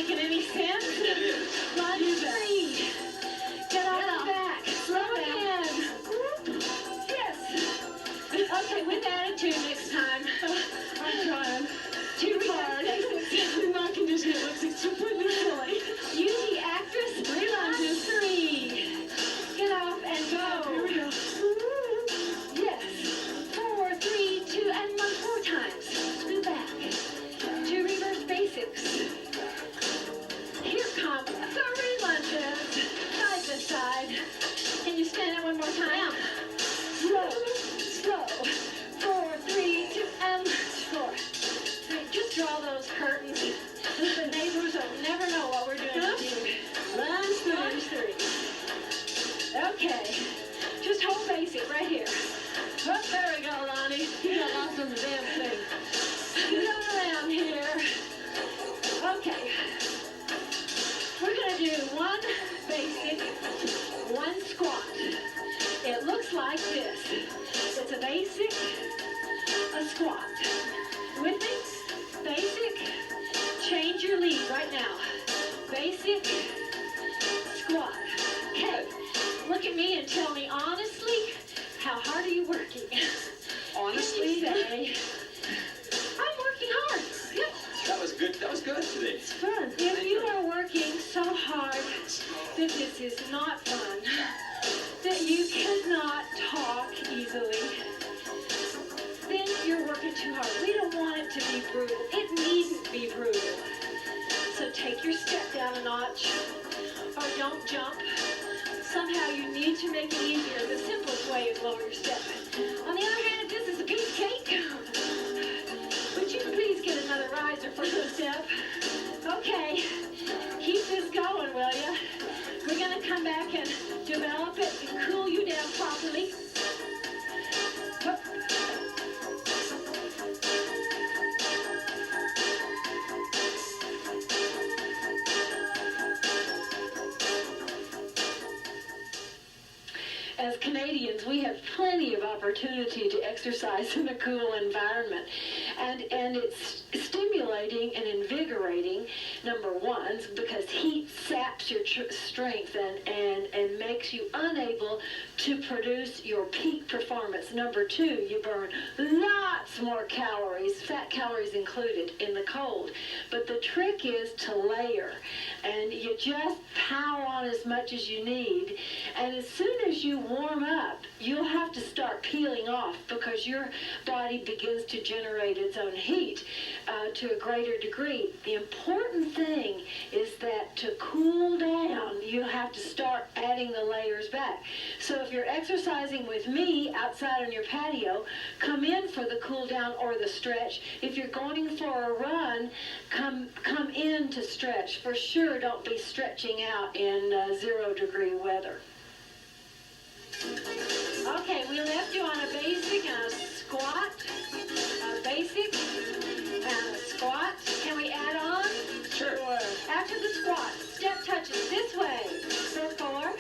making any sense? It is. Lunge 3. Get off the back. Slow again. Yes. Okay, with attitude next time. I'm trying. Too hard. In my condition, it looks completely silly. Use the actress. 3 lunges. 3. Get off and go. Here we go. Yes. 4, 3, 2, and 1 more times. Scoot back. 2 reverse basics. Here come 3 lunges. Side to side. Can you stand it one more time? Slow. Slow. 4, 3, 2, and 4. Just draw those curtains. The neighbors will never know what we're doing to you. Lunge 3. Okay. Just hold basic right here. Oh, there we go, Lonnie. You got lost on the damn thing. Get on around here. Okay. We're going to do 1 basic, 1 squat. It looks like this. It's a basic, a squat. With me? Basic. Change your lead right now. Basic, squat. Okay. Look at me and tell me honestly, how hard are you working? Honestly? Can you say, I'm working hard. Yep. That was good. That was good today. It's fun. If you are working so hard that this is not fun, that you cannot talk easily, then you're working too hard. We don't want it to be brutal. It needn't be brutal. So take your step down a notch, or don't jump. Somehow you need to make it easier. The simplest way is lower your step. On the other hand, if this is a piece of cake, would you please get another riser for the step? Okay, keep this going, will you? We're going to come back and develop it and cool you down properly. As Canadians, we have plenty of opportunity to exercise in a cool environment, and it's stimulating and invigorating, number one, because heat saps your strength and makes you unable to produce your peak performance. Number two, you burn lots more calories, fat calories included, in the cold. But the trick is to layer, and you just pile on as much as you need, and as soon as you warm up, you'll have to start peeling off because your body begins to generate its own heat to a greater degree. The important thing is that to cool down, you have to start adding the layers back. So if you're exercising with me outside on your patio, come in for the cool down or the stretch. If you're going for a run, come in to stretch. For sure, don't be stretching out in 0-degree weather. Okay, we left you on a basic and a squat, a basic and a squat. Can we add on? Sure. After the squat, step touches this way. So 4,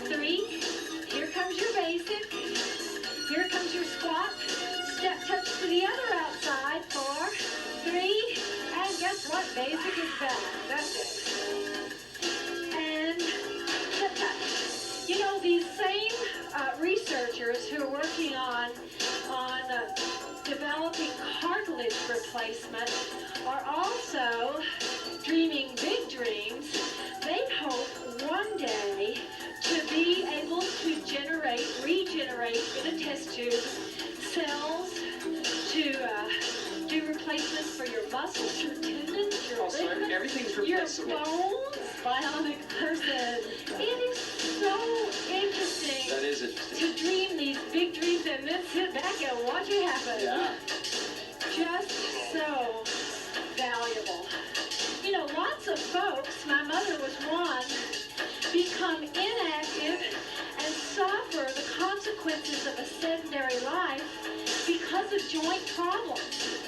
3, here comes your basic, here comes your squat, step touch to the other outside, 4, 3, and guess what? Basic is back. That's it. And step touch. You know, these same researchers who are working on developing cartilage replacement are also dreaming big dreams. They hope one day to be able to regenerate in a test tube cells to do replacements for your muscles, your tendons, your ligaments, everything's your replaceable. bones. Bionic person. It is so interesting. That is interesting. To dream these big dreams and then sit back and watch it happen. Yeah. Just so valuable. You know, lots of folks, my mother was one, become inactive and suffer the consequences of a sedentary life because of joint problems.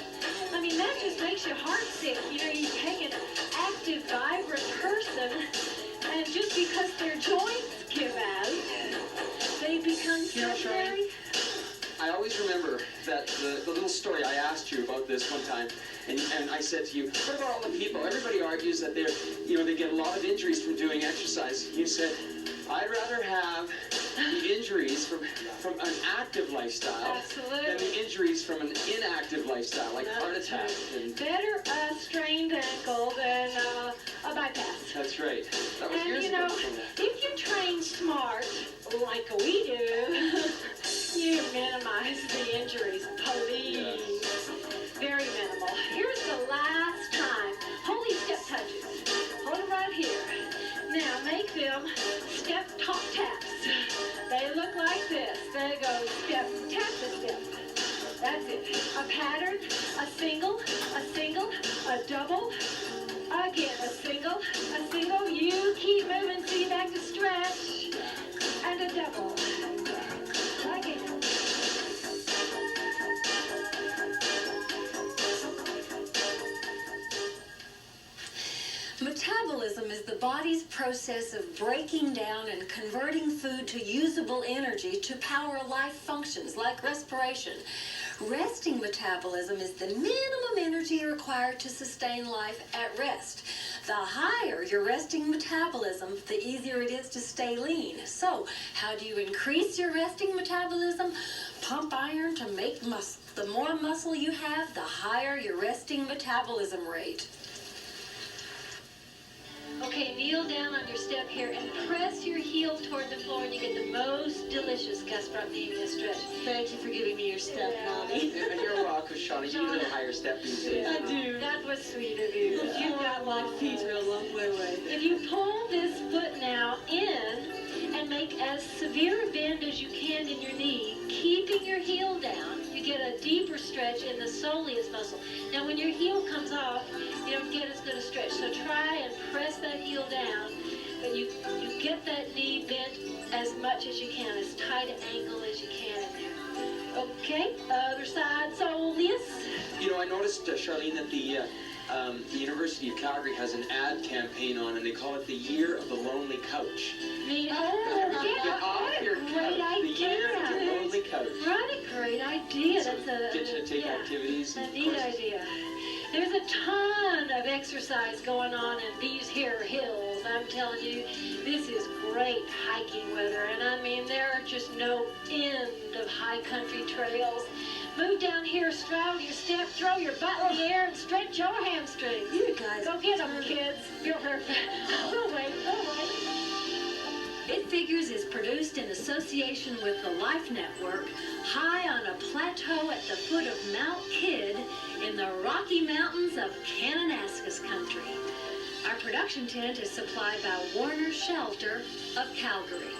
I mean, that just makes you heartsick. You know, you take an active, vibrant person, and just because their joints give out, they become sedentary. I always remember that the little story I asked you about this one time, and I said to you, what about all the people? Everybody argues that they get a lot of injuries from doing exercise. You said, I'd rather have the injuries from an active lifestyle than the injuries from an inactive lifestyle, like heart attack. And better a strained ankle than a bypass. that's right. That was And years you ago. know, if you train smart, like we do, you minimize the injuries. Please. Very minimal. Here's the last time. Hold these step touches. Hold them right here. Now make them step top taps. They look like this. They go step, tap to step. That's it. A pattern, a single, a double. Again, a single. You keep moving so you back to stretch. And a double. Again. Metabolism is the body's process of breaking down and converting food to usable energy to power life functions like respiration. Resting metabolism is the minimum energy required to sustain life at rest. The higher your resting metabolism, the easier it is to stay lean. So, how do you increase your resting metabolism? Pump iron to make muscle. The more muscle you have, the higher your resting metabolism rate. Okay, kneel down on your step here and press your heel toward the floor and you get the most delicious gastrocnemius stretch. Thank you for giving me your step, Mommy. And you're welcome, Shawnee. You need a higher step these days. I do. That was sweet of you. You got my feet are a long way away. If you pull this foot now in and make as severe a bend as you can in your knee, keeping your heel down, you get a deeper stretch in the soleus muscle. Now when your heel comes off, you don't get as good a stretch. So try and press that heel down, but you get that knee bent as much as you can, as tight an angle as you can in there. Okay, other side, soleus. You know, I noticed, Charlene, that the University of Calgary has an ad campaign on, and they call it the Year of the Lonely Couch. Yeah, Get off what your a great couch. The Year of the idea. Lonely Couch. What a great idea. So That's get you to take activities. a And neat idea. There's a ton of exercise going on in these here hills. I'm telling you, this is great hiking weather. And I mean, there are just no end of high country trails. Move down here, straddle your step, throw your butt in the air, and stretch your hamstrings. You guys. Go get them, kids. We'll wait. It Figures is produced in association with the Life Network, high on a plateau at the foot of Mount Kidd in the Rocky Mountains of Kananaskis country. Our production tent is supplied by Warner Shelter of Calgary.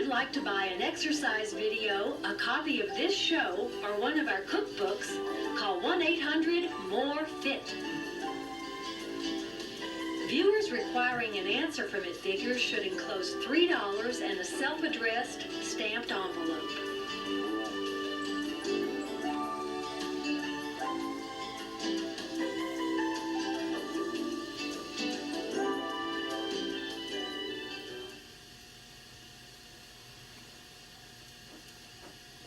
Like to buy an exercise video, a copy of this show, or one of our cookbooks, call 1-800-MORE-FIT. Viewers requiring an answer from It Figures should enclose $3 and a self-addressed stamped envelope.